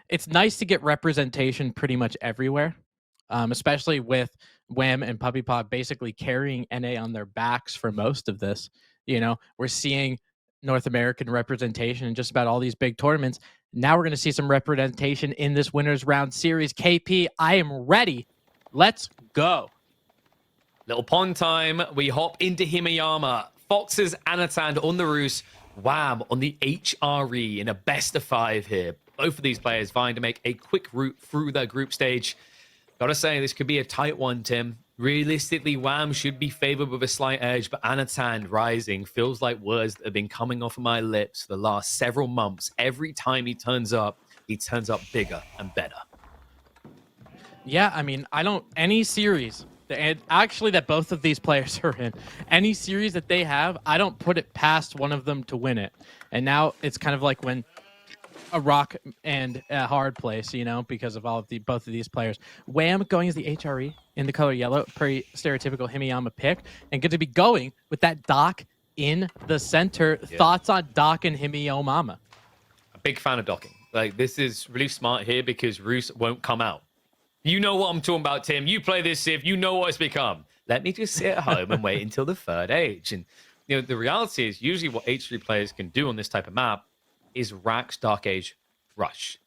it's nice to get representation pretty much everywhere, especially with Wham and Puppy Pop basically carrying NA on their backs for most of this. You know, we're seeing North American representation in just about all these big tournaments. Now we're going to see some representation in this winners round series. KP, I am ready. Let's go. Little pond time. We hop into Himeyama. Fox's Anotand on the Roost. Wham on the HRE in a best of 5 here. Both of these players vying to make a quick route through their group stage. Gotta say, this could be a tight one, Tim. Realistically, Wham should be favored with a slight edge, but Anotand rising feels like words that have been coming off of my lips for the last several months. Every time he turns up bigger and better. Yeah, I mean, any series, and actually that both of these players are in, any series that they have, I don't put it past one of them to win it. And now it's kind of like when a rock and a hard place, you know, because of both of these players. Wham going as the HRE in the color yellow, pretty stereotypical Himeyama pick, and good to be going with that Doc in the center. Yeah. Thoughts on Doc and Himeyama? A big fan of docking. Like, this is really smart here because Roos won't come out. You know what I'm talking about, Tim. You play this Civ, you know what it's become. Let me just sit at home and wait until the third age. And, you know, the reality is usually what H3 players can do on this type of map is Rax Dark Age rush.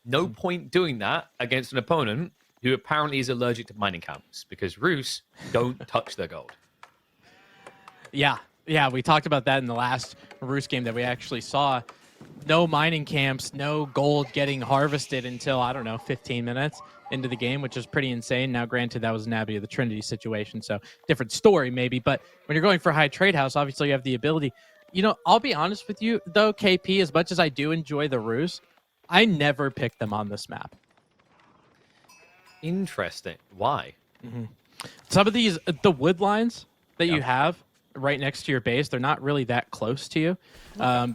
No point doing that against an opponent who apparently is allergic to mining camps, because Roos don't touch their gold. Yeah, we talked about that in the last Roos game that we actually saw. No mining camps, no gold getting harvested until, I don't know, 15 minutes into the game, which is pretty insane. Now, granted, that was an Abbey of the Trinity situation, so different story maybe. But when you're going for high trade house, obviously you have the ability. You know, I'll be honest with you, though, KP, as much as I do enjoy the Roos, I never pick them on this map. Interesting. Why? Mm-hmm. Some of these, the wood lines that you have right next to your base, they're not really that close to you.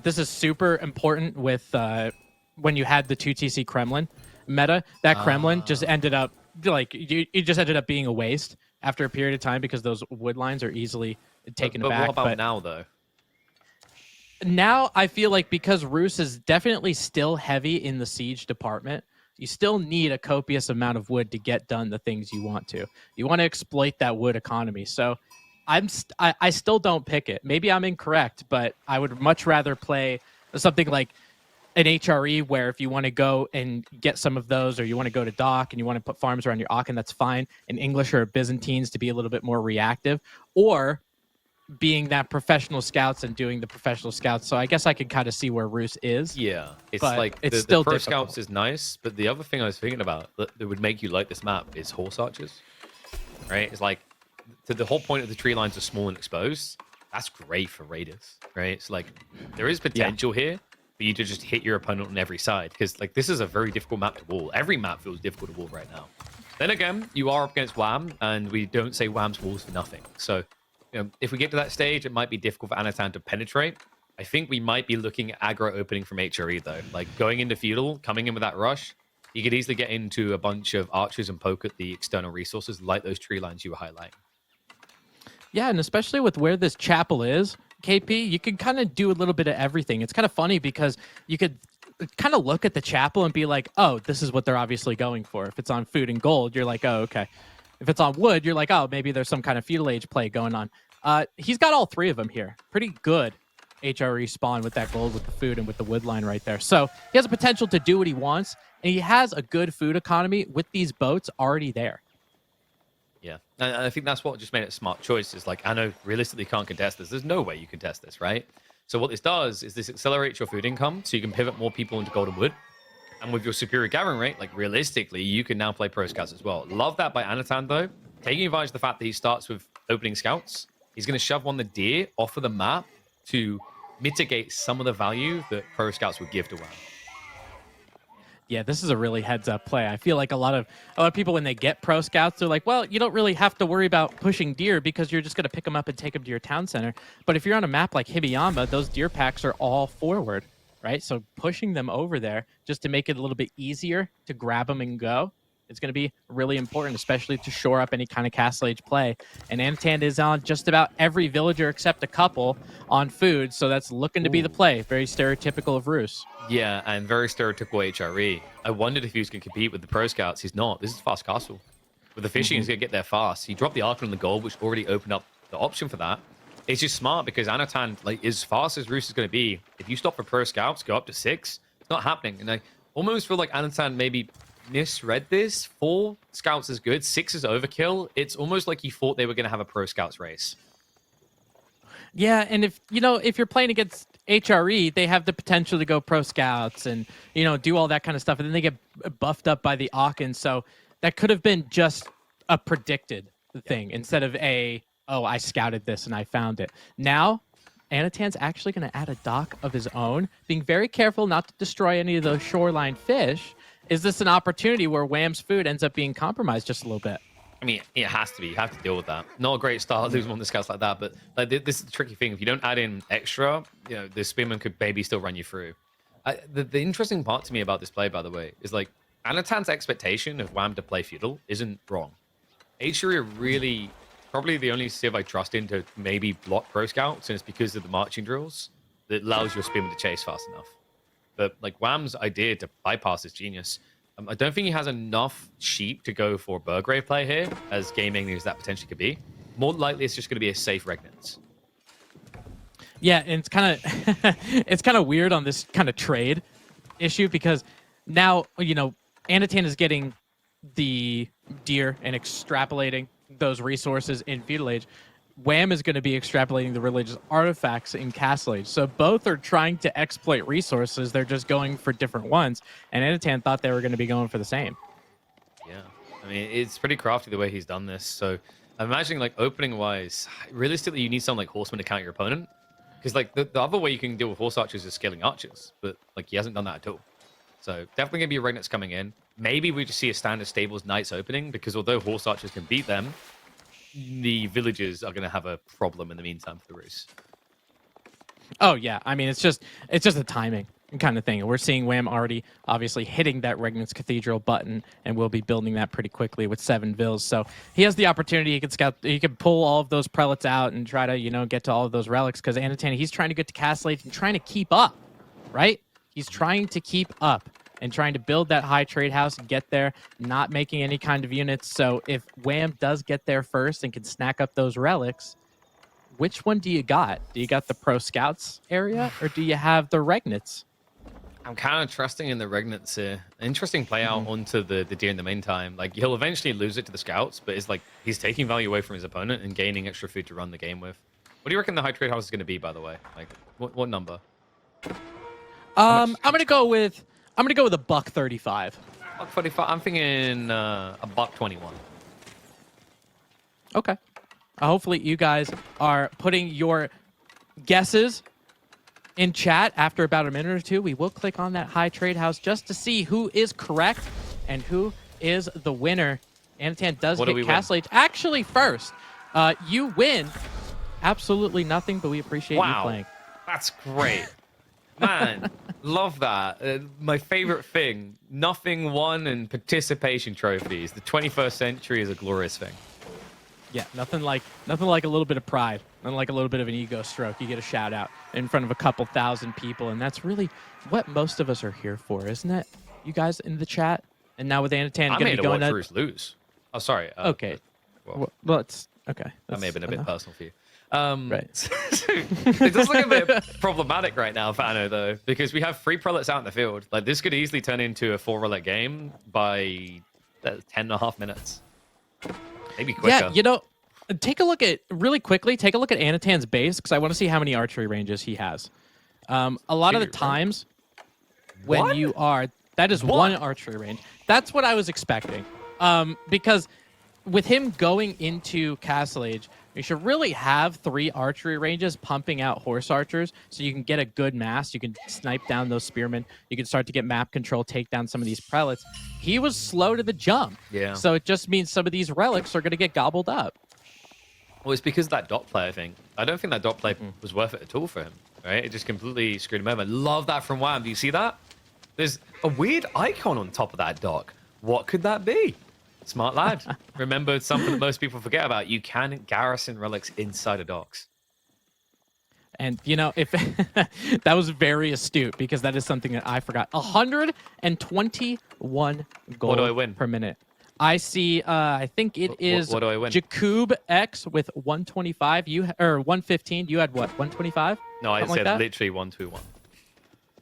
This is super important with when you had the 2TC Kremlin meta. That Kremlin just ended up, like, it just ended up being a waste after a period of time because those wood lines are easily taken back. What about now, though? Now, I feel like because Roos is definitely still heavy in the siege department, you still need a copious amount of wood to get done the things you want to. You want to exploit that wood economy. So I still don't pick it. Maybe I'm incorrect, but I would much rather play something like an HRE where if you want to go and get some of those, or you want to go to Dock and you want to put farms around your Aachen, that's fine. An English or a Byzantines to be a little bit more reactive, or being that professional scouts and doing the professional scouts. So I guess I could kind of see where Roos is. Yeah, it's like it's still the pro difficult. scouts is nice, but the other thing I was thinking about that would make you like this map is horse archers, right? It's like the whole point of the tree lines are small and exposed. That's great for raiders, right? It's like there is potential here for you to just hit your opponent on every side, because like this is a very difficult map to wall. Every map feels difficult to wall right now. Then again, you are up against Wham, and we don't say Wham's walls for nothing. So, you know, if we get to that stage, it might be difficult for Anotand to penetrate. I think we might be looking at aggro opening from HRE, though. Like, going into Feudal, coming in with that rush, you could easily get into a bunch of archers and poke at the external resources, like those tree lines you were highlighting. Yeah, and especially with where this chapel is, KP, you can kind of do a little bit of everything. It's kind of funny because you could kind of look at the chapel and be like, oh, this is what they're obviously going for. If it's on food and gold, you're like, oh, okay. If it's on wood, you're like, oh, maybe there's some kind of feudal age play going on. He's got all three of them here. Pretty good HRE spawn with that gold, with the food, and with the wood line right there. So he has a potential to do what he wants, and he has a good food economy with these boats already there. Yeah, and I think that's what just made it a smart choice. Is like, I know realistically can't contest this. There's no way you can test this, right? So what this does is this accelerates your food income, so you can pivot more people into golden wood. And with your superior gathering rate, like realistically, you can now play pro scouts as well. Love that by Anotand, though. Taking advantage of the fact that he starts with opening scouts, he's going to shove one the deer off of the map to mitigate some of the value that pro scouts would give to WoW. Yeah, this is a really heads-up play. I feel like a lot of people, when they get pro scouts, they're like, well, you don't really have to worry about pushing deer because you're just going to pick them up and take them to your town center. But if you're on a map like Himeyama, those deer packs are all forward, right? So pushing them over there just to make it a little bit easier to grab them and go It's going to be really important, especially to shore up any kind of Castle Age play. And Anotand is on just about every villager except a couple on food, so that's looking to be the play. Very stereotypical of Roos. Yeah, and very stereotypical HRE. I wondered if he was going to compete with the Pro Scouts. He's not. This is fast castle. With the fishing, he's going to get there fast. He dropped the Archon on the gold, which already opened up the option for that. It's just smart because Anotand, like, as fast as Roos is going to be, if you stop for Pro Scouts, go up to 6, it's not happening. And I almost feel like Anotand maybe misread this. 4 Scouts is good, 6 is overkill. It's almost like he thought they were going to have a Pro Scouts race. Yeah, and if you're playing against HRE, they have the potential to go Pro Scouts and do all that kind of stuff, and then they get buffed up by the Aachen. So that could have been just a predicted thing instead of I scouted this and I found it. Now, Anotand's actually going to add a dock of his own, being very careful not to destroy any of those shoreline fish. Is this an opportunity where Wham's food ends up being compromised just a little bit? I mean, it has to be. You have to deal with that. Not a great start losing one of the scouts like that, but like this is the tricky thing. If you don't add in extra, the spearman could maybe still run you through. The interesting part to me about this play, by the way, is like Anotand's expectation of Wham to play feudal isn't wrong. HRE are really probably the only civ I trust in to maybe block Pro Scouts, and it's because of the marching drills that allows your spearman to chase fast enough. But like Wham's idea to bypass is genius. I don't think he has enough sheep to go for Burgrave play here, as gaming as that potentially could be. More likely, it's just going to be a safe Regnance. Yeah, and it's kind of it's kind of weird on this kind of trade issue because now Anotand is getting the deer and extrapolating those resources in Feudal Age. Wham is going to be extrapolating the religious artifacts in Castle Age. So both are trying to exploit resources. They're just going for different ones. And Anotand thought they were going to be going for the same. Yeah. I mean, it's pretty crafty the way he's done this. So I'm imagining, like, opening-wise, realistically, you need something like Horseman to counter your opponent. Because, like, the other way you can deal with Horse Archers is scaling Archers. But, like, he hasn't done that at all. So definitely going to be a Regnants coming in. Maybe we just see a standard Stables Knights opening, because although Horse Archers can beat them, the villagers are going to have a problem in the meantime for the Roos. Oh yeah, I mean it's just a timing kind of thing. We're seeing Wham already obviously hitting that Regnance Cathedral button, and we'll be building that pretty quickly with 7 vills. So he has the opportunity. He can pull all of those prelates out and try to get to all of those relics, because Anotand, he's trying to get to Castle Age and trying to keep up, right? He's trying to keep up and trying to build that high trade house and get there, not making any kind of units. So if Wham does get there first and can snack up those relics, which one do you got? Do you got the Pro Scouts area, or do you have the Regnants? I'm kind of trusting in the Regnants here. Interesting play out onto the deer in the meantime. Like, he'll eventually lose it to the Scouts, but it's like he's taking value away from his opponent and gaining extra food to run the game with. What do you reckon the high trade house is going to be, by the way? Like, what number? I'm gonna go with a buck 35. Buck 35. I'm thinking a buck 21. Okay. Hopefully you guys are putting your guesses in chat after about a minute or two. We will click on that high trade house just to see who is correct and who is the winner. Anotand does hit Castle Age actually first. You win absolutely nothing, but we appreciate you playing. That's great. Man, love that. My favorite thing, nothing won and participation trophies. The 21st century is a glorious thing. Yeah, nothing like a little bit of pride, nothing like a little bit of an ego stroke. You get a shout out in front of a couple thousand people, and that's really what most of us are here for, isn't it? You guys in the chat, and now with Anotand going to be going to watch lose. Oh, sorry. Okay. Well, it's okay. That may have been a bit personal for you. Right. It does look a bit problematic right now, Fano, though, because we have 3 prelates out in the field. Like, this could easily turn into a 4-relic game by 10.5 minutes. Maybe quicker. Yeah, take a look at Anotand's base, because I want to see how many archery ranges he has. A lot of the times when you are, that is one archery range. That's what I was expecting. Because with him going into Castle Age, you should really have 3 archery ranges pumping out horse archers so you can get a good mass. You can snipe down those spearmen. You can start to get map control, take down some of these prelates. He was slow to the jump. Yeah. So it just means some of these relics are going to get gobbled up. Well, it's because of that dot play, I think. I don't think that dot play was worth it at all for him, right? It just completely screwed him over. Love that from Wham. Do you see that? There's a weird icon on top of that dock. What could that be? Smart lad. Remember something that most people forget about. You can garrison relics inside of docks. And, you know, if that was very astute because that is something that I forgot. 121 gold What do I win? per minute. I see, I think it is what do I win? Jakub X with 125. Or 115. You had what, 125? No, I Something said like that? literally 121.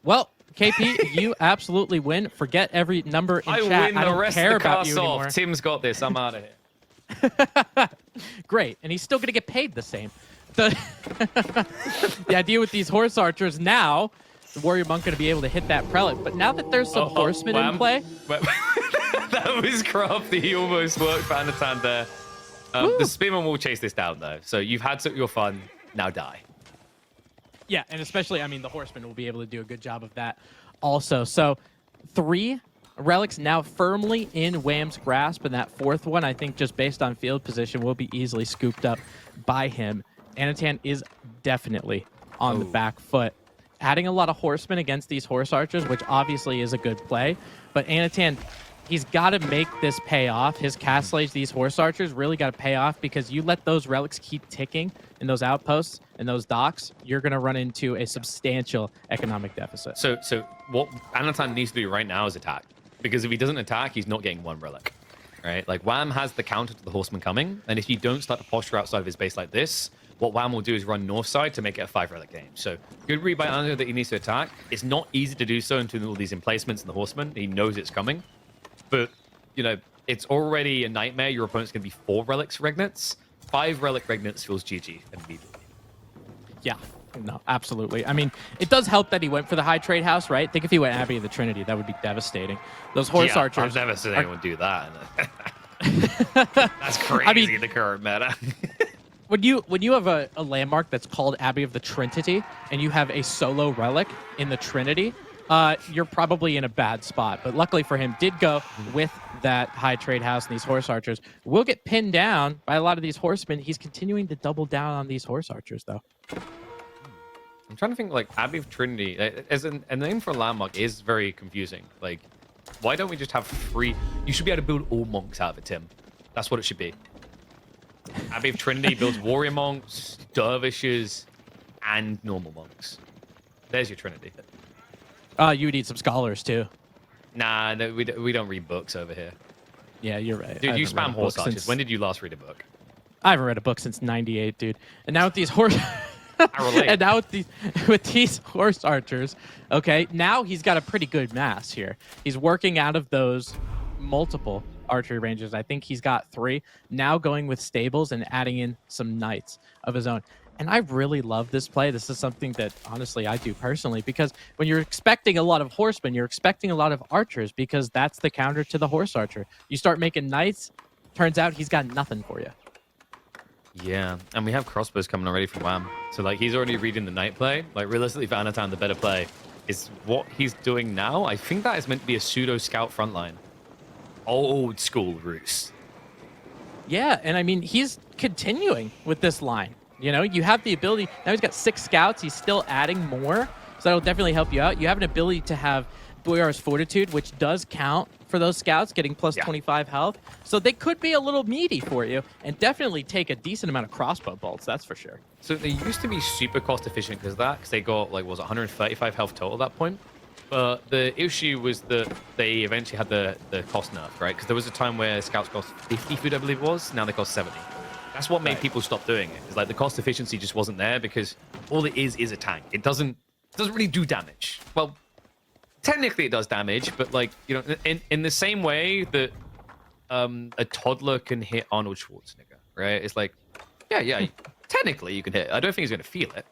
Well, KP, you absolutely win. Forget every number in I chat. win I the don't rest care of the about you cast anymore. off. Tim's got this. I'm out of here. Great, and he's still going to get paid the same. The idea with these horse archers now, the warrior monk going to be able to hit that prelate. But now that there's some horsemen in play, That was crafty. He almost worked for Anotand there. The spearman will chase this down though. So you've had your fun. Now die. yeah, and especially, I mean, the horsemen will be able to do a good job of that also. So 3 relics now firmly in Wham's grasp, and that 4th one, I think, just based on field position, will be easily scooped up by him. Anotand is definitely on the back foot. Adding a lot of horsemen against these horse archers, which obviously is a good play, but Anotand, he's got to make this pay off. His castlage, these horse archers, really got to pay off because you let those relics keep ticking in those outposts and those docks, you're going to run into a substantial economic deficit. So what Anotand needs to do right now is attack. Because if he doesn't attack, he's not getting 1 relic. Right? Like, Wham has the counter to the horseman coming, and if you don't start to posture outside of his base like this, what Wham will do is run north side to make it a 5 relic game. So good read by Anotand that he needs to attack. It's not easy to do so into all these emplacements and the horseman. He knows it's coming. But, you know, it's already a nightmare. Your opponent's going to be 4 relics regnants. 5 relic regnants feels GG immediately. Yeah, no, absolutely. I mean, it does help that he went for the high trade house, right? Think if he went Abbey of the Trinity, that would be devastating. Those horse archers. I've never seen anyone do that. That's crazy, I mean, the current meta. When you have a landmark that's called Abbey of the Trinity and you have a solo relic in the Trinity, you're probably in a bad spot. But luckily for him, did go with that high trade house, and these horse archers will get pinned down by a lot of these horsemen. He's continuing to double down on these horse archers, though. I'm trying to think, like, Abbey of Trinity, as a name for a landmark is very confusing. Like, why don't we just have 3? You should be able to build all monks out of it, Tim. That's what it should be. Abbey of Trinity builds warrior monks, dervishes, and normal monks. There's your Trinity. You would need some scholars, too. Nah, no, we don't read books over here. Yeah, you're right. Dude, you spam horse archers. When did you last read a book? I haven't read a book since '98, dude. And now with these horse... I relate. And now with these horse archers, okay, now he's got a pretty good mass here. He's working out of those multiple archery ranges. I think he's got 3. Now going with stables and adding in some knights of his own. And I really love this play. This is something that, honestly, I do personally, because when you're expecting a lot of horsemen, you're expecting a lot of archers, because that's the counter to the horse archer. You start making knights, turns out he's got nothing for you. Yeah, and we have crossbows coming already from Wham. So, like, he's already reading the knight play. Like, realistically, for Anotand, the better play is what he's doing now. I think that is meant to be a pseudo-scout frontline. Old school Roos. Yeah, and I mean, he's continuing with this line. You know, you have the ability. Now he's got 6 scouts. He's still adding more. So that'll definitely help you out. You have an ability to have Boyar's Fortitude, which does count for those scouts, getting plus 25 health. So they could be a little meaty for you and definitely take a decent amount of crossbow bolts, that's for sure. So they used to be super cost efficient because of that, because they got, like, was it 135 health total at that point? But the issue was that they eventually had the cost nerf, right? Because there was a time where scouts cost 50 food, I believe it was. Now they cost 70. That's what made people stop doing it. It's like the cost efficiency just wasn't there, because all it is a tank. It doesn't really do damage. Well, technically it does damage, but, like, you know, in the same way that a toddler can hit Arnold Schwarzenegger, right? It's like, yeah, technically you can hit. I don't think he's going to feel it.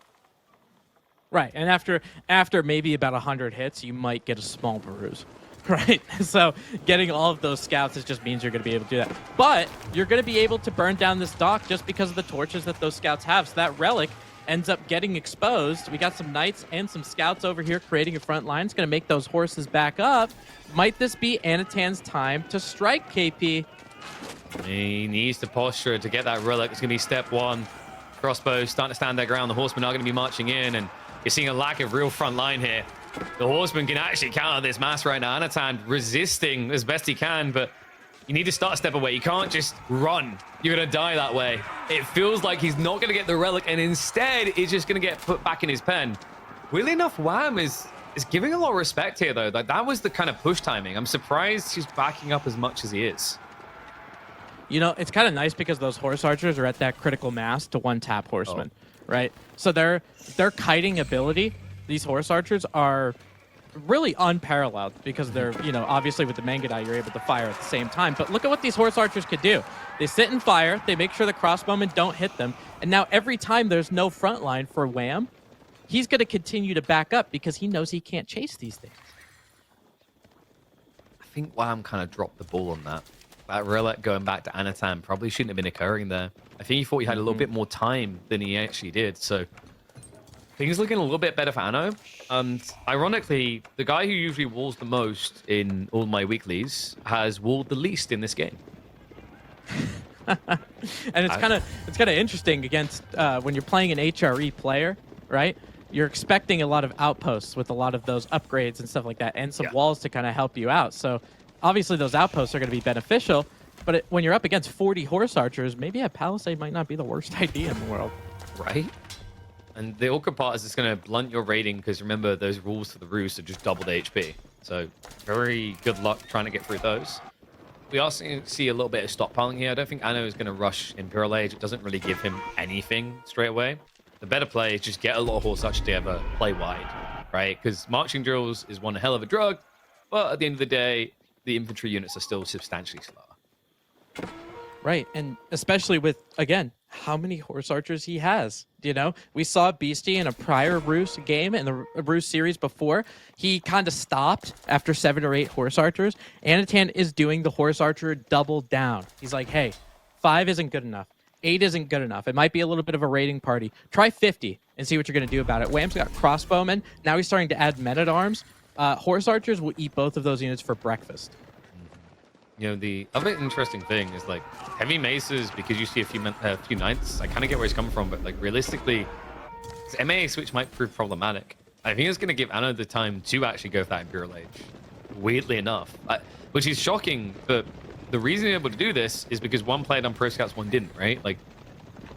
Right, and after maybe about 100 hits, you might get a small bruise. Right, so getting all of those scouts, it just means you're going to be able to do that. But you're going to be able to burn down this dock just because of the torches that those scouts have. So that relic ends up getting exposed. We got some knights and some scouts over here creating a front line. It's going to make those horses back up. Might this be Anotand's time to strike, KP? He needs to posture to get that relic. It's going to be step 1. Crossbows starting to stand their ground. The horsemen are going to be marching in, and you're seeing a lack of real front line here. The horseman can actually counter this mass right now. Anotand resisting as best he can, but you need to start a step away. You can't just run. You're going to die that way. It feels like he's not going to get the relic, and instead, he's just going to get put back in his pen. Weirdly enough, Wham is giving a lot of respect here, though. Like, that was the kind of push timing. I'm surprised he's backing up as much as he is. You know, it's kind of nice because those horse archers are at that critical mass to one-tap horsemen, right? So their kiting ability, these horse archers are really unparalleled because they're, you know, obviously with the Mangadai, you're able to fire at the same time. But look at what these horse archers could do. They sit and fire. They make sure the crossbowmen don't hit them. And now every time there's no front line for Wham, he's going to continue to back up because he knows he can't chase these things. I think Wham kind of dropped the ball on that. That relic going back to Anotand probably shouldn't have been occurring there. I think he thought he had a little bit more time than he actually did. So things looking a little bit better for Anno. And ironically, the guy who usually walls the most in all my weeklies has walled the least in this game. And it's kind of interesting against when you're playing an HRE player, right? You're expecting a lot of outposts with a lot of those upgrades and stuff like that, and some walls to kind of help you out. So obviously those outposts are going to be beneficial, but when you're up against 40 horse archers, maybe a palisade might not be the worst idea in the world. Right? And the awkward part is it's going to blunt your rating because remember, those rules for the roost are just double the HP. So very good luck trying to get through those. We also see a little bit of stockpiling here. I don't think Anno is going to rush Imperial Age. It doesn't really give him anything straight away. The better play is just get a lot of horse archers together, play wide, right? Because marching drills is one hell of a drug, but at the end of the day, the infantry units are still substantially slower. Right, and especially with, again, how many horse archers he has. You know, we saw Beastie in a prior Roos game, in the Roos series before. He kind of stopped after 7 or 8 horse archers. Anotand is doing the horse archer double down. He's like, hey, 5 isn't good enough. 8 isn't good enough. It might be a little bit of a raiding party. Try 50 and see what you're going to do about it. Wham's got crossbowmen. Now he's starting to add men-at-arms. Horse archers will eat both of those units for breakfast. You know, the other interesting thing is like heavy maces, because you see a few knights. I kind of get where he's coming from, but like realistically, this MAA switch might prove problematic. I think it's going to give Anno the time to actually go for that Imperial Age. Weirdly enough, which is shocking. But the reason you're able to do this is because one played on Pro Scouts, one didn't, right? Like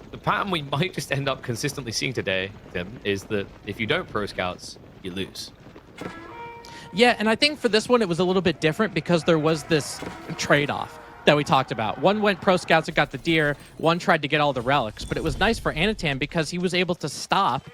the pattern we might just end up consistently seeing today, Tim, is that if you don't Pro Scouts, you lose. Yeah, and I think for this one, it was a little bit different because there was this trade-off that we talked about. One went Pro Scouts and got the deer. One tried to get all the relics. But it was nice for Anotand because he was able to stop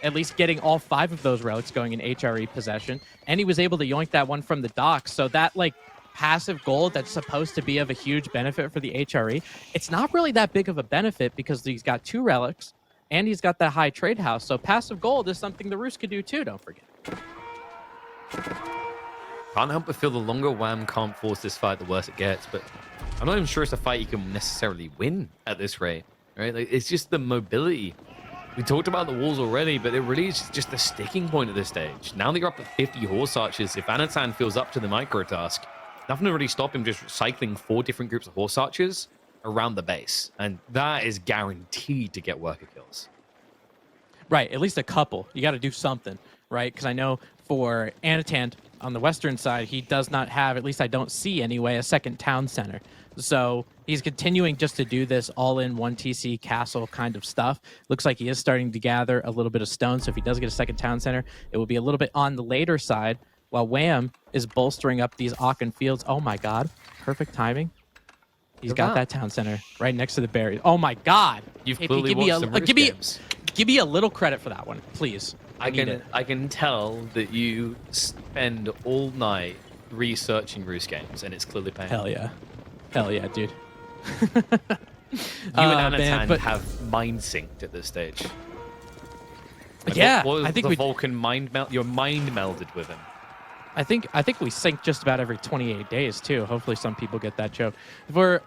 at least getting all 5 of those relics going in HRE possession. And he was able to yoink that one from the dock. So that, like, passive gold that's supposed to be of a huge benefit for the HRE, it's not really that big of a benefit because he's got 2 relics and he's got that high trade house. So passive gold is something the Roos could do too, don't forget. Can't help but feel the longer Wham can't force this fight, the worse it gets. But I'm not even sure it's a fight you can necessarily win at this rate, right? Like, it's just the mobility. We talked about the walls already, but it really is just the sticking point at this stage. Now that you're up at 50 horse archers, if Anotand feels up to the micro task, nothing to really stop him just cycling 4 different groups of horse archers around the base. And that is guaranteed to get worker kills. Right, at least a couple. You got to do something, right? Because I know for Anotand on the western side, he does not have, at least I don't see anyway, a second town center. So he's continuing just to do this all-in 1TC castle kind of stuff. Looks like he is starting to gather a little bit of stone. So if he does get a second town center, it will be a little bit on the later side, while Wham is bolstering up these Aachen fields. Oh my God, perfect timing. He's got that town center right next to the berries. Oh my God. You've clearly watched some Roos games. Give me a little credit for that one, please. I can tell that you spend all night researching Roos games, and it's clearly paying. Hell yeah. Hell yeah, dude. You and Anotand have mind synced at this stage. Like, yeah, what I think the Vulcan mind meld. You're mind melded with him. I think we sync just about every 28 days too. Hopefully, some people get that joke. For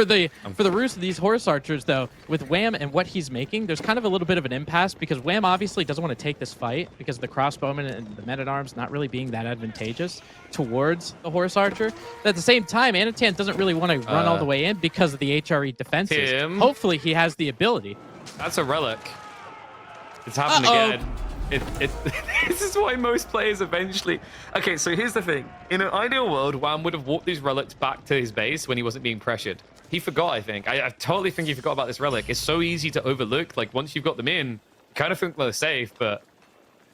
the Roos of these horse archers, though, with Wham and what he's making, there's kind of a little bit of an impasse because Wham obviously doesn't want to take this fight because the crossbowmen and the men-at-arms not really being that advantageous towards the horse archer. But at the same time, Anotand doesn't really want to run all the way in because of the HRE defenses. Tim, hopefully, he has the ability. That's a relic. It's happened again. This is why most players eventually. Okay, so here's the thing. In an ideal world, Wham would have walked these relics back to his base when he wasn't being pressured. He forgot, I think. I totally think he forgot about this relic. It's so easy to overlook. Like, once you've got them in, you kind of think they're safe, but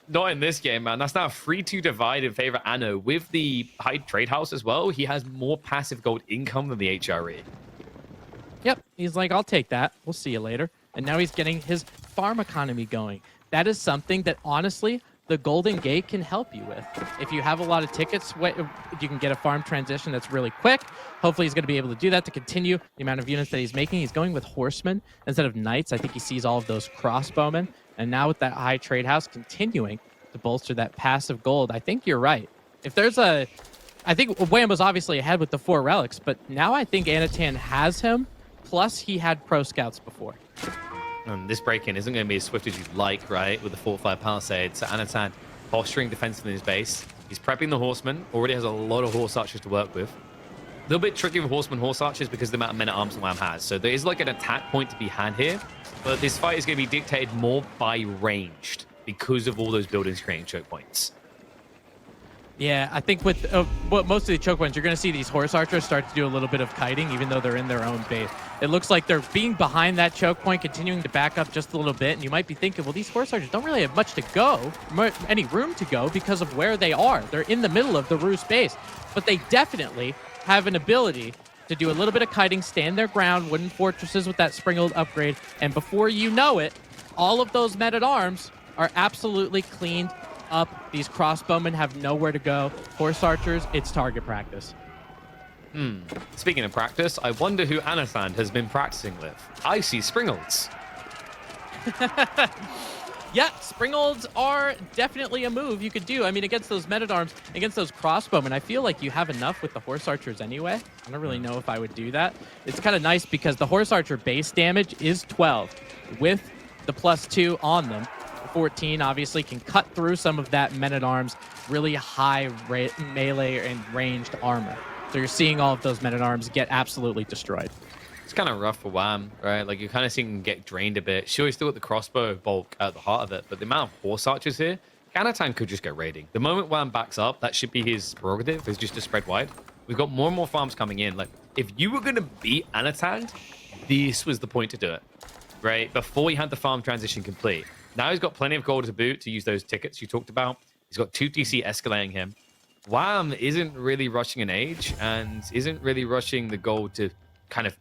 not in this game, man. That's now 3-2 divide in favor of Anno. With the high trade house as well, he has more passive gold income than the HRE. Yep, he's like, I'll take that. We'll see you later. And now he's getting his farm economy going. That is something that, honestly, the Golden Gate can help you with. If you have a lot of tickets, you can get a farm transition that's really quick. Hopefully he's going to be able to do that to continue the amount of units that he's making. He's going with horsemen instead of knights. I think he sees all of those crossbowmen. And now with that high trade house continuing to bolster that passive gold, I think you're right. If there's a... I think Wham was obviously ahead with the 4 relics, but now I think Anotand has him, plus he had pro scouts before. This break-in isn't going to be as swift as you'd like, right, with the fortified palisade. So Anotand posturing defensive in his base. He's prepping the horsemen. Already has a lot of horse archers to work with. A little bit tricky with horsemen, horse archers because of the amount of men-at-arms Wham has. So there is like an attack point to be had here. But this fight is going to be dictated more by ranged because of all those buildings creating choke points. Yeah, I think with most of the choke points, you're going to see these horse archers start to do a little bit of kiting, even though they're in their own base. It looks like they're being behind that choke point, continuing to back up just a little bit. And you might be thinking, well, these horse archers don't really have much to go, any room to go because of where they are. They're in the middle of the Rus base. But they definitely have an ability to do a little bit of kiting, stand their ground, wooden fortresses with that Springald upgrade. And before you know it, all of those men-at-arms are absolutely cleaned up. These crossbowmen have nowhere to go. Horse archers, it's target practice. Speaking of practice, I wonder who Anotand has been practicing with. I see Springalds. Yeah, Springalds are definitely a move you could do. I mean, against those men-at-arms, against those crossbowmen, I feel like you have enough with the horse archers anyway. I don't really know if I would do that. It's kind of nice because the horse archer base damage is 12 with the +2 on them. 14 obviously can cut through some of that men-at-arms really high melee and ranged armor. So you're seeing all of those men-at-arms get absolutely destroyed. It's kind of rough for Wham, right? Like, you're kind of seeing him get drained a bit. Sure, he's still got the crossbow bulk at the heart of it, but the amount of horse archers here, Anotand could just go raiding. The moment Wham backs up, that should be his prerogative, is just to spread wide. We've got more and more farms coming in. Like, if you were going to beat Anotand, this was the point to do it, right? Before he had the farm transition complete. Now he's got plenty of gold to boot to use those tickets you talked about. He's got 2 DC escalating him. Wham isn't really rushing an age and isn't really rushing the gold to kind of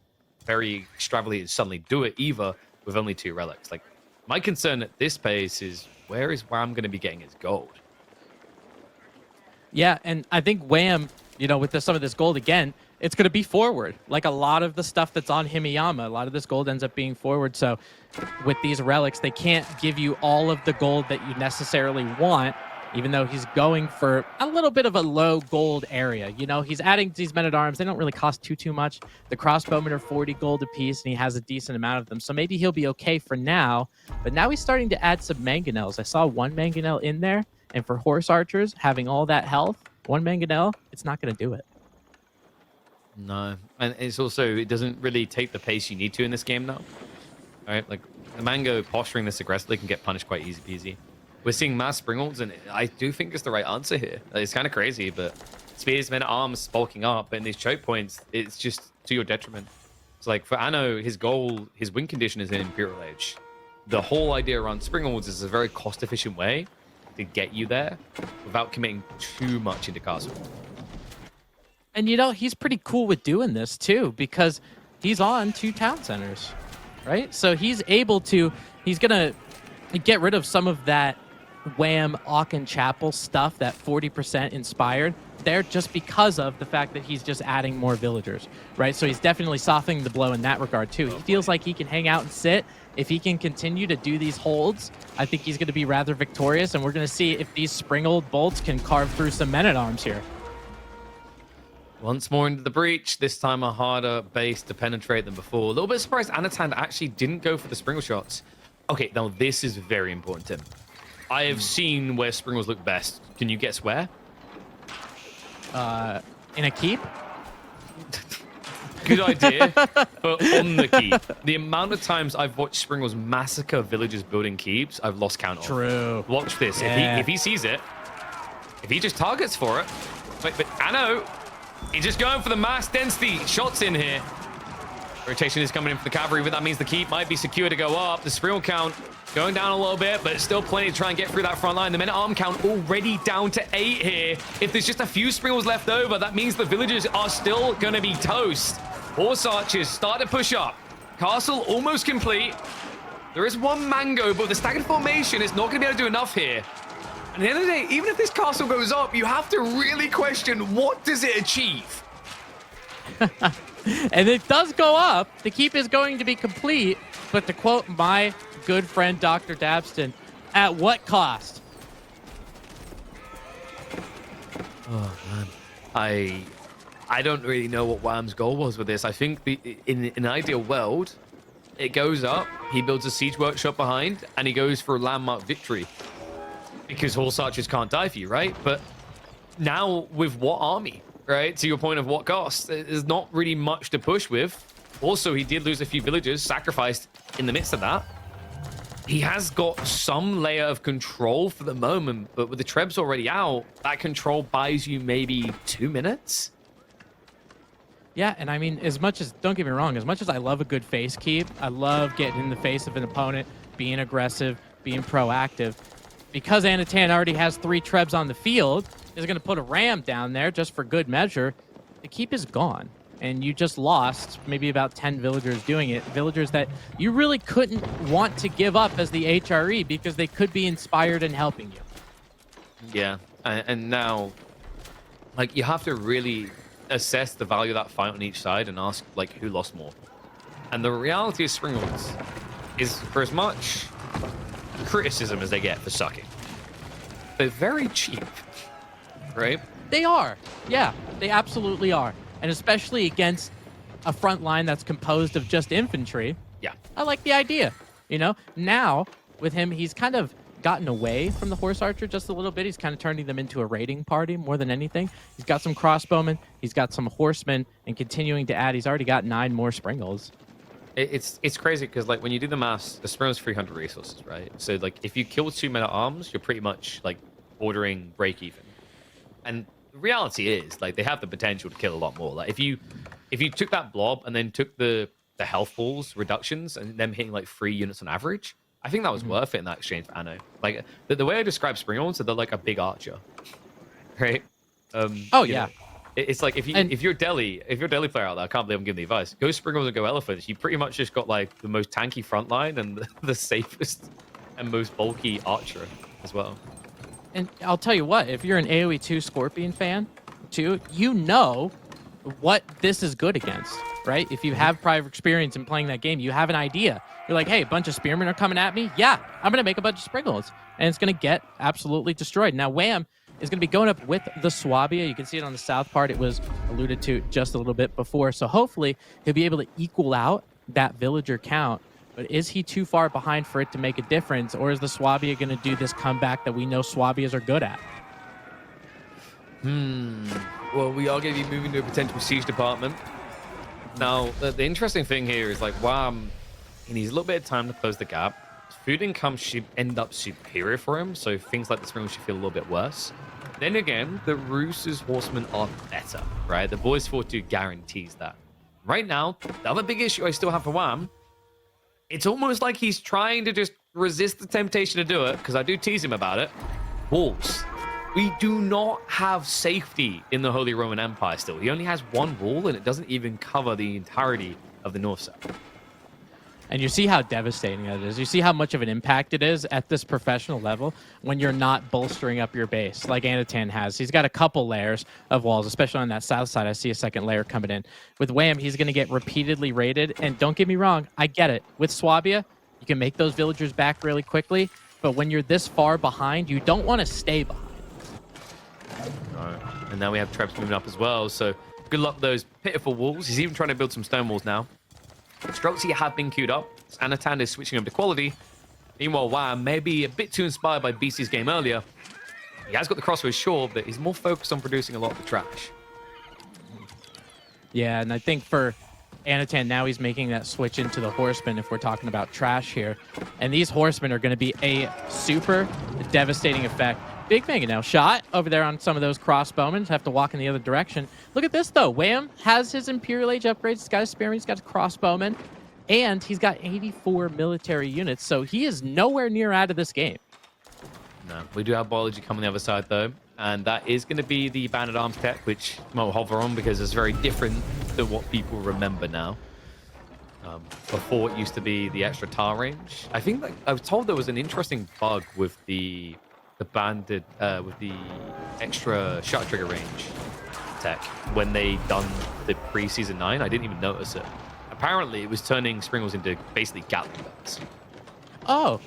very extravagantly suddenly do it either with only 2 relics. Like, my concern at this pace is where is Wham going to be getting his gold? Yeah, and I think Wham, you know, with some of this gold again, it's going to be forward. Like a lot of the stuff that's on Himiyama, a lot of this gold ends up being forward. So with these relics, they can't give you all of the gold that you necessarily want, even though he's going for a little bit of a low gold area. You know, he's adding these men-at-arms. They don't really cost too much. The crossbowmen are 40 gold apiece, and he has a decent amount of them. So maybe he'll be okay for now. But now he's starting to add some mangonels. I saw 1 mangonel in there, and for horse archers, having all that health, 1 mangonel, it's not going to do it. No, and it's also, it doesn't really take the pace you need to in this game now. All right, like the Mango posturing this aggressively can get punished quite easy peasy. We're seeing mass Springalds, and I do think it's the right answer here. It's kind of crazy, but spears, men at arms bulking up, and these choke points, it's just to your detriment. So like for Anno, his goal, his win condition is in Imperial Age. The whole idea around Springalds is a very cost-efficient way to get you there without committing too much into castle. And, you know, he's pretty cool with doing this, too, because he's on 2 town centers, right? So he's able to, he's going to get rid of some of that Wham, Aachen Chapel stuff, that 40% inspired there, just because of the fact that he's just adding more villagers, right? So he's definitely softening the blow in that regard, too. He feels like he can hang out and sit. If he can continue to do these holds, I think he's going to be rather victorious, and we're going to see if these Springald bolts can carve through some men-at-arms here. Once more into the breach, this time a harder base to penetrate than before. A little bit surprised Anotand actually didn't go for the Springle shots. Okay, now this is very important, Tim. I have seen where Springles look best. Can you guess where? In a keep? good idea, but on the keep. The amount of times I've watched Springles massacre villagers building keeps, I've lost count of. True. Watch this. Yeah. If he sees it, if he just targets for it. Wait, but Anno, he's just going for the mass density. Shots in here. Rotation is coming in for the cavalry, but that means the keep might be secure to go up. The Springles count going down a little bit, but it's still plenty to try and get through that front line. The men-at-arm count already down to 8 here. If there's just a few Springles left over, that means the villagers are still going to be toast. Horse archers start to push up. Castle almost complete. There is one mango, but with the staggered formation, it's not going to be able to do enough here. And at the end of the day, even if this castle goes up, you have to really question, what does it achieve? And it does go up. The keep is going to be complete, but to quote my good friend Dr. Dabston, at what cost? Oh man, I don't really know what Wham's goal was with this. I think in an ideal world, it goes up, he builds a siege workshop behind, and he goes for a landmark victory. Because horse archers can't die for you, right? But now with what army, right? To your point of what cost, there's not really much to push with. Also, he did lose a few villagers, sacrificed in the midst of that. He has got some layer of control for the moment, but with the Trebs already out, that control buys you maybe 2 minutes. Yeah, and I mean, as much as, don't get me wrong, as much as I love a good face keep, I love getting in the face of an opponent, being aggressive, being proactive. Because Anotand already has 3 Trebs on the field, is going to put a ram down there just for good measure. The keep is gone. And you just lost maybe about 10 villagers doing it. Villagers that you really couldn't want to give up as the HRE because they could be inspired in helping you. Yeah, and now, like, you have to really assess the value of that fight on each side and ask, like, who lost more. And the reality of Springlords is, for as much criticism as they get for sucking, they're very cheap, right? They are. Yeah, they absolutely are. And especially against a front line that's composed of just infantry. Yeah. I like the idea. You know, now with him, he's kind of gotten away from the horse archer just a little bit. He's kind of turning them into a raiding party more than anything. He's got some crossbowmen, he's got some horsemen, and continuing to add, he's already got 9 more Springles. It's crazy because, like, when you do the maths, the Springle's 300 resources, right? So, like, if you kill 2 men at arms, you're pretty much, like, ordering break even. And the reality is, like, they have the potential to kill a lot more. Like, if you took that blob and then took the health balls reductions and them hitting like 3 units on average, I think that was worth it in that exchange for Anno. Like, the way I describe Springlords, so they're like a big archer, right? Oh yeah. Know, it's like if you're a Delhi player out there, I can't believe I'm giving the advice. Go Springlords and go Elephants. You pretty much just got like the most tanky front line and the safest and most bulky archer as well. And I'll tell you what, if you're an AoE 2 Scorpion fan, too, you know what this is good against, right? If you have prior experience in playing that game, you have an idea. You're like, hey, a bunch of spearmen are coming at me. Yeah, I'm going to make a bunch of Springles. And it's going to get absolutely destroyed. Now, Wham is going to be going up with the Swabia. You can see it on the south part. It was alluded to just a little bit before. So hopefully he'll be able to equal out that villager count. But is he too far behind for it to make a difference? Or is the Swabia going to do this comeback that we know Swabias are good at? Well, we are going to be moving to a potential siege department. Now, the interesting thing here is, like, Wham, he needs a little bit of time to close the gap. Food income should end up superior for him, so things like the Springle should feel a little bit worse. Then again, the Roos's horsemen are better, right? The Boys 4-2 guarantees that. Right now, the other big issue I still have for Wham, it's almost like he's trying to just resist the temptation to do it, because I do tease him about it. Walls. We do not have safety in the Holy Roman Empire still. He only has 1 wall, and it doesn't even cover the entirety of the north side. And you see how devastating that is. You see how much of an impact it is at this professional level when you're not bolstering up your base like Anotand has. He's got a couple layers of walls, especially on that south side. I see a second layer coming in. With Wham, he's going to get repeatedly raided. And don't get me wrong, I get it. With Swabia, you can make those villagers back really quickly. But when you're this far behind, you don't want to stay behind. Right. And now we have Trebs moving up as well. So good luck with those pitiful walls. He's even trying to build some stone walls now. Streltsy have been queued up. Anotand is switching over to quality. Meanwhile, Wham may be a bit too inspired by BC's game earlier. He has got the crossbows, sure, but he's more focused on producing a lot of the trash. Yeah, and I think for Anotand, now he's making that switch into the horsemen if we're talking about trash here. And these horsemen are going to be a super devastating effect. Big Mega now shot over there on some of those crossbowmen. Have to walk in the other direction. Look at this, though. Wham has his Imperial Age upgrades. He's got a spearman. He's got a crossbowman. And he's got 84 military units. So he is nowhere near out of this game. No, we do have biology coming the other side, though. And that is going to be the banded arms tech, which we'll hover on because it's very different than what people remember now. Before it used to be the extra tar range. I think I was told there was an interesting bug with the banded with the extra shot trigger range tech when they done the pre-season 9. I didn't even notice it. Apparently, it was turning Springles into basically Gatling guns. Oh,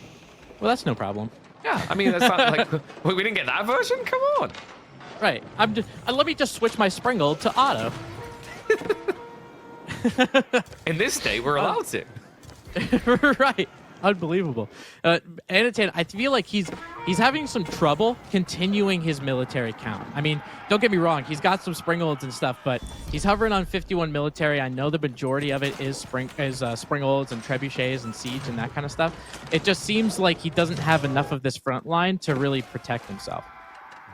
well, that's no problem. Yeah, I mean, that's not like we didn't get that version. Come on. Right. Let me just switch my Springle to auto. In this state, we're allowed to. Right. Unbelievable. Anotand, I feel like he's having some trouble continuing his military count. I mean, don't get me wrong, he's got some Springolds and stuff, but he's hovering on 51 military. I know the majority of it is Springolds and Trebuchets and Siege and that kind of stuff. It just seems like he doesn't have enough of this front line to really protect himself.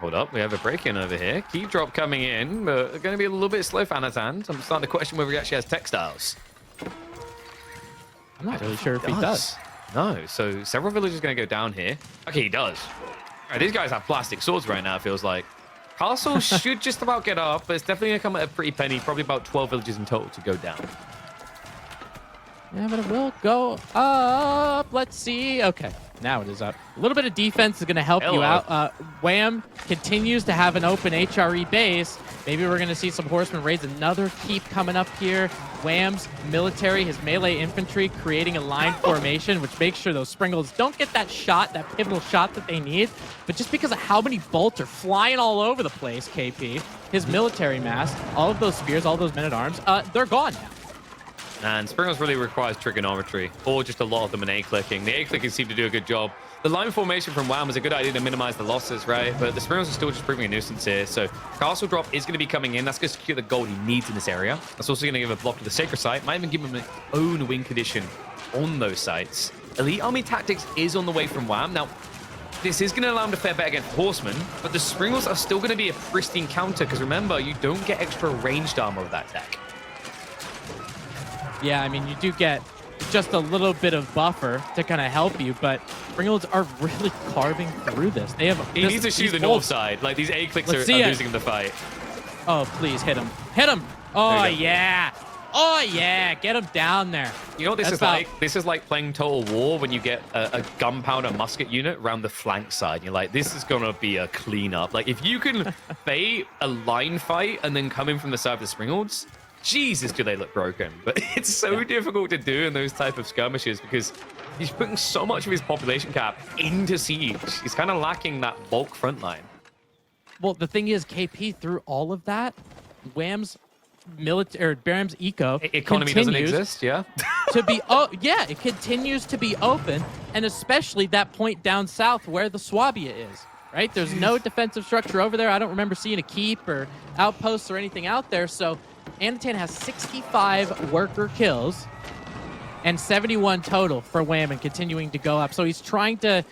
Hold up, we have a break-in over here. Key drop coming in, but going to be a little bit slow for Anotand. I'm starting to question whether he actually has textiles. I'm not really sure if he does. No, so several villagers going to go down here. Okay, he does. All right, these guys have plastic swords right now, it feels like. Castle should just about get up, but it's definitely going to come at a pretty penny. Probably about 12 villages in total to go down. Yeah, but it will go up. Let's see. Okay, now it is up. A little bit of defense is going to help you out. Wham continues to have an open HRE base. Maybe we're going to see some horsemen raise another keep coming up here. Wham's military, his melee infantry, creating a line formation, which makes sure those Springles don't get that shot, that pivotal shot that they need. But just because of how many bolts are flying all over the place, KP, his military mass, all of those spears, all those men-at-arms, they're gone now. And Springles really requires trigonometry, or just a lot of them in A-clicking. The A-clicking seem to do a good job. The line formation from Wham was a good idea to minimize the losses, right? But the Springles are still just proving a nuisance here. So Castle Drop is going to be coming in. That's going to secure the gold he needs in this area. That's also going to give a block to the Sacred Site. Might even give him an own win condition on those sites. Elite Army Tactics is on the way from Wham. Now, this is going to allow him to fare better against Horsemen, but the Springles are still going to be a pristine counter, because remember, you don't get extra ranged armor with that tech. Yeah, I mean, you do get just a little bit of buffer to kind of help you, but Springolds are really carving through this. They have. He needs to shoot the north side. Like, these A-clicks are losing him the fight. Oh, please hit him. Hit him. Oh, yeah. Oh, yeah. Get him down there. You know what this is like? This is like playing Total War when you get a gunpowder musket unit around the flank side. You're like, this is going to be a cleanup. Like, if you can bait a line fight and then come in from the side of the Springolds, Jesus, do they look broken. But it's so difficult to do in those type of skirmishes because he's putting so much of his population cap into siege. He's kind of lacking that bulk front line. Well, the thing is, KP, through all of that, Wham's military, or Baram's economy doesn't exist, yeah? to be, yeah, it continues to be open, and especially that point down south where the Swabia is, right? There's no defensive structure over there. I don't remember seeing a keep or outposts or anything out there, so Anotand has 65 worker kills and 71 total for Wham, and continuing to go up. So he's trying to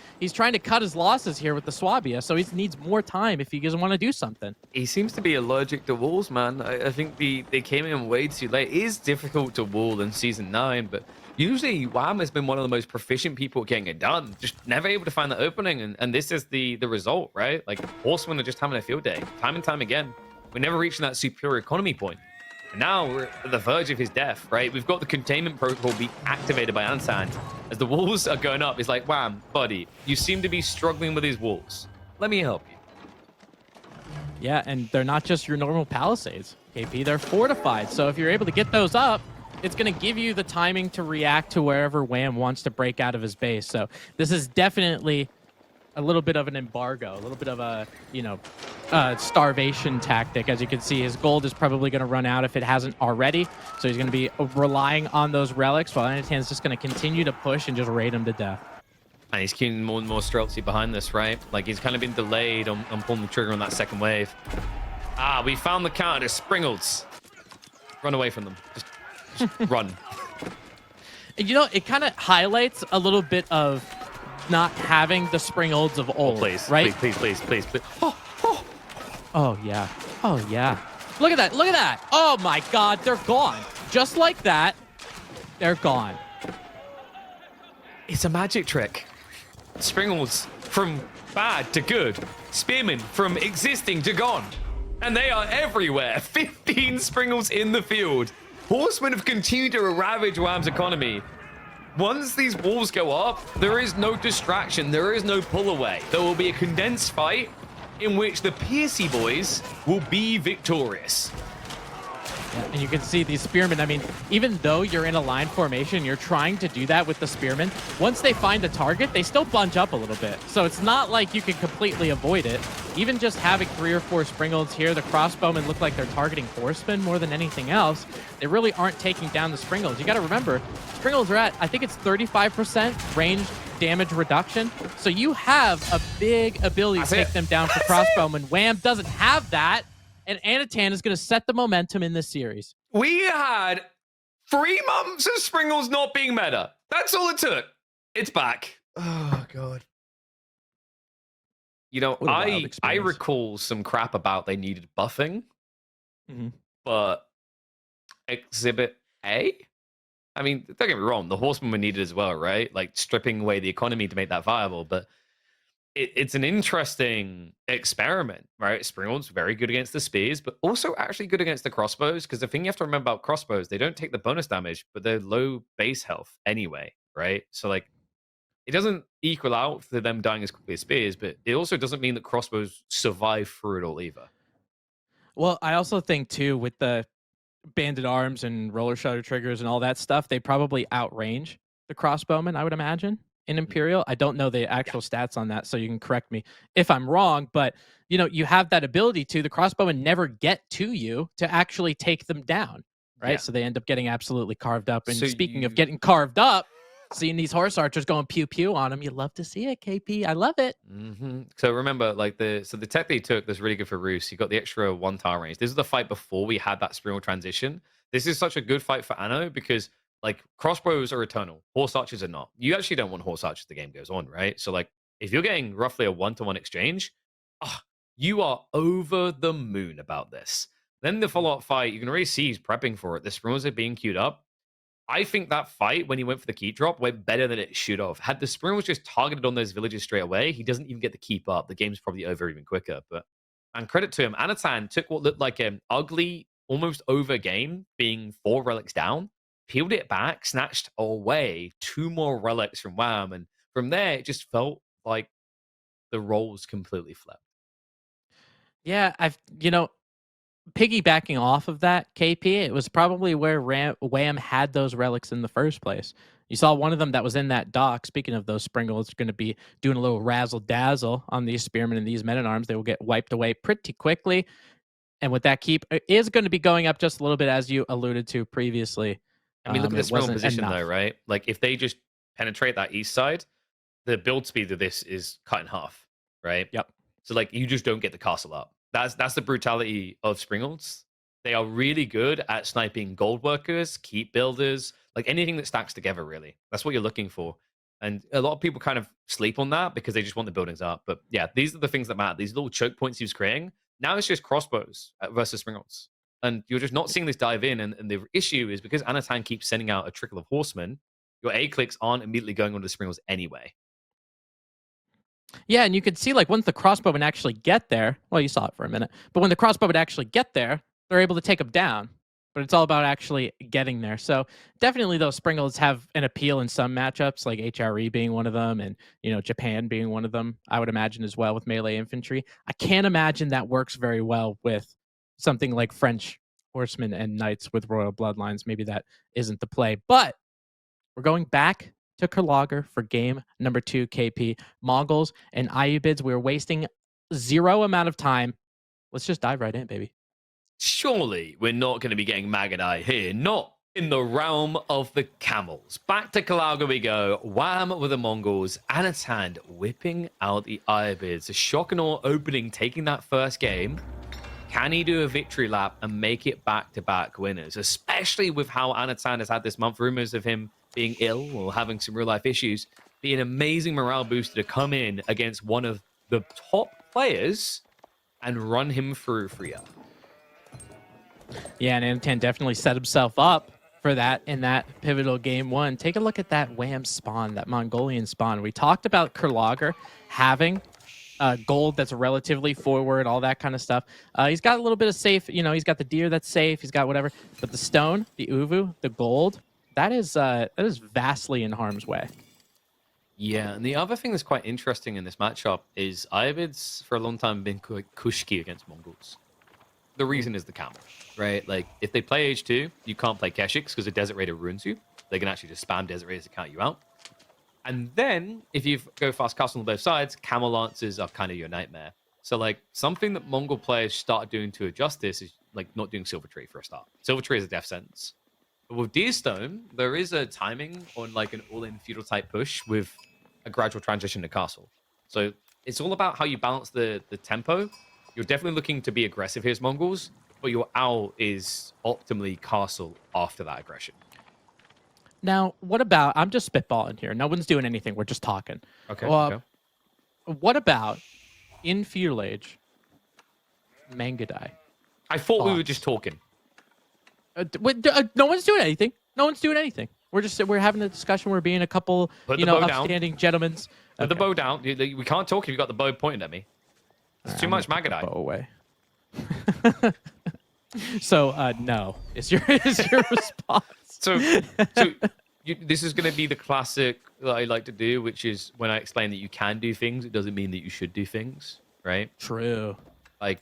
cut his losses here with the Swabia. So he needs more time if he doesn't want to do something. He seems to be allergic to walls, man. I think they came in way too late. It is difficult to wall in Season 9, but usually Wham has been one of the most proficient people getting it done. Just never able to find the opening, and this is the result, right? Like, Horsemen are just having a field day. Time and time again. We're never reaching that superior economy point. And now we're at the verge of his death, right? We've got the containment protocol being activated by Anotand. As the walls are going up, it's like, Wham, buddy, you seem to be struggling with these walls. Let me help you. Yeah, and they're not just your normal palisades, KP. They're fortified. So if you're able to get those up, it's going to give you the timing to react to wherever Wham wants to break out of his base. So this is definitely a little bit of an embargo, a little bit of a, starvation tactic. As you can see, his gold is probably going to run out if it hasn't already. So he's going to be relying on those relics, while Anotand's just going to continue to push and just raid him to death. And he's keeping more and more streltsy behind this, right? Like, he's kind of been delayed on pulling the trigger on that second wave. We found the counter to Springolds. Run away from them. Just Just run. You know, it kind of highlights a little bit of not having the springolds of old, Please, right? please. Oh, yeah. Oh, yeah. Look at that. Look at that. Oh, my God. They're gone. Just like that, they're gone. It's a magic trick. Springolds from bad to good. Spearmen from existing to gone. And they are everywhere. 15 Springolds in the field. Horsemen have continued to ravage Wham's economy. Once these walls go up, there is no distraction. There is no pull away. There will be a condensed fight in which the Piercy boys will be victorious. Yeah, and you can see these spearmen, I mean, even though you're in a line formation, you're trying to do that with the spearmen. Once they find a target, they still bunch up a little bit. So it's not like you can completely avoid it. Even just having 3 or 4 springolds here, the crossbowmen look like they're targeting horsemen more than anything else. They really aren't taking down the springolds. You got to remember, springolds are at, I think it's 35% range damage reduction. So you have a big ability to take them down for crossbowmen. Wham doesn't have that. And Anotand is going to set the momentum in this series. We had 3 months of Springles not being meta. That's all it took. It's back. Oh, God. You know, I recall some crap about they needed buffing. But Exhibit A? I mean, don't get me wrong. The horsemen were needed as well, right? Like, stripping away the economy to make that viable. But it's an interesting experiment, right? Springolds very good against the spears, but also actually good against the crossbows. Because the thing you have to remember about crossbows, they don't take the bonus damage, but they're low base health anyway, right? So like, it doesn't equal out to them dying as quickly as spears, but it also doesn't mean that crossbows survive through it all either. Well, I also think too, with the banded arms and roller shutter triggers and all that stuff, they probably outrange the crossbowmen, I would imagine, in Imperial. I don't know the actual stats on that, so you can correct me if I'm wrong, but you know, you have that ability to, the crossbowmen never get to you to actually take them down, right? Yeah. So they end up getting absolutely carved up. And so speaking of getting carved up, seeing these horse archers going pew pew on them, you love to see it, KP. I love it. So remember, like the tech they took that's really good for Roos. You got the extra 1 tower range. This is the fight before we had that Springle transition. This is such a good fight for Anno because like crossbows are eternal, horse archers are not. You actually don't want horse archers as the game goes on, right? So like if you're getting roughly a 1-to-1 exchange, you are over the moon about this. Then the follow-up fight, you can already see he's prepping for it. The Springles are being queued up. I think that fight, when he went for the keep drop, went better than it should have. Had the Spring was just targeted on those villages straight away, he doesn't even get the keep up. The game's probably over even quicker. But and credit to him, Anotand took what looked like an ugly, almost over game, being 4 relics down, peeled it back, snatched away 2 more relics from Wham, and from there it just felt like the roles completely flipped. Yeah, piggybacking off of that, KP, it was probably where Wham had those relics in the first place. You saw one of them that was in that dock. Speaking of those Springles, going to be doing a little razzle-dazzle on these spearmen and these men-at-arms. They will get wiped away pretty quickly. And with that keep, it is going to be going up just a little bit, as you alluded to previously. I mean, look at the Springle position, though, right? Like, if they just penetrate that east side, the build speed of this is cut in half, right? Yep. So, like, you just don't get the castle up. That's the brutality of Springolds. They are really good at sniping gold workers, keep builders, like anything that stacks together, really. That's what you're looking for. And a lot of people kind of sleep on that because they just want the buildings up. But yeah, these are the things that matter. These little choke points he was creating. Now it's just crossbows versus Springolds. And you're just not seeing this dive in. And the issue is because Anotand keeps sending out a trickle of horsemen, your A-clicks aren't immediately going onto the Springolds anyway. Yeah, and you could see, like, once the crossbowmen actually get there, well, you saw it for a minute, but when the crossbowmen actually get there, they're able to take them down. But it's all about actually getting there. So definitely those Springolds have an appeal in some matchups, like HRE being one of them, and, you know, Japan being one of them, I would imagine as well with melee infantry. I can't imagine that works very well with something like French horsemen and knights with royal bloodlines. Maybe that isn't the play. But we're going back to Kurlager for game number 2, KP. Mongols and Ayyubids. We're wasting 0 amount of time. Let's just dive right in, baby. Surely we're not going to be getting Magadai here. Not in the realm of the camels. Back to Kurlager we go. Wham with the Mongols. Anotand whipping out the Ayyubids. A shock and awe opening, taking that first game. Can he do a victory lap and make it back-to-back winners? Especially with how Anotand has had this month, rumors of him being ill or having some real-life issues. Be an amazing morale booster to come in against one of the top players and run him through Freya. Yeah, and Anotand definitely set himself up for that in that pivotal game one. Take a look at that Wham spawn, that Mongolian spawn. We talked about Kurlager having gold that's relatively forward, all that kind of stuff. He's got a little bit of safe, he's got the deer that's safe, he's got whatever. But the stone, the uvu, the gold, that is vastly in harm's way. Yeah, and the other thing that's quite interesting in this matchup is Ayyubids for a long time been quite kushki against Mongols. The reason is the camel, right? Like, if they play H2, you can't play Keshiks because the Desert Raider ruins you. They can actually just spam Desert Raiders to count you out. And then, if you go fast castle on both sides, camel lances are kind of your nightmare. So, like, something that Mongol players start doing to adjust this is, like, not doing Silver Tree for a start. Silver Tree is a death sentence. But with Deerstone, there is a timing on, like, an all-in feudal type push with a gradual transition to castle. So, it's all about how you balance the tempo. You're definitely looking to be aggressive here as Mongols, but your owl is optimally castle after that aggression. Now, what about, I'm just spitballing here. No one's doing anything. We're just talking. Okay. Okay. What about in Feudal Age, Mangudai? I thought we were just talking. No one's doing anything. No one's doing anything. We're having a discussion. We're being a couple, upstanding gentlemen. Put the bow down. We can't talk if you've got the bow pointed at me. It's too much Mangudai. Bow away. So, no, is your response. So this is going to be the classic that I like to do, which is when I explain that you can do things, it doesn't mean that you should do things, right? True. Like,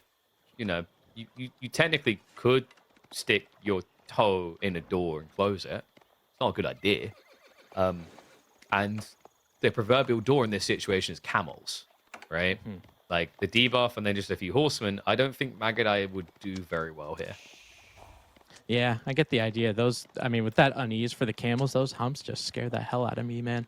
you technically could stick your toe in a door and close it. It's not a good idea. And the proverbial door in this situation is camels, right? Like the debuff and then just a few horsemen. I don't think Mangudai would do very well here. Yeah, I get the idea. With that unease for the camels, those humps just scare the hell out of me, man.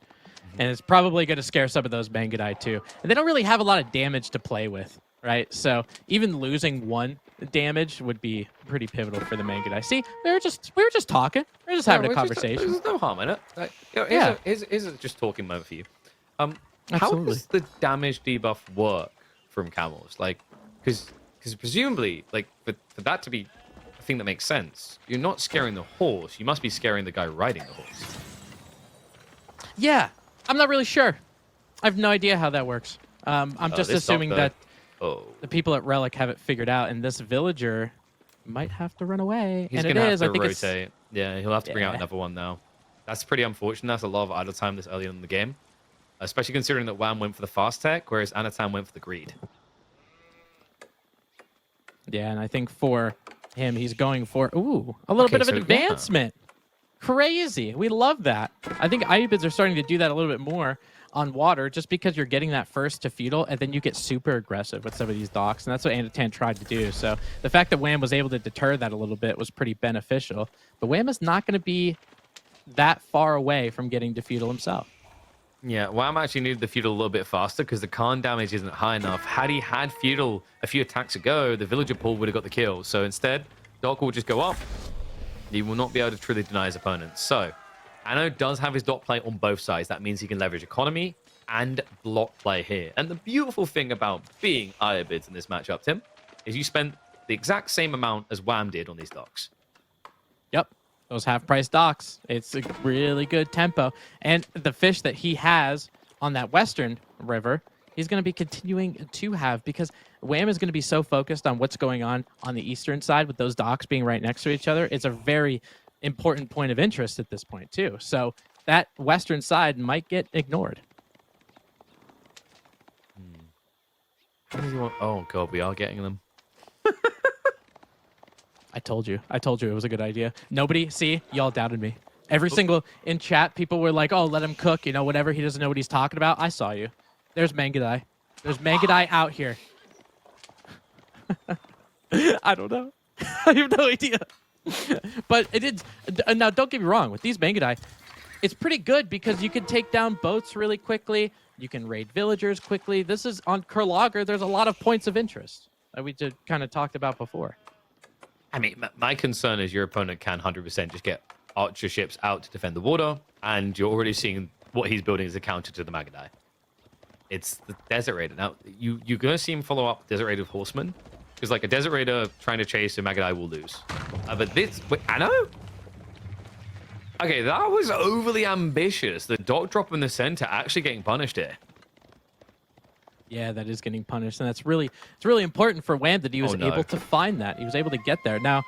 And it's probably going to scare some of those Mangudai too. And they don't really have a lot of damage to play with, right? So even losing one damage would be pretty pivotal for the Mangudai. See, we were just talking. We were just having a conversation. There's no harm in it. Like, here's a just talking moment for you. How Absolutely. does the damage debuff work from camels? Like, because presumably, like for that to be a thing that makes sense, you're not scaring the horse. You must be scaring the guy riding the horse. Yeah, I'm not really sure. I have no idea how that works. I'm just assuming that the people at Relic have it figured out, and this villager might have to run away. He's and gonna have to I think rotate. Yeah, he'll have to bring out another one now. That's pretty unfortunate. That's a lot of idle time this early in the game, especially considering that Wham went for the fast tech, whereas Anotand went for the greed. Yeah, and I think for him, he's going for a little bit of an advancement. Yeah. Crazy. We love that. I think Ayyubids are starting to do that a little bit more on water, just because you're getting that first to feudal, and then you get super aggressive with some of these docks, and that's what Anotand tried to do. So the fact that Wham was able to deter that a little bit was pretty beneficial. But Wham is not going to be that far away from getting to feudal himself. Yeah, Wham actually needed the feudal a little bit faster because the Khan damage isn't high enough. Had he had feudal a few attacks ago, the villager pool would have got the kill. So instead, Doc will just go up. He will not be able to truly deny his opponents. So Anno does have his dot play on both sides. That means he can leverage economy and block play here. And the beautiful thing about being Ayyubids in this matchup, Tim, is you spend the exact same amount as Wham did on these docks. Yep. Those half-price docks. It's a really good tempo. And the fish that he has on that western river, he's going to be continuing to have, because Wham is going to be so focused on what's going on the eastern side with those docks being right next to each other. It's a very important point of interest at this point, too. So that western side might get ignored. Oh, God, we are getting them. I told you it was a good idea. Nobody, see, y'all doubted me. Every single in chat, people were like, oh, let him cook, whatever. He doesn't know what he's talking about. I saw you. There's Mangudai. There's Mangudai out here. I don't know. I have no idea. But it is. Now, don't get me wrong. With these Mangudai, it's pretty good because you can take down boats really quickly. You can raid villagers quickly. This is on Kurlager. There's a lot of points of interest. that we just kind of talked about before. I mean, my concern is your opponent can 100% just get archer ships out to defend the water, and you're already seeing what he's building as a counter to the Magadai. It's the Desert Raider. Now, you're going to see him follow up Desert Raider with Horseman, because like a Desert Raider trying to chase a Magadai will lose. But this... Wait, Anno? Okay, that was overly ambitious. The dock drop in the center actually getting punished here. Yeah, that is getting punished, and it's really important for Wham that he was able to find that. He was able to get there. Now,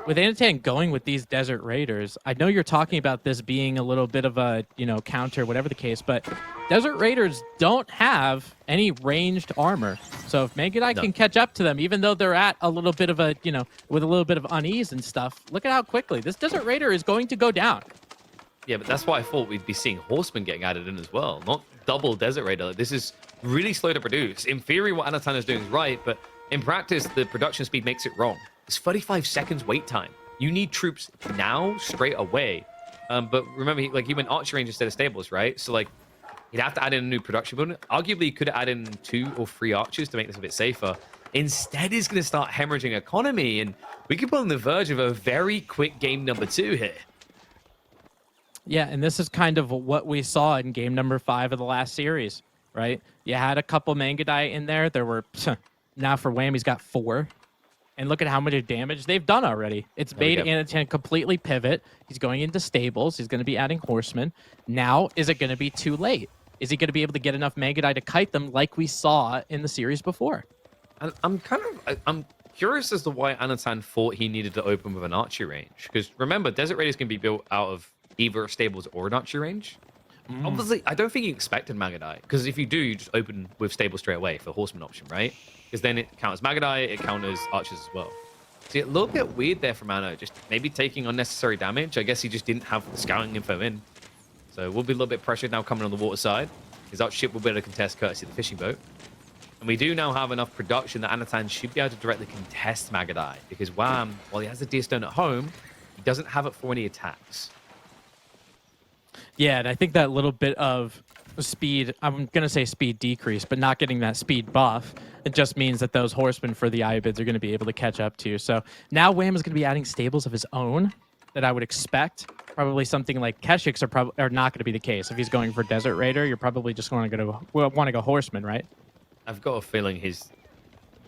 with Anotand going with these Desert Raiders, I know you're talking about this being a little bit of a, counter, whatever the case, but Desert Raiders don't have any ranged armor. So if Magadai can catch up to them, even though they're at a little bit of a, with a little bit of unease and stuff, look at how quickly this Desert Raider is going to go down. Yeah, but that's why I thought we'd be seeing Horsemen getting added in as well, not double Desert Raider. This is really slow to produce. In theory, what Anotand is doing is right, but in practice, the production speed makes it wrong. It's 35 seconds wait time. You need troops now, straight away. But remember, he went archer range instead of stables, right? So, he'd have to add in a new production building. Arguably, he could add in 2 or 3 archers to make this a bit safer. Instead, he's going to start hemorrhaging economy, and we could be on the verge of a very quick game number 2 here. Yeah, and this is kind of what we saw in game number 5 of the last series, right? You had a couple Magadai in there. There were... Now for Wham, he's got 4. And look at how much damage they've done already. It's made Anotand completely pivot. He's going into stables. He's going to be adding horsemen. Now, is it going to be too late? Is he going to be able to get enough Magadai to kite them like we saw in the series before? I'm curious as to why Anotand thought he needed to open with an archery range. Because remember, Desert Raiders can be built out of either stables or an archery range. Obviously, I don't think he expected Magadai. Because if you do, you just open with stables straight away for the horseman option, right? Because then it counters Magadai, it counters archers as well. See, a little bit weird there from Anno, just maybe taking unnecessary damage. I guess he just didn't have the scouting info in. So we'll be a little bit pressured now coming on the water side. His archer ship will be able to contest courtesy of the fishing boat. And we do now have enough production that Anotand should be able to directly contest Magadai. Because Wham, while he has the Deer Stone at home, he doesn't have it for any attacks. Yeah, and I think that little bit of speed, I'm going to say speed decrease, but not getting that speed buff, it just means that those horsemen for the Iobids are going to be able to catch up to. So now Wham is going to be adding stables of his own that I would expect. Probably something like Keshiks are not going to be the case. If he's going for Desert Raider, you're probably just going to want to go horseman, right? I've got a feeling he's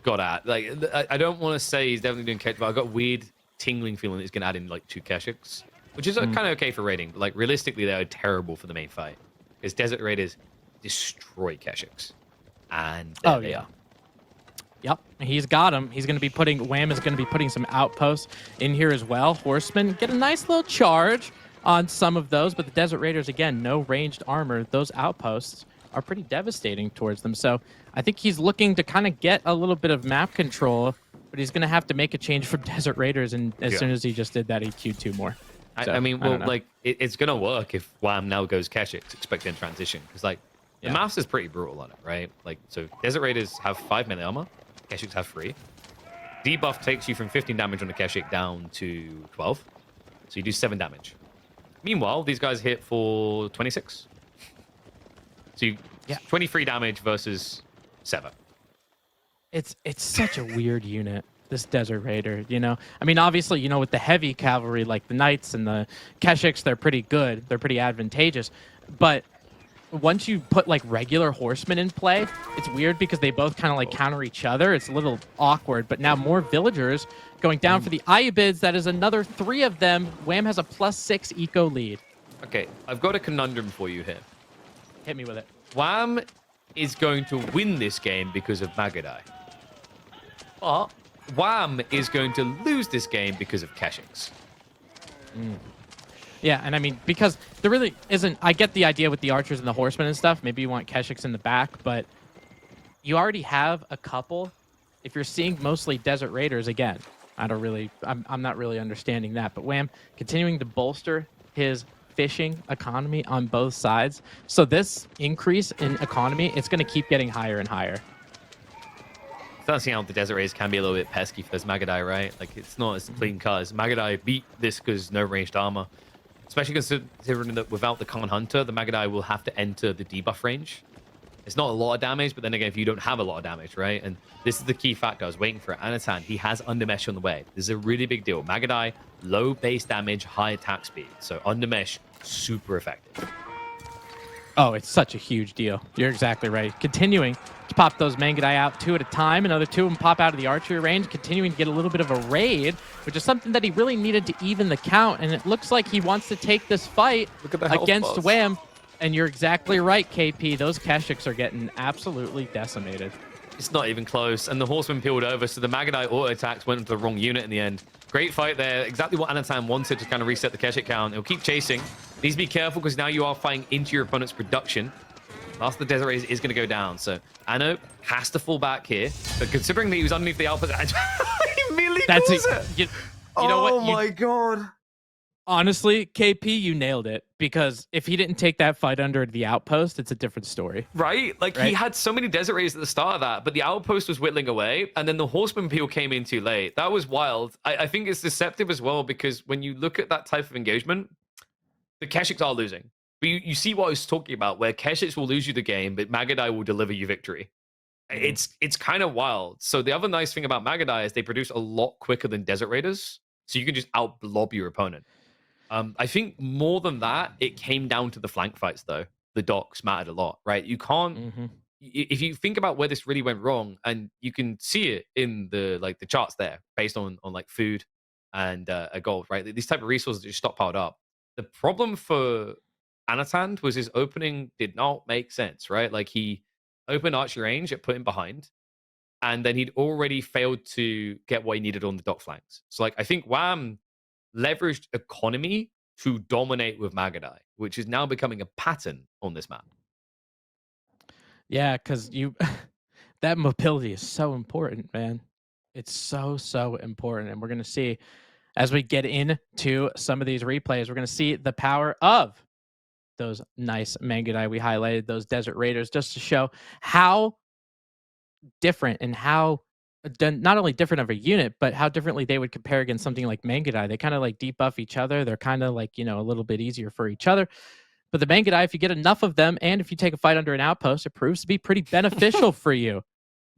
got at. I don't want to say he's definitely doing Kesh, but I've got a weird tingling feeling he's going to add in 2 Keshiks, which is kind of okay for raiding. But realistically, they are terrible for the main fight. Because Desert Raiders destroy Keshiks. And there they are. Yep, he's got him. He's going to be Wham is going to be putting some outposts in here as well. Horsemen get a nice little charge on some of those, but the Desert Raiders, again, no ranged armor. Those outposts are pretty devastating towards them. So I think he's looking to kind of get a little bit of map control, but he's going to have to make a change for Desert Raiders. And as soon as he just did that, he queued 2 more. So, I mean, it's going to work if Wham now goes Keshiks, expecting transition. Because, the math is pretty brutal on it, right? So Desert Raiders have 5 melee armor. Keshiks have 3. Debuff takes you from 15 damage on a Keshik down to 12. So you do 7 damage. Meanwhile, these guys hit for 26. So 23 damage versus 7. It's such a weird unit, this Desert Raider, I mean, obviously, with the heavy cavalry, like the Knights and the Keshiks, they're pretty good. They're pretty advantageous. But once you put, regular horsemen in play, it's weird because they both kind of, counter each other. It's a little awkward. But now more villagers going down for the Iobids. That is another 3 of them. Wham has a +6 eco lead. Okay, I've got a conundrum for you here. Hit me with it. Wham is going to win this game because of Magadai. But Wham is going to lose this game because of Keshiks. Yeah, and I mean, because there really isn't... I get the idea with the archers and the horsemen and stuff. Maybe you want Keshiks in the back, but you already have a couple. If you're seeing mostly Desert Raiders, again, I'm not really understanding that. But Wham continuing to bolster his fishing economy on both sides. So this increase in economy, it's going to keep getting higher and higher. Starting to see how the Desert Raiders can be a little bit pesky for those Magadai, right? It's not as clean cut as Magadai beat this because no ranged armor. Especially considering that without the Khan Hunter, the Magadai will have to enter the debuff range. It's not a lot of damage, but then again, if you don't have a lot of damage, right? And this is the key factor. I was waiting for it. Anotand, he has Undermesh on the way. This is a really big deal. Magadai, low base damage, high attack speed. So Undermesh, super effective. Oh, it's such a huge deal. You're exactly right. Continuing to pop those Mangadai out 2 at a time. Another 2 of them pop out of the archery range, continuing to get a little bit of a raid, which is something that he really needed to even the count. And it looks like he wants to take this fight against Wham. And you're exactly right, KP. Those Keshiks are getting absolutely decimated. It's not even close. And the Horseman peeled over, so the Magadai auto attacks went into the wrong unit in the end. Great fight there. Exactly what Anotand wanted to kind of reset the Keshik count. He'll keep chasing. Please be careful because now you are fighting into your opponent's production. Last of the Desert Raiders is going to go down. So Anno has to fall back here. But considering that he was underneath the outpost, he immediately calls it. You know what? Oh my god. Honestly, KP, you nailed it. Because if he didn't take that fight under the outpost, it's a different story. Right? Like, he had so many Desert Raiders at the start of that, but the outpost was whittling away, and then the Horseman peel came in too late. That was wild. I think it's deceptive as well, because when you look at that type of engagement, the Keshiks are losing. But you see what I was talking about, where Keshiks will lose you the game, but Magadai will deliver you victory. It's kind of wild. So the other nice thing about Magadai is they produce a lot quicker than Desert Raiders, so you can just out-blob your opponent. I think more than that, it came down to the flank fights, though. The docks mattered a lot, right? You can't... If you think about where this really went wrong, and you can see it in the charts there, based on like food and a gold, right? These type of resources just stockpiled up. The problem for Anotand was his opening did not make sense, right? Like, he opened archery range, it put him behind, and then he'd already failed to get what he needed on the dock flanks. So, like, I think Wham leveraged economy to dominate with Magadai, which is now becoming a pattern on this map. Yeah, because that mobility is so important, man. It's so important. And we're going to see, as we get into some of these replays, we're going to see the power of those nice Mangadai we highlighted, those Desert Raiders, just to show how different and how not only different of a unit, but how differently they would compare against something like Mangadai. They kind of like debuff each other. They're kind of like, a little bit easier for each other. But the Mangadai, if you get enough of them, and if you take a fight under an outpost, it proves to be pretty beneficial for you.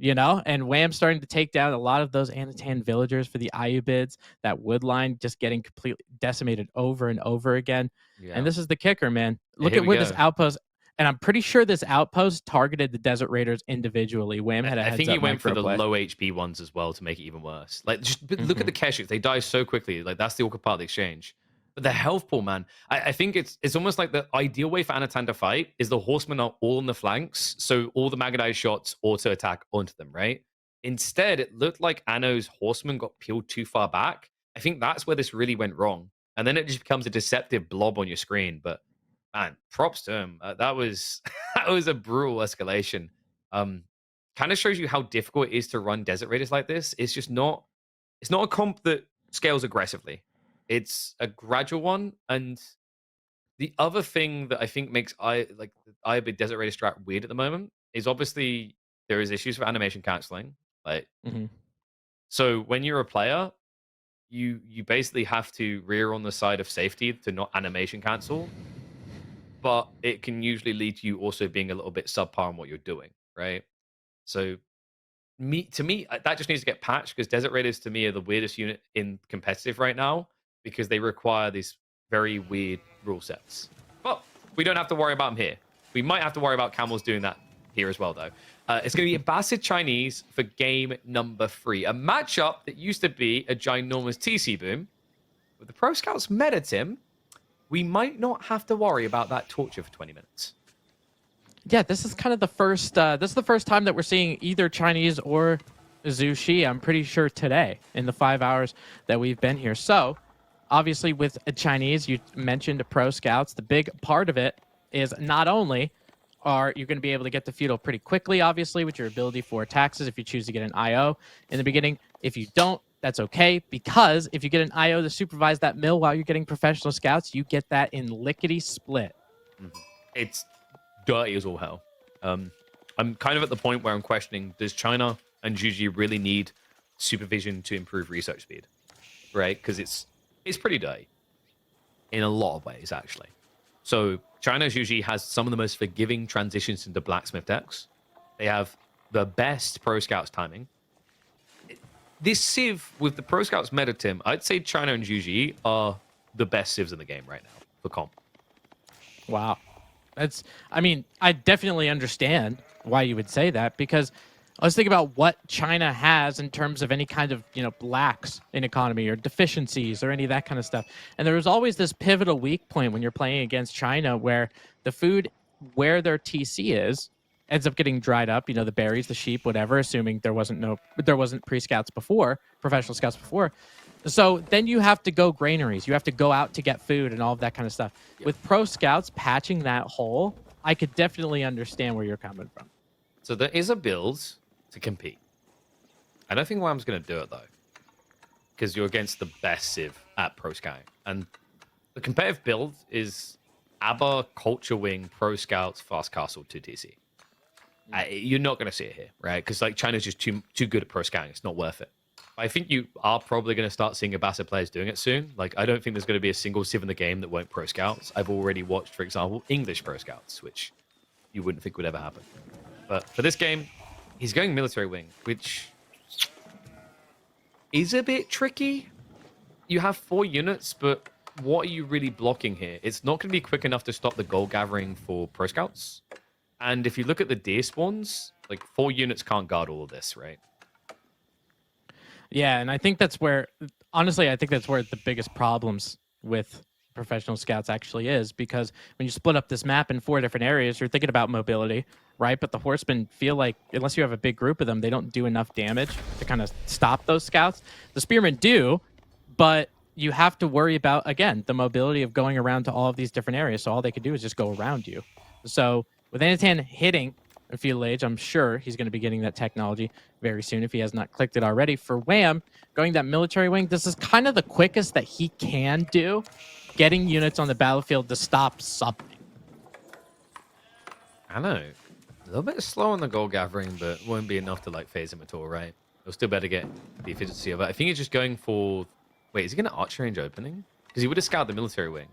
And Wham's starting to take down a lot of those Anotand villagers for the Ayubids. That wood line just getting completely decimated over and over again. Yeah. And this is the kicker, man. Look at where this outpost... And I'm pretty sure this outpost targeted the Desert Raiders individually. Wham had a heads-up. I think he went for the play. low HP ones as well to make it even worse. Like, just look at the Keshiks. They die so quickly. Like, that's the awkward part of the exchange. But the health pool, man, I think it's almost like the ideal way for Anotand to fight is the Horsemen are all on the flanks, so all the Magadai shots auto-attack onto them, right? Instead, it looked like Anno's Horsemen got peeled too far back. I think that's where this really went wrong. And then it just becomes a deceptive blob on your screen. But man, props to him. That was that was a brutal escalation. Kind of shows you how difficult it is to run Desert Raiders like this. It's just not. It's not a comp that scales aggressively. It's a gradual one. And the other thing that I think makes the Ayubid Desert Raider strat weird at the moment is obviously there is issues for animation canceling. Like, so when you're a player, you basically have to rear on the side of safety to not animation cancel. But it can usually lead to you also being a little bit subpar on what you're doing, right? So, to me, that just needs to get patched, because Desert Raiders, to me, are the weirdest unit in competitive right now, because they require these very weird rule sets. But we don't have to worry about them here. We might have to worry about Camels doing that here as well, though. It's going to be Abbasid Chinese for game number 3. A matchup that used to be a ginormous TC boom. With the Pro Scouts meta, Tim, we might not have to worry about that torture for 20 minutes. Yeah, this is kind of the first. This is the first time that we're seeing either Chinese or Zhu Shi. I'm pretty sure today in the 5 hours that we've been here. So, obviously, with Chinese, you mentioned Pro Scouts. The big part of it is not only are you going to be able to get the feudal pretty quickly, obviously, with your ability for taxes if you choose to get an IO in the beginning. If you don't, that's okay, because if you get an IO to supervise that mill while you're getting professional scouts, you get that in lickety split. It's dirty as all hell. I'm kind of at the point where I'm questioning, does China and GG really need supervision to improve research speed? Right? Because it's pretty dirty in a lot of ways, actually. So China's usually has some of the most forgiving transitions into blacksmith decks. They have the best pro scouts timing. This Civ with the pro scouts meta, Tim, I'd say China and Juji are the best Civs in the game right now for comp. Wow. I mean, I definitely understand why you would say that, because let's think about what China has in terms of any kind of, lacks in economy or deficiencies or any of that kind of stuff. And there was always this pivotal weak point when you're playing against China where the food where their TC is ends up getting dried up, the berries, the sheep, whatever, assuming there wasn't pre-scouts before, professional scouts before. So then you have to go granaries. You have to go out to get food and all of that kind of stuff. Yep. With pro scouts patching that hole, I could definitely understand where you're coming from. So there is a build to compete. I don't think Wham's going to do it, though, because you're against the best Civ at pro scouting. And the competitive build is ABBA, Culture Wing, Pro Scouts, Fast Castle, 2TC. You're not going to see it here, right? Because China's just too good at pro scouting. It's not worth it. I think you are probably going to start seeing Abbasid players doing it soon. I don't think there's going to be a single Civ in the game that won't pro scouts. I've already watched, for example, English pro scouts, which you wouldn't think would ever happen. But for this game, he's going military wing, which is a bit tricky. You have 4 units, but what are you really blocking here? It's not going to be quick enough to stop the gold gathering for pro scouts. And if you look at the deer spawns, 4 units can't guard all of this, right? Yeah, and I think that's where, honestly, the biggest problems with professional scouts actually is, because when you split up this map in 4 different areas, you're thinking about mobility, right? But the horsemen feel like, unless you have a big group of them, they don't do enough damage to kind of stop those scouts. The spearmen do, but you have to worry about, again, the mobility of going around to all of these different areas. So all they could do is just go around you. So with Anotand hitting a Feudal Age, I'm sure he's going to be getting that technology very soon if he has not clicked it already. For Wham, going that military wing, this is kind of the quickest that he can do, getting units on the battlefield to stop something. I know. A little bit slow on the gold gathering, but won't be enough to phase him at all, right? He'll still better get the efficiency of it. I think he's just going for... Wait, is he going to archer range opening? Because he would have scouted the military wing.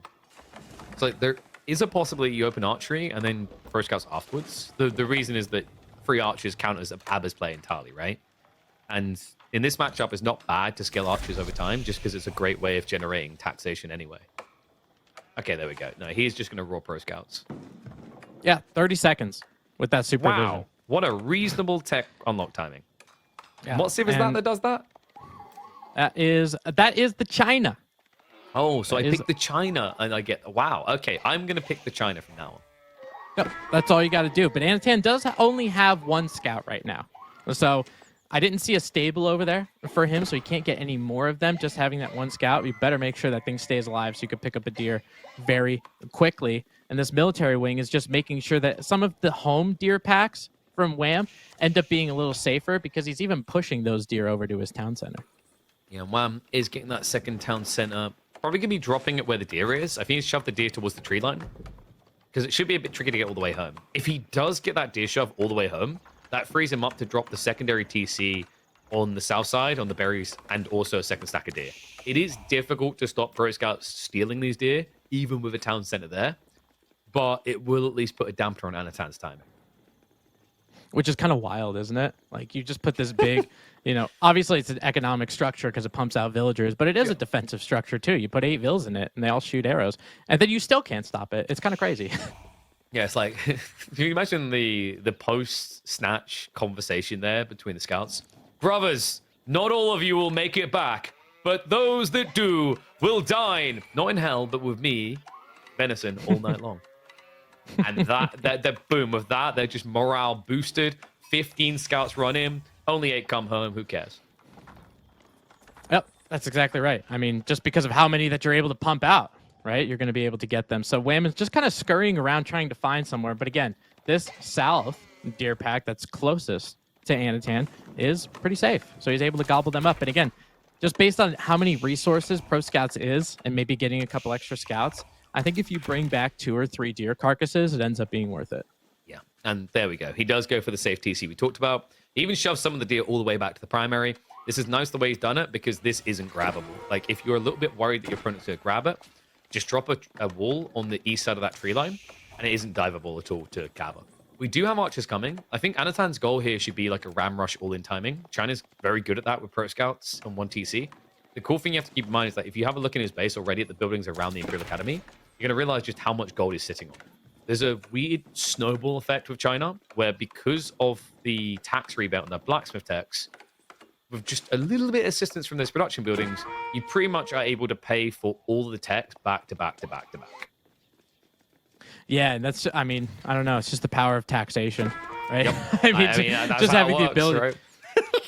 So there is a possibility you open archery and then pro scouts afterwards. The reason is that free archers count as Abba's play entirely, right? And in this matchup, it's not bad to scale archers over time, just because it's a great way of generating taxation anyway. Okay, there we go. No, he's just going to raw pro scouts. Yeah, 30 seconds with that supervision. Wow, what a reasonable tech unlock timing. Yeah. What Civ is that does that? That is the China. Oh, so I picked the China, and I get... Wow, okay, I'm going to pick the China from now on. Yep, that's all you got to do. But Anotand does only have 1 scout right now. So I didn't see a stable over there for him, so he can't get any more of them. Just having that 1 scout, you better make sure that thing stays alive so you can pick up a deer very quickly. And this military wing is just making sure that some of the home deer packs from Wham end up being a little safer, because he's even pushing those deer over to his town center. Yeah, Wham is getting that second town center. Probably going to be dropping it where the deer is. I think he's shoved the deer towards the tree line, because it should be a bit tricky to get all the way home. If he does get that deer shove all the way home, that frees him up to drop the secondary TC on the south side, on the berries, and also a second stack of deer. It is difficult to stop pro scouts stealing these deer, even with a town center there, but it will at least put a damper on Anotand's timing. Which is kind of wild, isn't it? You just put this big, obviously it's an economic structure because it pumps out villagers, but it is a defensive structure too. You put 8 vills in it and they all shoot arrows, and then you still can't stop it. It's kind of crazy. Yeah, it's can you imagine the post-snatch conversation there between the scouts? Brothers, not all of you will make it back, but those that do will dine, not in hell, but with me, venison, all night long. And that boom, with that, they're just morale boosted. 15 scouts run in, only 8 come home. Who cares? Yep, that's exactly right. I mean, just because of how many that you're able to pump out, right? You're going to be able to get them. So Wham is just kind of scurrying around trying to find somewhere. But again, this south deer pack that's closest to Anotand is pretty safe. So he's able to gobble them up. And again, just based on how many resources Pro Scouts is, and maybe getting a couple extra scouts, I think if you bring back 2 or 3 deer carcasses, it ends up being worth it. Yeah, and there we go. He does go for the safe TC we talked about. He even shoves some of the deer all the way back to the primary. This is nice the way he's done it, because this isn't grabbable. If you're a little bit worried that your opponent's going to grab it, just drop a wall on the east side of that tree line, and it isn't diveable at all to cover. We do have archers coming. I think Anotand's goal here should be like a ram rush all-in timing. China's very good at that with pro scouts on 1TC. The cool thing you have to keep in mind is that if you have a look in his base already at the buildings around the Imperial Academy, you're going to realize just how much gold he's sitting on. There's a weird snowball effect with China, where because of the tax rebate on the blacksmith tax, with just a little bit of assistance from those production buildings, you pretty much are able to pay for all the techs back to back to back to back. Yeah, and that's, I mean, I don't know. It's just the power of taxation, right? Yep. I mean, That's just how having it the works, ability. right?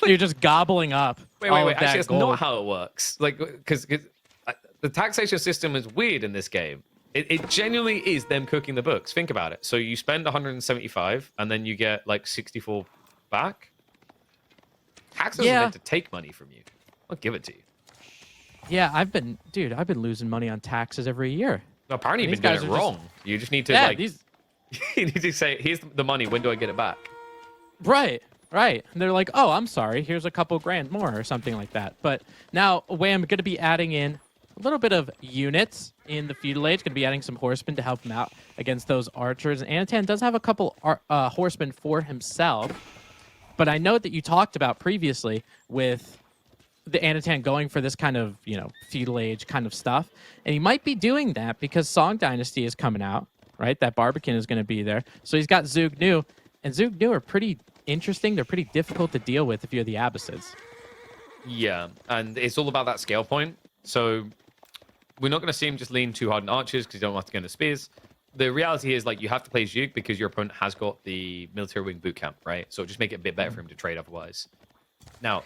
You're just gobbling up all of that Actually, that's gold. not how it works. Like, because the taxation system is weird in this game. It genuinely is them cooking the books. Think about it. So you spend 175, and then you get like 64 back. Taxes are meant to take money from you. I'll give it to you. Yeah, I've been losing money on taxes every year. No, apparently And you've been these doing guys it are wrong. You just need to these you need to say, here's the money, when do I get it back? Right. And they're like, oh, I'm sorry, here's a couple grand more or something like that. But now, Wham, going to be adding in a little bit of units in the feudal age. Going to be adding some horsemen to help him out against those archers. And Anotand does have a couple horsemen for himself. But I know that you talked about previously with the Anotand going for this kind of, feudal age kind of stuff. And he might be doing that because Song Dynasty is coming out, right? That Barbican is going to be there. So he's got Zug Nu. And Zug Nu are pretty interesting. They're pretty difficult to deal with if you're the Abbasids. Yeah, and it's all about that scale point. So we're not going to see him just lean too hard on archers because you don't have to go into spears. The reality is, like, you have to play Zug because your opponent has got the military wing boot camp, right? So just make it a bit better for him to trade otherwise. Now,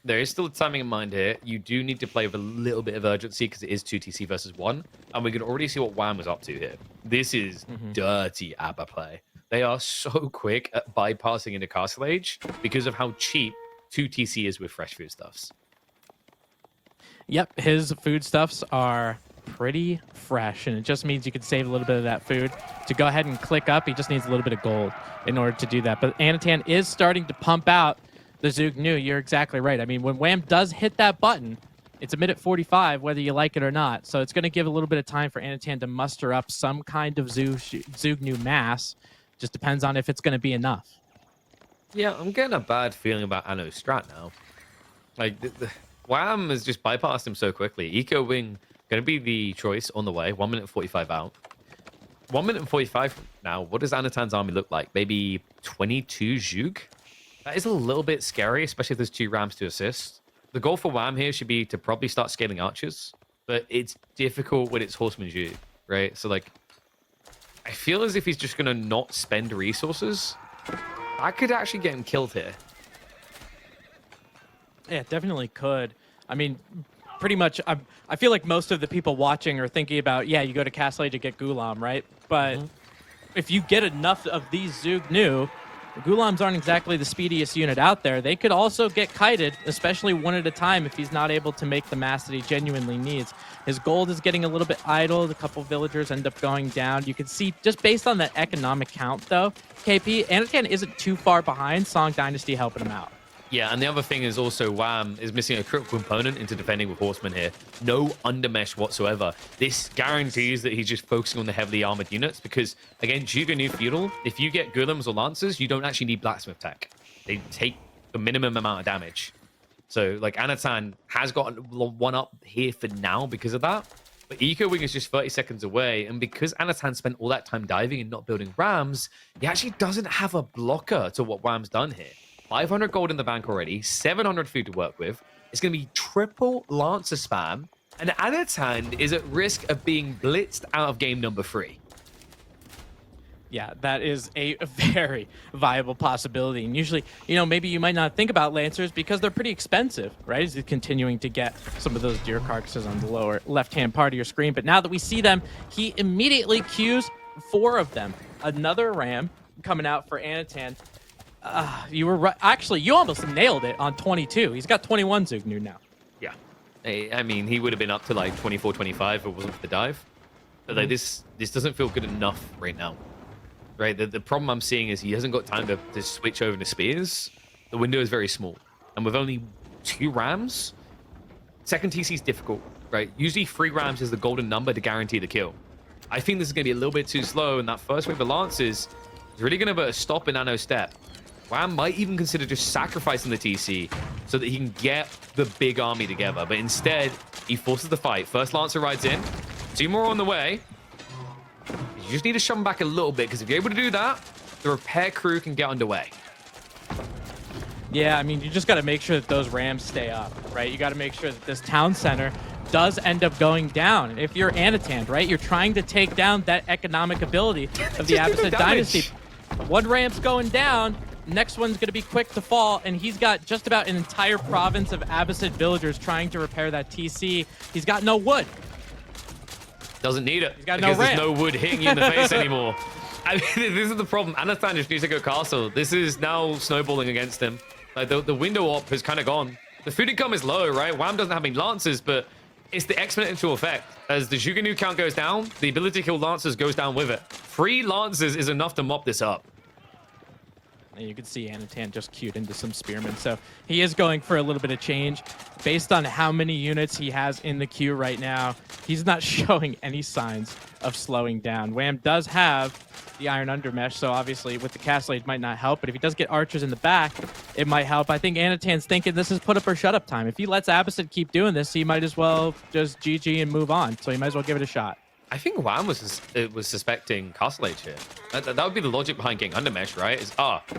there is still timing in mind here. You do need to play with a little bit of urgency because it is 2TC versus 1. And we can already see what Wham was up to here. This is dirty ABBA play. They are so quick at bypassing into Castle Age because of how cheap 2TC is with fresh foodstuffs. Yep, his foodstuffs are pretty fresh, and it just means you can save a little bit of that food to go ahead and click up. He just needs a little bit of gold in order to do that. But Anotand is starting to pump out the Zug Nu. You're exactly right. I mean, when Wham does hit that button, it's a minute 45, whether you like it or not. So it's going to give a little bit of time for Anotand to muster up some kind of Zug Nu mass. Just depends on if it's going to be enough. Yeah, I'm getting a bad feeling about Anno's strat now. Like, Wham has just bypassed him so quickly. Eco Wing going to be the choice on the way. 1 minute 45 out. 1 minute 45 now. What does Anotand's army look like? Maybe 22 Zug? That is a little bit scary, especially if there's 2 rams to assist. The goal for Wham here should be to probably start scaling archers, but it's difficult when it's horseman Zug, right? So, like, I feel as if he's just going to not spend resources. I could actually get him killed here. Yeah, it definitely could. I mean, pretty much, I feel like most of the people watching are thinking about, yeah, you go to Castle Age to get Gulam, right? But if you get enough of these Zug Nu, Gulams aren't exactly the speediest unit out there. They could also get kited, especially one at a time if he's not able to make the mass that he genuinely needs. His gold is getting a little bit idle. A couple villagers end up going down. You can see, just based on that economic count, though, KP, Anotand isn't too far behind. Song Dynasty helping him out. Yeah, and the other thing is also Wham is missing a critical component into defending with horsemen here. No undermesh whatsoever. This guarantees that he's just focusing on the heavily armored units because, again, Juga New Feudal, if you get Gulams or Lancers, you don't actually need blacksmith tech. They take the minimum amount of damage. So, like, Anotand has got one up here for now because of that. But Eco Wing is just 30 seconds away, and because Anotand spent all that time diving and not building rams, he actually doesn't have a blocker to what Wham's done here. 500 gold in the bank already, 700 food to work with. It's going to be triple Lancer spam, and Anotand is at risk of being blitzed out of game number 3. Yeah, that is a very viable possibility. And usually, maybe you might not think about Lancers because they're pretty expensive, right? As you're continuing to get some of those deer carcasses on the lower left-hand part of your screen. But now that we see them, he immediately queues 4 of them. Another ram coming out for Anotand. You were right. Actually, you almost nailed it on 22. He's got 21 Zug Nu now. Yeah. I mean, he would have been up to like 24, 25 if it wasn't for the dive. But like, this doesn't feel good enough right now. Right? The problem I'm seeing is he hasn't got time to switch over to spears. The window is very small. And with only 2 rams, second TC is difficult. right? Usually 3 rams is the golden number to guarantee the kill. I think this is going to be a little bit too slow, and that first wave of lances is really going to put a stop in Anno's step. Wham might even consider just sacrificing the TC so that he can get the big army together, but instead, he forces the fight. First Lancer rides in, 2 more on the way. You just need to shove them back a little bit, because if you're able to do that, the repair crew can get underway. Yeah, I mean, you just got to make sure that those rams stay up, right? You got to make sure that this town center does end up going down. And if you're Anotand, right, you're trying to take down that economic ability of the Abbasid dynasty. 1 ram's going down, next one's going to be quick to fall, and he's got just about an entire province of Abbasid villagers trying to repair that TC. He's got no wood. Doesn't need it. He's got because no there's ramp. no wood hitting you in the face anymore. I mean, this is the problem. Anotand just needs to go castle. This is now snowballing against him. Like, the window op has kind of gone. The food income is low, right? Wham doesn't have any lancers, but it's the exponential effect. As the Juganu count goes down, the ability to kill lancers goes down with it. 3 lancers is enough to mop this up. And you can see Anotand just queued into some spearmen. So he is going for a little bit of change. Based on how many units he has in the queue right now, he's not showing any signs of slowing down. Wham does have the Iron Undermesh, so obviously with the Castle Age might not help, but if he does get archers in the back, it might help. I think Anotand's thinking this is put up or shut up time. If he lets Abbasid keep doing this, he might as well just GG and move on. So he might as well give it a shot. I think Wham was suspecting Castle Age here. That would be the logic behind getting Undermesh, right? Is,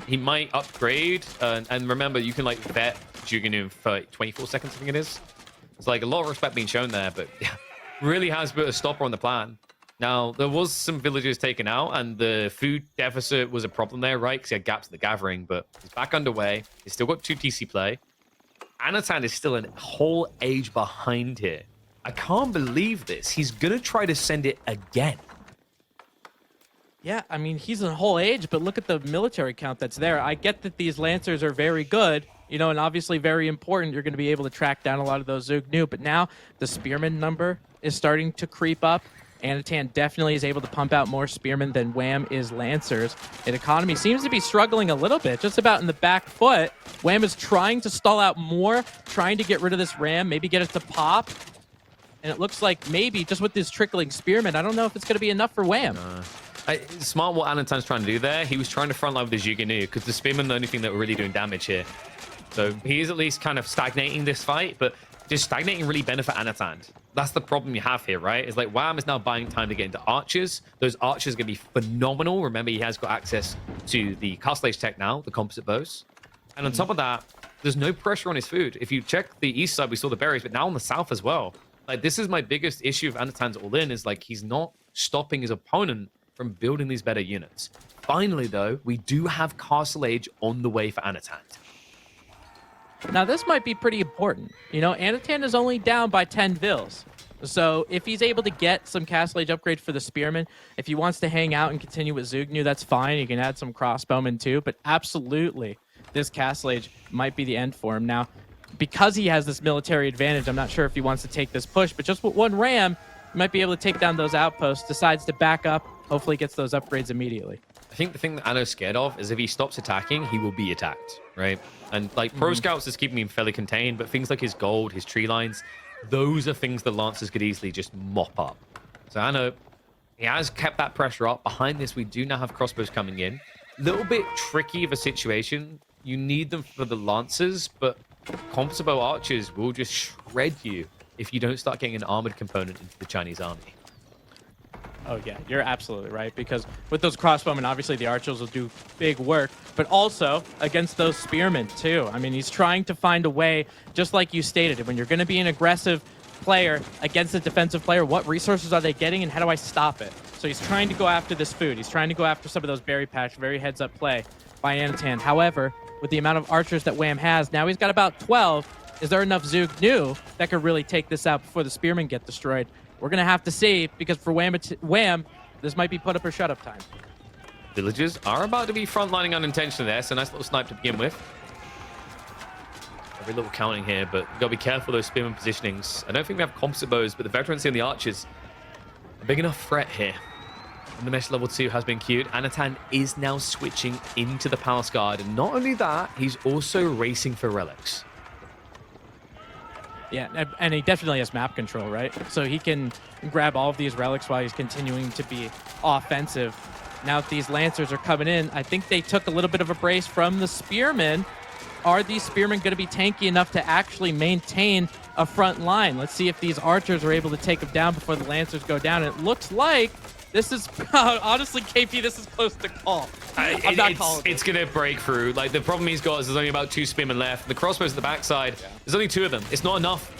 he might upgrade, and remember, you can, like, vet Juganu for 24 seconds, I think it is. It's, like, a lot of respect being shown there, but yeah, really has put a stopper on the plan. Now, there was some villagers taken out, and the food deficit was a problem there, right? Because he had gaps in the gathering, but he's back underway. He's still got 2 TC play. Anotand is still a whole age behind here. I can't believe this. He's going to try to send it again. Yeah, I mean, he's in a whole age, but look at the military count that's there. I get that these Lancers are very good, you know, and obviously very important. You're going to be able to track down a lot of those Zugnu, but now the Spearman number is starting to creep up. Anotand definitely is able to pump out more Spearmen than Wham is Lancers. And economy seems to be struggling a little bit, just about in the back foot. Wham is trying to stall out more, trying to get rid of this Ram, maybe get it to pop. And it looks like maybe just with this trickling Spearman, I don't know if it's going to be enough for Wham. Smart what Anotand's trying to do there. He was trying to frontline with the Juganu because the Spearmen are the only thing that were really doing damage here. So he is at least kind of stagnating this fight, but just stagnating really benefit Anotand. That's the problem you have here, right? It's like Wham is now buying time to get into archers. Those archers are going to be phenomenal. Remember, he has got access to the Castle Age tech now, the composite bows. And on top of that, there's no pressure on his food. If you check the east side, we saw the berries, but now on the south as well. Like, this is my biggest issue of Anotand's all-in, is like he's not stopping his opponent from building these better units. Finally, though, we do have Castle Age on the way for Anotand. Now, this might be pretty important. You know, Anotand is only down by 10 vills. So if he's able to get some Castle Age upgrade for the Spearman, if he wants to hang out and continue with Zugnu, that's fine. You can add some crossbowmen too, but absolutely, this Castle Age might be the end for him. Now, because he has this military advantage, I'm not sure if he wants to take this push, but just with 1 Ram, he might be able to take down those outposts, decides to back up, hopefully gets those upgrades immediately. I think the thing that Anno's scared of is if he stops attacking, he will be attacked, right? And like Pro Scouts is keeping him fairly contained, but things like his gold, his tree lines, those are things that Lancers could easily just mop up. So Anno, he has kept that pressure up. Behind this, we do now have crossbows coming in. Little bit tricky of a situation. You need them for the Lancers, but composite bow archers will just shred you if you don't start getting an armored component into the Chinese army. Oh, yeah, you're absolutely right, because with those crossbowmen, obviously the archers will do big work, but also against those spearmen, too. I mean, he's trying to find a way, just like you stated, when you're going to be an aggressive player against a defensive player, what resources are they getting and how do I stop it? So he's trying to go after this food. He's trying to go after some of those berry patch, very heads-up play by Anotand. However, with the amount of archers that Wham has, now he's got about 12. Is there enough Zugnu that could really take this out before the spearmen get destroyed? We're going to have to see, because for Wham, this might be put up or shut up time. Villagers are about to be frontlining unintentionally there, so nice little snipe to begin with. Every little counting here, but you've got to be careful of those spearman positionings. I don't think we have composite bows, but the veterans and the archers, a big enough threat here. And the mesh level 2 has been queued. Anotand is now switching into the Palace Guard, and not only that, he's also racing for relics. Yeah, and he definitely has map control, right? So he can grab all of these relics while he's continuing to be offensive. Now that these Lancers are coming in, I think they took a little bit of a brace from the Spearmen. Are these Spearmen going to be tanky enough to actually maintain a front line? Let's see if these Archers are able to take them down before the Lancers go down. It looks like this is, honestly, KP, this is close to call. I'm not calling it. It's going to break through. Like, the problem he's got is there's only about 2 Spearmen left. The crossbows at the backside, there's only 2 of them. It's not enough.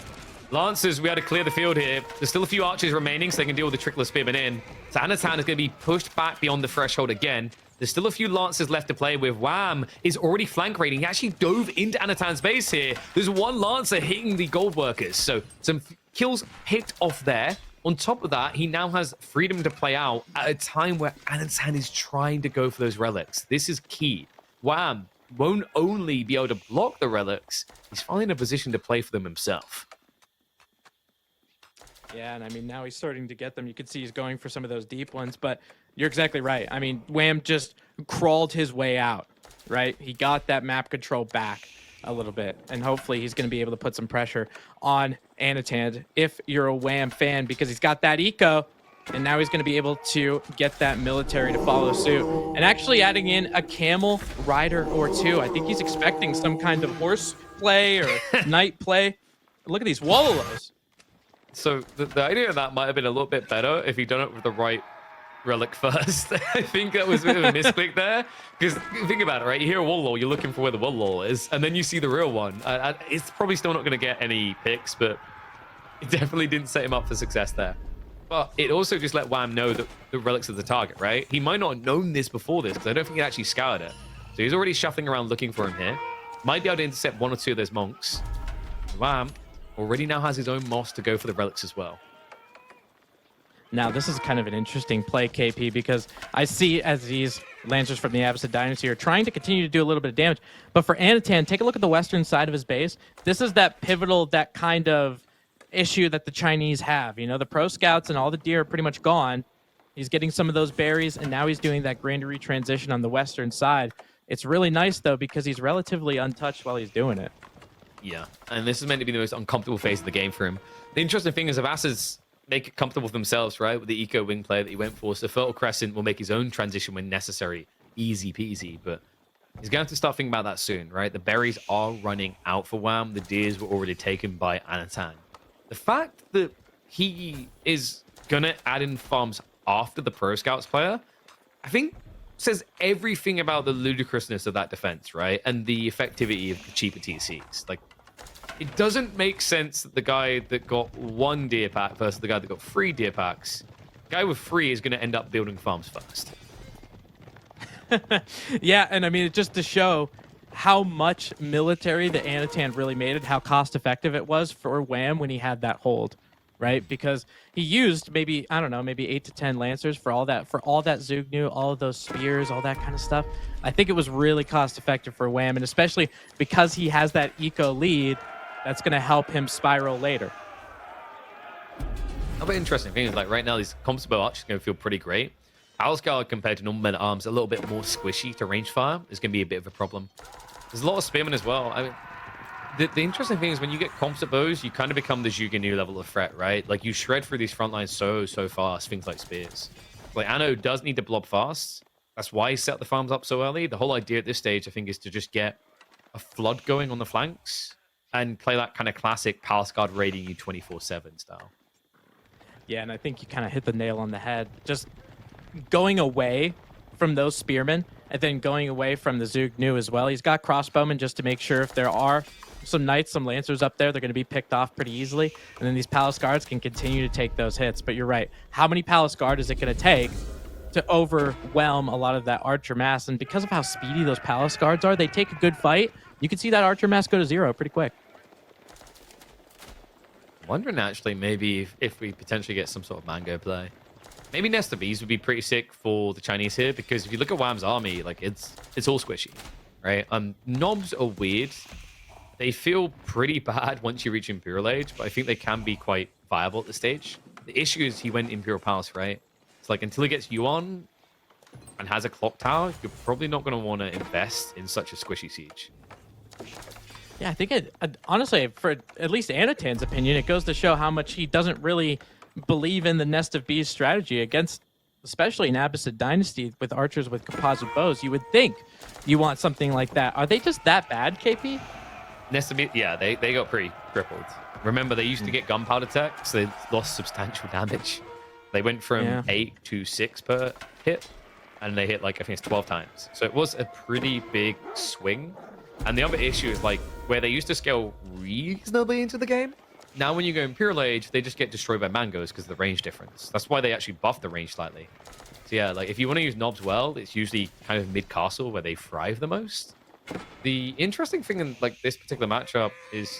Lancers, we had to clear the field here. There's still a few Archers remaining, so they can deal with the trickle of Spearmen in. So Anotand is going to be pushed back beyond the threshold again. There's still a few Lancers left to play with. Wham is already flank raiding. He actually dove into Anotand's base here. There's 1 Lancer hitting the gold workers. So some kills picked off there. On top of that, he now has freedom to play out at a time where Anotand is trying to go for those relics. This is key. Wham won't only be able to block the relics, he's finally in a position to play for them himself. Yeah, and I mean, now he's starting to get them. You can see he's going for some of those deep ones, but you're exactly right. I mean, Wham just crawled his way out, right? He got that map control back a little bit, and hopefully he's going to be able to put some pressure on Anotand if you're a Wham fan, because he's got that eco, and now he's going to be able to get that military to follow suit. And actually adding in a camel rider or 2. I think he's expecting some kind of horse play or knight play. Look at these Wallolos. So the idea of that might have been a little bit better if he'd done it with the right relic first. I think that was a bit of a misclick there. Because think about it, right? You hear a Wallow, you're looking for where the Wallow is, and then you see the real one. It's probably still not going to get any picks, but it definitely didn't set him up for success there. But it also just let Wham know that the relics are the target, right? He might not have known this before this, because I don't think he actually scoured it. So he's already shuffling around looking for him here. Might be able to intercept 1 or 2 of those monks. Wham already now has his own moss to go for the relics as well. Now, this is kind of an interesting play, KP, because I see as these Lancers from the Abbasid Dynasty are trying to continue to do a little bit of damage. But for Anotand, take a look at the western side of his base. This is that pivotal, that kind of issue that the Chinese have. You know, the pro scouts and all the deer are pretty much gone. He's getting some of those berries, and now he's doing that granary transition on the western side. It's really nice, though, because he's relatively untouched while he's doing it. Yeah, and this is meant to be the most uncomfortable phase of the game for him. The interesting thing is, if Acids make it comfortable for themselves, right, with the eco wing play that he went for, so Fertile Crescent will make his own transition when necessary. Easy peasy, but he's going to have to start thinking about that soon, right? The berries are running out for Wham. The deers were already taken by Anotand. The fact that he is going to add in farms after the Pro Scouts player, I think says everything about the ludicrousness of that defense, right? And the effectivity of the cheaper TCs. Like, it doesn't make sense that the guy that got 1 deer pack versus the guy that got 3 deer packs. The guy with 3 is going to end up building farms first. Yeah, and I mean, just to show how much military the Anotand really made it, how cost effective it was for Wham when he had that hold, right? Because he used maybe, I don't know, maybe 8 to 10 Lancers for all that Zugnu, all of those spears, all that kind of stuff. I think it was really cost effective for Wham, and especially because he has that eco lead, that's going to help him spiral later. Another interesting thing is, like, right now, these comfortable archers are going to feel pretty great. Palace Guard compared to normal men at arms, a little bit more squishy to range fire is going to be a bit of a problem. There's a lot of spearmen as well. I mean, the interesting thing is when you get composite bows, you kind of become the Zhuge level of threat, right? Like, you shred through these front lines so fast, things like spears. Like, Anno does need to blob fast. That's why he set the farms up so early. The whole idea at this stage, I think, is to just get a flood going on the flanks and play that kind of classic Palace Guard raiding you 24/7 style. Yeah, and I think you kind of hit the nail on the head. Just going away from those spearmen and then going away from the Zugnu as well. He's got crossbowmen just to make sure if there are some knights, some lancers up there, they're going to be picked off pretty easily. And then these palace guards can continue to take those hits. But you're right. How many palace guard is it going to take to overwhelm a lot of that archer mass? And because of how speedy those palace guards are, they take a good fight. You can see that archer mass go to 0 pretty quick. Wondering actually maybe if we potentially get some sort of mango play. Maybe Nest of Bees would be pretty sick for the Chinese here, because if you look at Wham's army, like it's all squishy, right? Knobs are weird. They feel pretty bad once you reach Imperial Age, but I think they can be quite viable at this stage. The issue is he went Imperial Palace, right? It's like until he gets Yuan and has a clock tower, you're probably not going to want to invest in such a squishy siege. Yeah, I think honestly, for at least Anatand's opinion, it goes to show how much he doesn't really believe in the Nest of Bees strategy against, especially an Abbasid dynasty with archers with composite bows. You would think you want something like that. Are they just that bad, KP? Yeah, they got pretty crippled. Remember, they used to get gunpowder tech, so they lost substantial damage. They went from 8 to 6 per hit, and they hit like, I think it's 12 times. So it was a pretty big swing. And the other issue is like where they used to scale reasonably into the game. Now when you go Imperial Age, they just get destroyed by mangoes because of the range difference. That's why they actually buffed the range slightly. So yeah, like if you want to use knobs well, it's usually kind of mid-castle where they thrive the most. The interesting thing in like this particular matchup is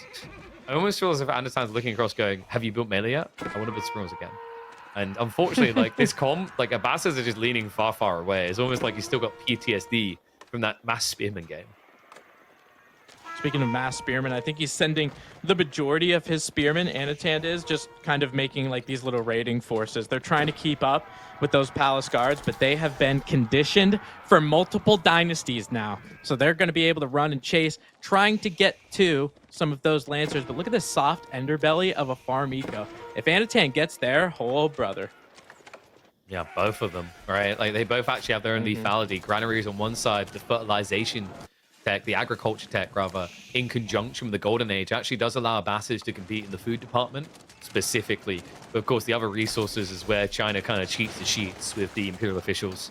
I almost feel as if Anotand's looking across going, have you built melee yet? I want to build Springles again. And unfortunately, like this like Abbassids are just leaning far, far away. It's almost like he's still got PTSD from that mass spearman game. Speaking of mass spearmen, I think he's sending the majority of his spearmen, Anotand is, just kind of making like these little raiding forces. They're trying to keep up with those palace guards, but they have been conditioned for multiple dynasties now. So they're going to be able to run and chase, trying to get to some of those lancers. But look at this soft underbelly of a farm eco. If Anotand gets there, oh brother. Yeah, both of them, right? Like they both actually have their own lethality. Granaries on one side, the fertilization tech, the agriculture tech rather, in conjunction with the Golden Age, actually does allow Abbassids to compete in the food department specifically. But of course, the other resources is where China kind of cheats the sheets with the Imperial officials.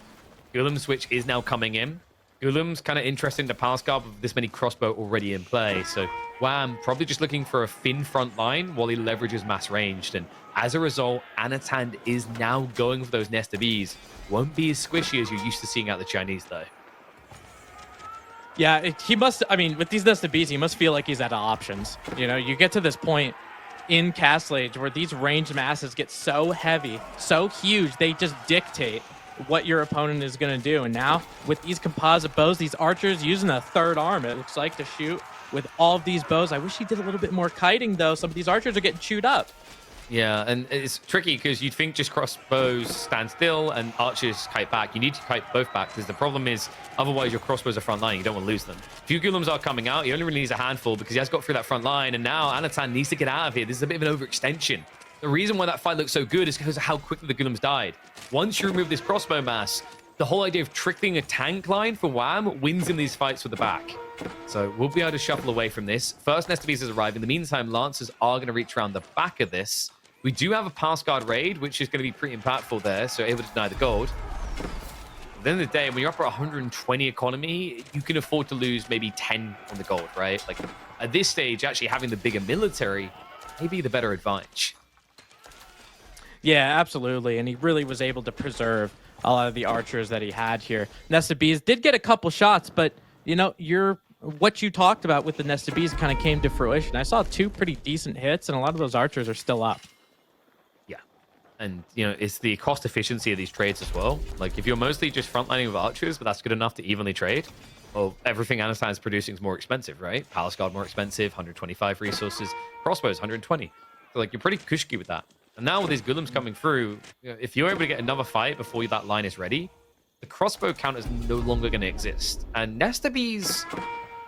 Gulam switch is now coming in. Gulam's kind of interested in the palace guard with this many crossbow already in play. So Wham probably just looking for a thin front line while he leverages mass ranged. And as a result, Anotand is now going for those nest of bees. Won't be as squishy as you're used to seeing out the Chinese though. Yeah, he must, I mean, with these nested bees, he must feel like he's out of options. You know, you get to this point in Castle Age where these ranged masses get so heavy, so huge, they just dictate what your opponent is going to do. And now, with these composite bows, these archers using a third arm, it looks like, to shoot with all of these bows. I wish he did a little bit more kiting, though. Some of these archers are getting chewed up. Yeah, and it's tricky because you'd think just crossbows stand still and archers kite back. You need to kite both back because the problem is otherwise your crossbows are front line. You don't want to lose them. Few Gulams are coming out. He only really needs a handful because he has got through that front line. And now Anotand needs to get out of here. This is a bit of an overextension. The reason why that fight looks so good is because of how quickly the Gulams died. Once you remove this crossbow mass, the whole idea of trickling a tank line for Wham wins in these fights with the back. So we'll be able to shuffle away from this. First nest of bees has arrived. In the meantime, Lancers are going to reach around the back of this. We do have a pass guard raid, which is going to be pretty impactful there, so able to deny the gold. At the end of the day, when you're up at 120 economy, you can afford to lose maybe 10 on the gold, right? Like at this stage, actually having the bigger military may be the better advantage. Yeah, absolutely. And he really was able to preserve a lot of the archers that he had here. Nested Bees did get a couple shots, but, you know, what you talked about with the Nested Bees kind of came to fruition. I saw 2 pretty decent hits, and a lot of those archers are still up. Yeah. And, you know, it's the cost efficiency of these trades as well. Like, if you're mostly just frontlining with archers, but that's good enough to evenly trade, well, everything Anotand is producing is more expensive, right? Palace Guard more expensive, 125 resources. Crossbows, 120. So, like, you're pretty cushy with that. And now with these Gulams coming through, you know, if you're able to get another fight before that line is ready, the crossbow count is no longer going to exist. And Nested Bees,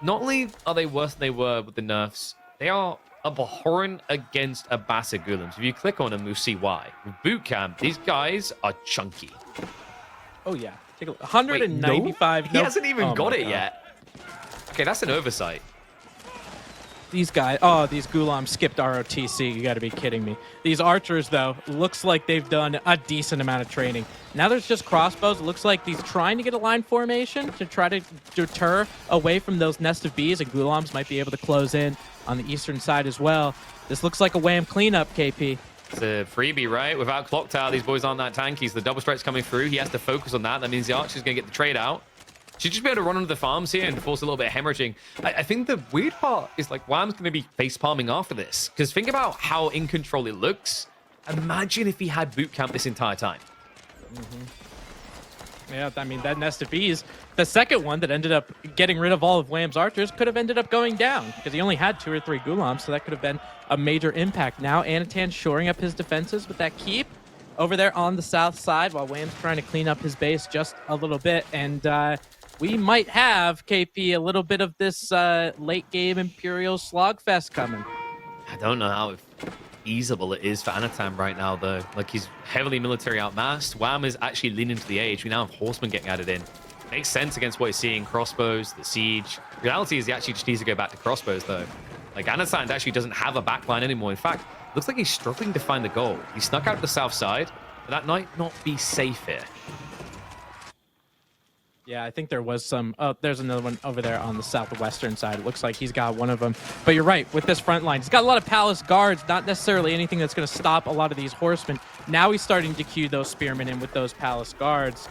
not only are they worse than they were with the nerfs, they are abhorrent against Abbasid Gulams. If you click on them, you'll see why. With boot camp, these guys are chunky. Oh, yeah. Take a look. 195. Wait, no? He hasn't even got it yet. Okay, that's an oversight. These guys, these Gulams skipped ROTC. You got to be kidding me. These archers, though, looks like they've done a decent amount of training. Now there's just crossbows. It looks like he's trying to get a line formation to try to deter away from those nest of bees, and Gulams might be able to close in on the eastern side as well. This looks like a Wham cleanup, KP. It's a freebie, right? Without Clock Tower, these boys aren't that tanky. So the double strike's coming through. He has to focus on that. That means the archer's going to get the trade out. Should just be able to run under the farms here and force a little bit of hemorrhaging. I think the weird part is like Wham's going to be face palming after this. Because think about how in control it looks. Imagine if he had boot camp this entire time. Yeah, I mean, that nest of bees, the second one that ended up getting rid of all of Wham's archers could have ended up going down because he only had 2 or 3 Gulams, so that could have been a major impact. Now Anotand shoring up his defenses with that keep over there on the south side while Wham's trying to clean up his base just a little bit. And we might have KP a little bit of this late game Imperial slogfest coming. I don't know how feasible it is for Anotand right now, though. Like, he's heavily military outmassed. Wham is actually leaning to the age. We now have horsemen getting added in. Makes sense against what he's seeing. Crossbows, the siege. Reality is he actually just needs to go back to crossbows, though. Like, Anotand actually doesn't have a backline anymore. In fact, looks like he's struggling to find the goal. He snuck out the south side, but that might not be safe here. Yeah, I think there was some. Oh, there's another one over there on the southwestern side. It looks like he's got one of them. But you're right, with this front line, he's got a lot of palace guards, not necessarily anything that's going to stop a lot of these horsemen. Now he's starting to queue those spearmen in with those palace guards.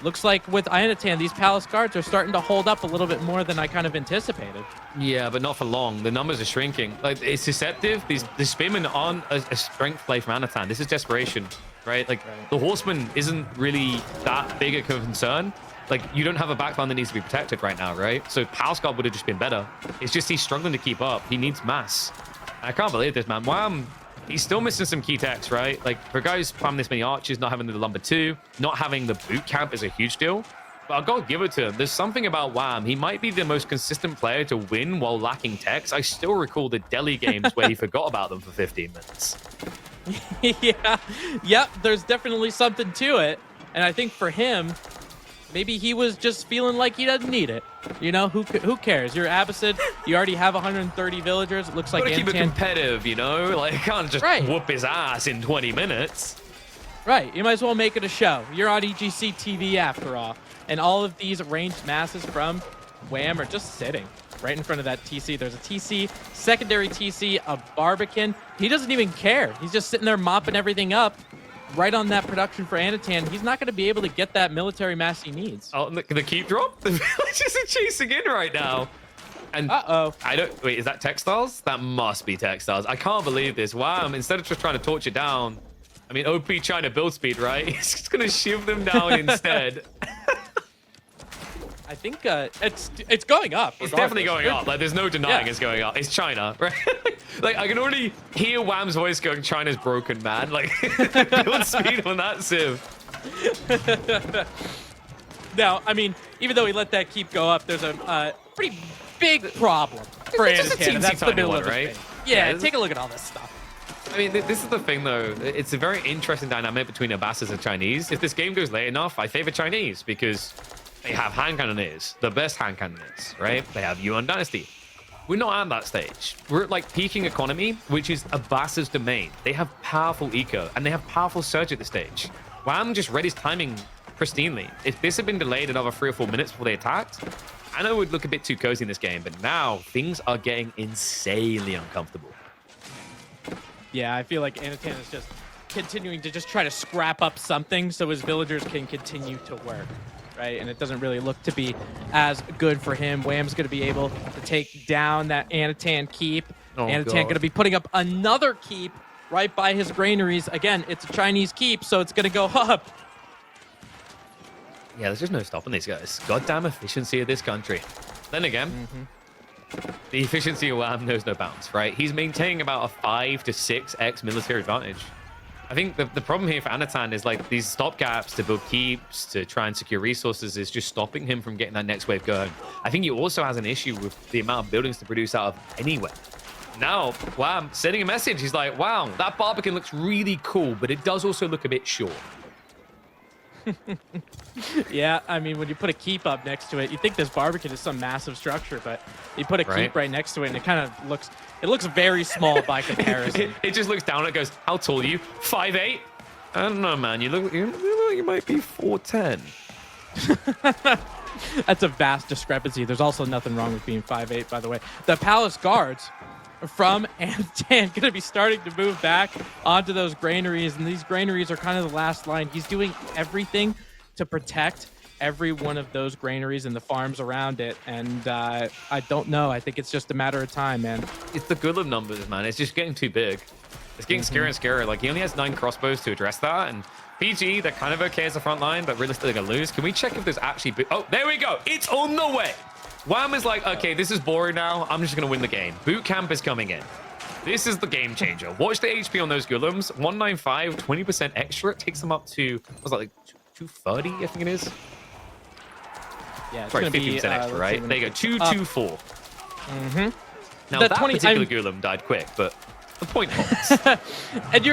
Looks like with Anotand, these palace guards are starting to hold up a little bit more than I kind of anticipated. Yeah, but not for long. The numbers are shrinking. Like, it's deceptive. The spearmen aren't a strength play from Anotand. This is desperation, right? Like, the horseman isn't really that big a concern. Like, you don't have a backline that needs to be protected right now, right? So Palace Guard would have just been better. It's just he's struggling to keep up. He needs mass. I can't believe this, man. Wham! He's still missing some key techs, right? Like, for guys spamming this many archers, not having the lumber 2, not having the boot camp is a huge deal. But I've got to give it to him. There's something about Wham. He might be the most consistent player to win while lacking techs. I still recall the Delhi games where he forgot about them for 15 minutes. Yeah. Yep, there's definitely something to it. And I think for him, maybe he was just feeling like he doesn't need it. You know, who cares? You're Abbasid. You already have 130 villagers. It looks like Gotta keep it competitive, you know? Like, you can't just whoop his ass in 20 minutes. Right. You might as well make it a show. You're on EGC TV after all. And all of these ranged masses from Wham are just sitting right in front of that TC. There's a TC, secondary TC, a Barbican. He doesn't even care. He's just sitting there mopping everything up. Right on that production for Anotand, he's not going to be able to get that military mass he needs. Oh, the keep drop? The villagers are chasing in right now. And wait, is that textiles? That must be textiles. I can't believe this. Wow, instead of just trying to torch it down, I mean, OP China build speed, right? He's just going to shiv them down instead. I think it's going up. It's definitely going up. Like, there's no denying it's going up. It's China, right? Like, I can already hear Wham's voice going, China's broken, man. Like, build speed on that civ. Now, I mean, even though he let that keep go up, there's a pretty big problem for Anotand. That's the middle of the right? Yeah, take a look at all this stuff. I mean, this is the thing, though. It's a very interesting dynamic between Abbasids and Chinese. If this game goes late enough, I favor Chinese because they have hand cannoneers, the best hand cannoneers, right? They have Yuan Dynasty. We're not at that stage. We're at like peaking economy, which is Abbasid's domain. They have powerful eco and they have powerful surge at this stage. Wham just read his timing pristinely. If this had been delayed another 3 or 4 minutes before they attacked, I know it would look a bit too cozy in this game, but now things are getting insanely uncomfortable. Yeah, I feel like Anotand is just continuing to just try to scrap up something so his villagers can continue to work, right? And it doesn't really look to be as good for him. Wham's going to be able to take down that Anotand keep. Anotand going to be putting up another keep right by his granaries. Again, it's a Chinese keep, so it's going to go up. Yeah, there's just no stopping these guys. Goddamn efficiency of this country. Then again, the efficiency of Wham knows no bounds, right? He's maintaining about a 5 to 6x military advantage. I think the problem here for Anotand is like these stopgaps to build keeps, to try and secure resources is just stopping him from getting that next wave going. I think he also has an issue with the amount of buildings to produce out of anywhere. Now, Wham sending a message. He's like, wow, that Barbican looks really cool, but it does also look a bit short. Yeah, I mean, when you put a keep up next to it, you think this Barbican is some massive structure, but you put a keep right next to it, and it kind of looks very small by comparison. It just looks down and it goes, how tall are you? 5'8"? I don't know, man. You look you might be 4'10". That's a vast discrepancy. There's also nothing wrong with being 5'8", by the way. The Palace Guards from Anotand going to be starting to move back onto those granaries, and these granaries are kind of the last line. He's doing everything to protect every one of those granaries and the farms around it, and I don't know. I think it's just a matter of time, man. It's the Goodlum numbers, man. It's just getting too big. It's getting scarier and scarier. Like, he only has 9 crossbows to address that, and PG, they're kind of okay as a front line, but realistically they're gonna lose. Can we check if there's actually... Oh, there we go. It's on the way. Wham is like, okay, this is boring now. I'm just going to win the game. Boot camp is coming in. This is the game changer. Watch the HP on those Golems. 195, 20% extra. It takes them up to, what's that, like 230, I think it is? Yeah, it's Sorry, going to be 50% extra, right? There you go, 224. Mm-hmm. Now, The that 20 particular Golem died quick, but the point holds. And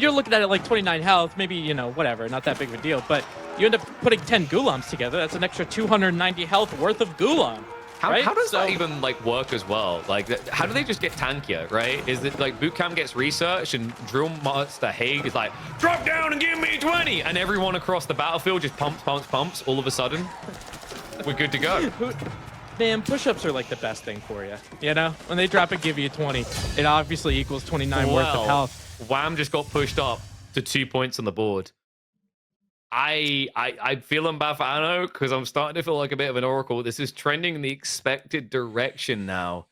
you're looking at it like 29 health, maybe, you know, whatever, not that big of a deal, but you end up putting 10 Gulams together. That's an extra 290 health worth of Gulam. Right? How does that even like work as well? Like, how do they just get tankier, right? Is it like boot camp gets researched and Drill Master Haig is like, drop down and give me 20, and everyone across the battlefield just pumps. All of a sudden, we're good to go. Man, push-ups are like the best thing for you. You know, when they drop and give you 20, it obviously equals 29 worth of health. Wham just got pushed up to 2 points on the board. I'm feeling bad for Anno because I'm starting to feel like a bit of an oracle. This is trending in the expected direction now.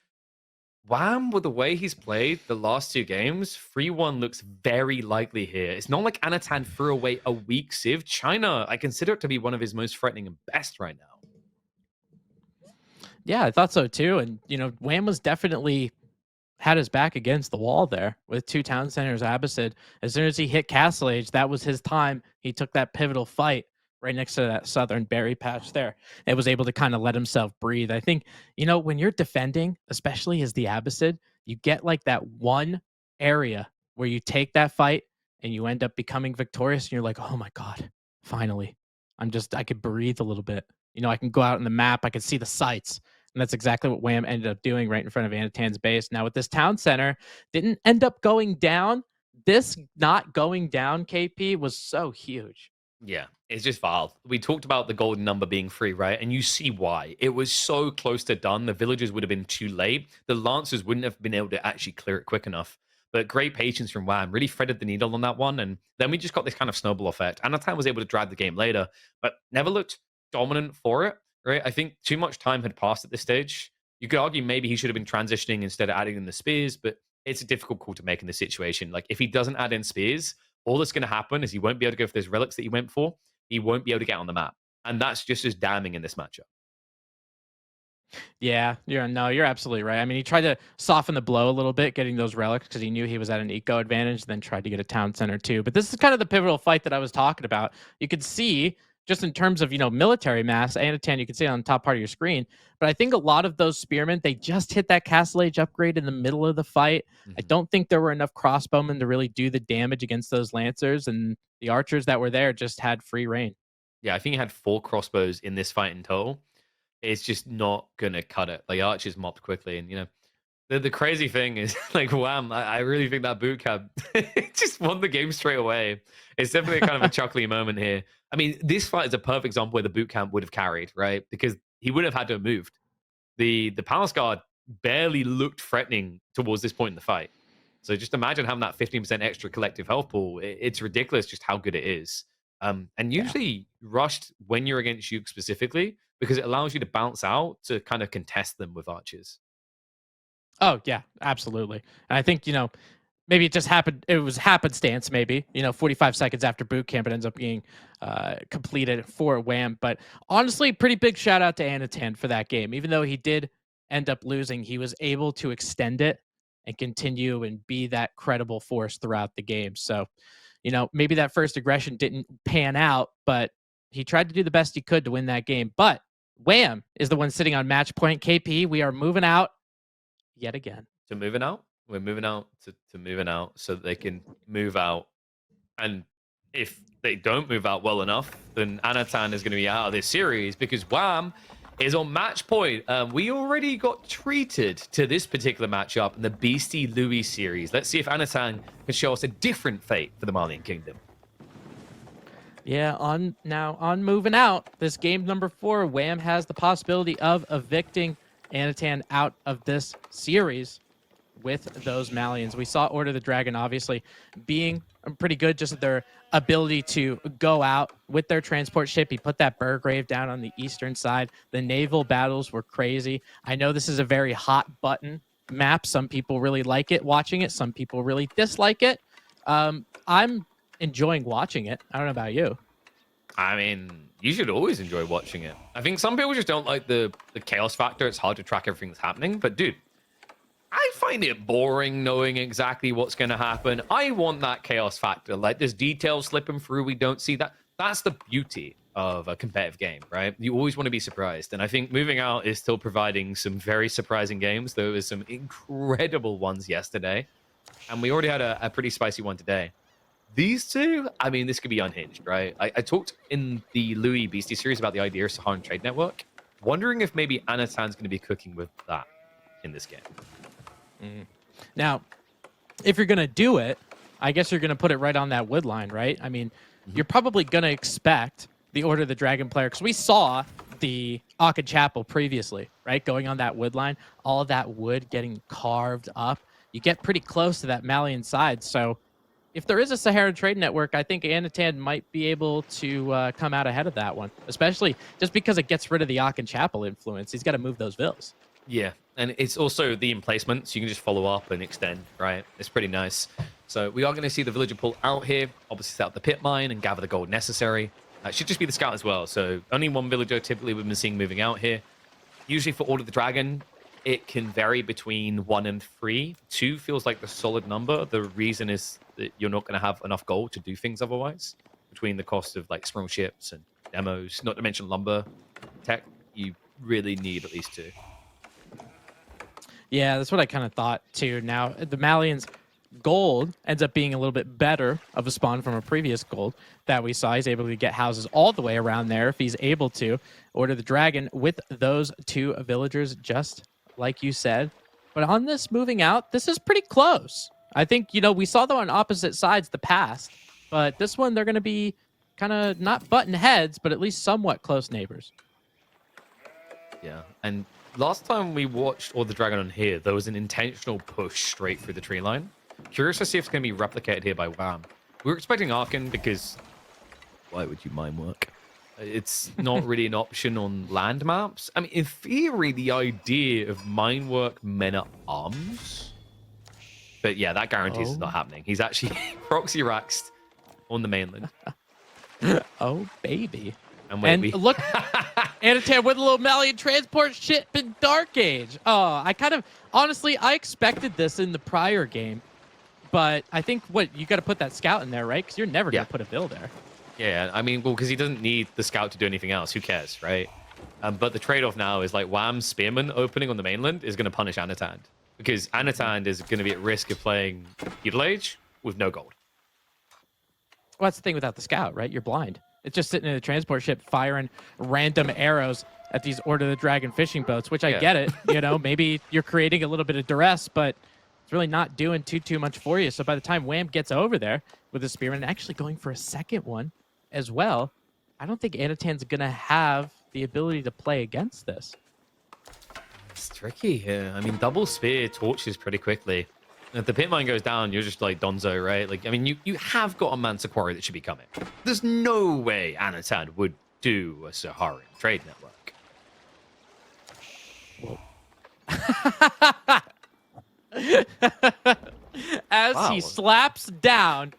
Wham, with the way he's played the last 2 games, 3-1 looks very likely here. It's not like Anotand threw away a weak Civ. China, I consider it to be one of his most threatening and best right now. Yeah, I thought so too. And, you know, Wham was definitely had his back against the wall there with 2 town centers, Abbasid. As soon as he hit Castle Age, that was his time. He took that pivotal fight right next to that southern berry patch there and was able to kind of let himself breathe. I think, you know, when you're defending, especially as the Abbasid, you get like that one area where you take that fight and you end up becoming victorious and you're like, oh my God, finally. I could breathe a little bit. You know, I can go out on the map, I can see the sights. And that's exactly what Wham ended up doing right in front of Anatand's base. Now, with this town center, didn't end up going down. This not going down, KP, was so huge. Yeah, it's just wild. We talked about the golden number being 3, right? And you see why. It was so close to done. The villagers would have been too late. The lancers wouldn't have been able to actually clear it quick enough. But great patience from Wham. Really threaded the needle on that one. And then we just got this kind of snowball effect. Anatand was able to drag the game later, but never looked dominant for it. Right? I think too much time had passed at this stage. You could argue maybe he should have been transitioning instead of adding in the spears, but it's a difficult call to make in this situation. Like, if he doesn't add in spears, all that's going to happen is he won't be able to go for those relics that he went for. He won't be able to get on the map. And that's just as damning in this matchup. Yeah, you're absolutely right. I mean, he tried to soften the blow a little bit, getting those relics because he knew he was at an eco advantage, then tried to get a town center too. But this is kind of the pivotal fight that I was talking about. You could see just in terms of, you know, military mass, Anatan, you can see it on the top part of your screen. But I think a lot of those spearmen, they just hit that Castle Age upgrade in the middle of the fight. I don't think there were enough crossbowmen to really do the damage against those lancers, and the archers that were there just had free reign. Yeah, I think he had 4 crossbows in this fight in total. It's just not going to cut it. Like, archers mopped quickly. And, you know, the crazy thing is, like, Wham, I really think that boot camp just won the game straight away. It's definitely kind of a chuckly moment here. I mean, this fight is a perfect example where the boot camp would have carried, right? Because he would have had to have moved. The Palace Guard barely looked threatening towards this point in the fight. So just imagine having that 15% extra collective health pool. It's ridiculous just how good it is. And usually rushed when you're against Yuke specifically, because it allows you to bounce out to kind of contest them with archers. Oh, yeah, absolutely. And I think, you know, maybe it just happened. It was happenstance, maybe, you know, 45 seconds after boot camp, it ends up being completed for Wham. But honestly, pretty big shout out to Anatan for that game. Even though he did end up losing, he was able to extend it and continue and be that credible force throughout the game. So, you know, maybe that first aggression didn't pan out, but he tried to do the best he could to win that game. But Wham is the one sitting on match point. KP, we are moving out yet again. To moving out? We're moving out to moving out so that they can move out. And if they don't move out well enough, then Anatan is going to be out of this series because Wham is on match point. We already got treated to this particular matchup in the Beastie Louis series. Let's see if Anatan can show us a different fate for the Malian Kingdom. Yeah, on moving out, this game number 4, Wham has the possibility of evicting Anatan out of this series with those Malians. We saw Order of the Dragon obviously being pretty good, just their ability to go out with their transport ship. He put that Burgrave down on the eastern side. The naval battles were crazy. I know this is a very hot button map. Some people really like it watching it. Some people really dislike it. I'm enjoying watching it. I don't know about you. I mean, you should always enjoy watching it. I think some people just don't like the chaos factor. It's hard to track everything that's happening. But dude, I find it boring knowing exactly what's going to happen. I want that chaos factor. Like, there's details slipping through. We don't see that. That's the beauty of a competitive game, right? You always want to be surprised. And I think moving out is still providing some very surprising games. There was some incredible ones yesterday. And we already had a pretty spicy one today. These two, I mean, this could be unhinged, right? I talked in the Louis Beastie series about the idea of Saharan Trade Network, wondering if maybe Anotand's going to be cooking with that in this game. Now, if you're going to do it, I guess you're going to put it right on that wood line, right? I mean, you're probably going to expect the Order of the Dragon player, because we saw the Aka Chapel previously, right? Going on that wood line, all of that wood getting carved up. You get pretty close to that Malian side. So if there is a Saharan Trade Network, I think Anotand might be able to come out ahead of that one, especially just because it gets rid of the Aachen Chapel influence. He's got to move those vills. Yeah, and it's also the emplacement, so you can just follow up and extend, right? It's pretty nice. So we are going to see the villager pull out here, obviously set up the pit mine and gather the gold necessary. It should just be the scout as well. So only one villager typically we've been seeing moving out here. Usually for Order of the Dragon, it can vary between 1 and 3. 2 feels like the solid number. The reason is that you're not going to have enough gold to do things otherwise. Between the cost of like small ships and demos, not to mention lumber tech, you really need at least 2. Yeah, that's what I kind of thought too. Now, the Malian's gold ends up being a little bit better of a spawn from a previous gold that we saw. He's able to get houses all the way around there if he's able to. Order the Dragon with those 2 villagers, just like you said. But on this moving out, this is pretty close. I think, we saw them on opposite sides the past, but this one, they're going to be kind of not button heads, but at least somewhat close neighbors. Yeah, and last time we watched Order of the Dragon on here, there was an intentional push straight through the tree line. Curious to see if it's going to be replicated here by Wham. We were expecting Aachen because why would you mine work? It's not really an option on land maps. I mean, in theory, the idea of mine work men at arms. But yeah, that guarantees it's not happening. He's actually proxy raxed on the mainland. Oh, baby. And look, Anotand with a little Malian transport ship in Dark Age. Oh, honestly, I expected this in the prior game. But I think you got to put that scout in there, right? Because you're never going to put a bill there. Yeah, I mean, well, because he doesn't need the scout to do anything else. Who cares, right? But the trade-off now is like Wham's Spearman opening on the mainland is going to punish Anotand. Because Anotand is going to be at risk of playing Feudal Age with no gold. Well, that's the thing without the scout, right? You're blind. It's just sitting in a transport ship firing random arrows at these Order of the Dragon fishing boats, which I get it. Maybe you're creating a little bit of duress, but it's really not doing too much for you. So by the time Wham gets over there with his Spearman, actually going for a second one as well, I don't think Anotand's going to have the ability to play against this. It's tricky here. I mean, double spear torches pretty quickly. If the pit mine goes down, you're just like Donzo, right? Like, I mean, you have got a Mansa Quarry that should be coming. There's no way Anotand would do a Saharan Trade Network. As he slaps down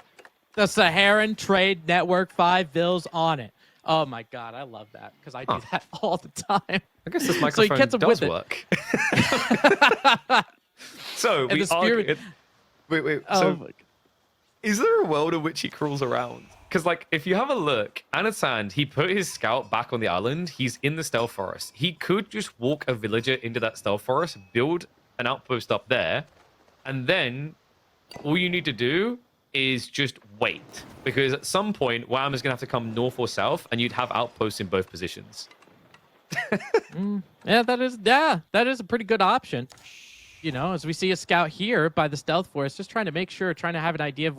the Saharan Trade Network, 5 vills on it. Oh my God, I love that because I do that all the time. I guess this microphone does work. So we argued. Wait. So is there a world in which he crawls around? Because like, if you have a look, Anotand, he put his scout back on the island. He's in the stealth forest. He could just walk a villager into that stealth forest, build an outpost up there, and then all you need to do is just wait. Because at some point, Wham is going to have to come north or south, and you'd have outposts in both positions. Yeah, that is a pretty good option. As we see a scout here by the stealth forest, just trying to have an idea of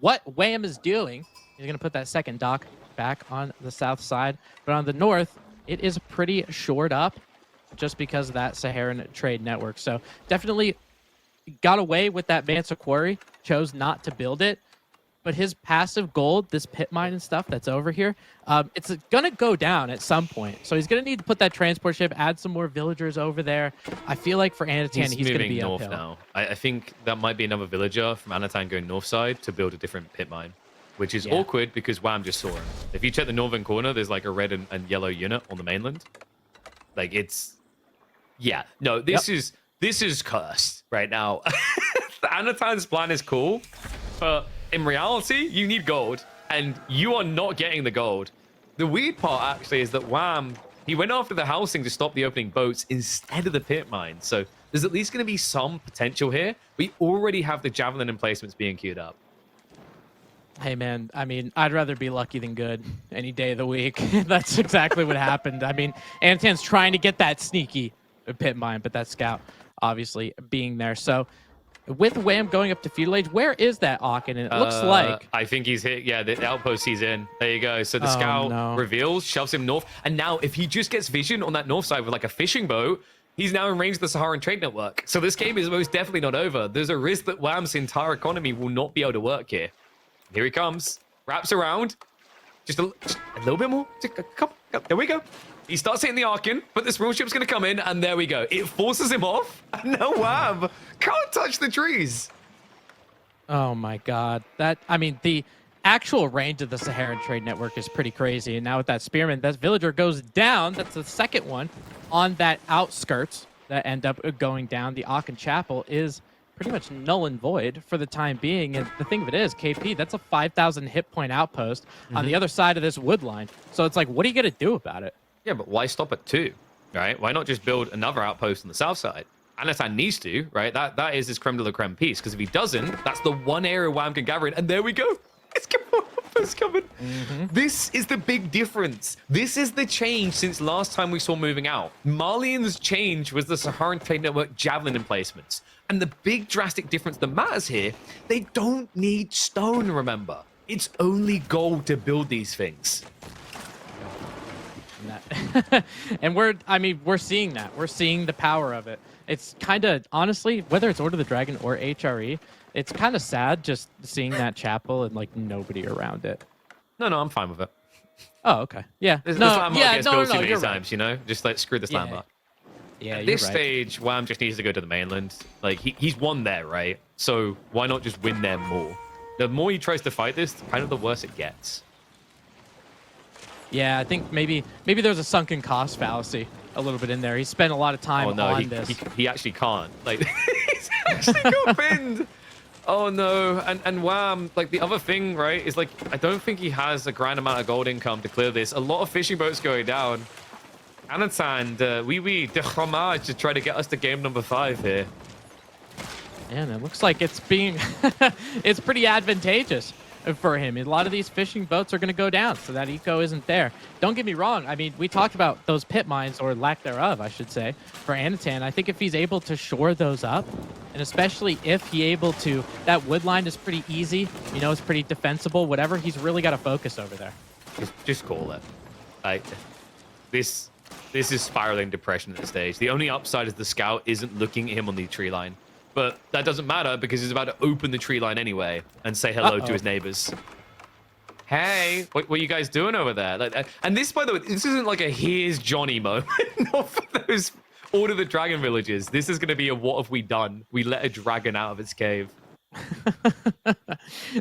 what Wham is doing. He's going to put that second dock back on the south side. But on the north, it is pretty shored up just because of that Saharan Trade Network. So definitely got away with that Mansa Quarry, chose not to build it. But his passive gold, this pit mine and stuff that's over here, it's going to go down at some point. So he's going to need to put that transport ship, add some more villagers over there. I feel like for Anotand, he's going to be north uphill. Now. I think that might be another villager from Anotand going north side to build a different pit mine, which is awkward because Wham just saw him. If you check the northern corner, there's like a red and yellow unit on the mainland. Like it's... Yeah, no, this is cursed right now. Anotand's plan is cool, but... in reality, you need gold, and you are not getting the gold. The weird part, actually, is that Wham, he went after the housing to stop the opening boats instead of the pit mine. So there's at least going to be some potential here. We already have the javelin emplacements being queued up. Hey, man, I mean, I'd rather be lucky than good any day of the week. That's exactly what happened. I mean, Anotand's trying to get that sneaky pit mine, but that scout obviously being there. So with Wham going up to feudal age, where is that Aachen? And it looks like... I think he's hit. Yeah, the outpost he's in. There you go. So the scout reveals, shoves him north. And now if he just gets vision on that north side with like a fishing boat, he's now in range of the Saharan trade network. So this game is most definitely not over. There's a risk that Wham's entire economy will not be able to work here. Here he comes. Wraps around. Just a little bit more. Just a couple. There we go. He starts hitting the Aachen, but this real ship's going to come in, and there we go. It forces him off, and now Wham can't touch the trees. Oh, my God. I mean, the actual range of the Saharan trade network is pretty crazy. And now with that spearman, that villager goes down. That's the second one on that outskirts that end up going down. The Aachen Chapel is pretty much null and void for the time being. And the thing of it is, KP, that's a 5,000 hit point outpost on the other side of this wood line. So it's like, what are you going to do about it? Yeah, but why stop at 2, right? Why not just build another outpost on the south side? Anotand needs to, right? That is his creme de la creme piece, because if he doesn't, that's the one area Wham can gather in, and there we go. It's coming. This is the big difference. This is the change since last time we saw moving out. Marlian's change was the Saharan Trade Network javelin emplacements. And the big drastic difference that matters here, they don't need stone, remember. It's only gold to build these things. And we're seeing that. We're seeing the power of it. It's kind of, honestly, whether it's Order of the Dragon or HRE, it's kind of sad just seeing that chapel and like nobody around it. No, I'm fine with it. Oh, okay. Yeah. The slam bar gets built too many times, you know? Just like screw the slam bar. Yeah, At this stage, Wham just needs to go to the mainland. Like he's won there, right? So why not just win there more? The more he tries to fight this, kind of the worse it gets. Yeah, I think maybe there's a sunken cost fallacy a little bit in there. He spent a lot of time on this. He actually can't. Like he's actually got pinned. Oh no, and Wham, like the other thing, right, is like I don't think he has a grand amount of gold income to clear this. A lot of fishing boats going down. Anotand, de fromage to try to get us to game number 5 here. And it looks like it's being it's pretty advantageous for him. A lot of these fishing boats are going to go down, so that eco isn't there. Don't get me wrong. I mean, we talked about those pit mines, or lack thereof, I should say, for Anotand. I think if he's able to shore those up, and especially if he's able to, that wood line is pretty easy. You know, it's pretty defensible. Whatever, he's really got to focus over there. Just call it. Like this is spiraling depression at this stage. The only upside is the scout isn't looking at him on the tree line. But that doesn't matter because he's about to open the tree line anyway and say hello to his neighbors. Hey, what are you guys doing over there? Like, and this, by the way, this isn't like a here's Johnny moment. Not for those Order of the Dragon villages. This is going to be a what have we done? We let a dragon out of its cave.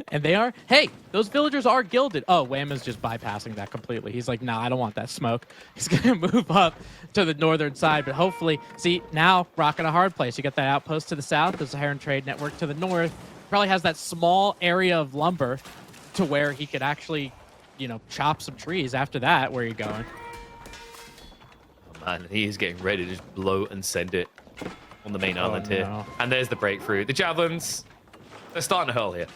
And they are, hey, those villagers are gilded. Oh, Wham is just bypassing that completely. He's like, nah, I don't want that smoke. He's gonna move up to the northern side, but hopefully, see, now rocking a hard place. You got that outpost to the south, the Saharan Trade Network to the north. Probably has that small area of lumber to where he could actually, you know, chop some trees after that. Where are you going? Oh man, he is getting ready to just blow and send it on the main island here. And there's the breakthrough. The javelins, they're starting to hurl here.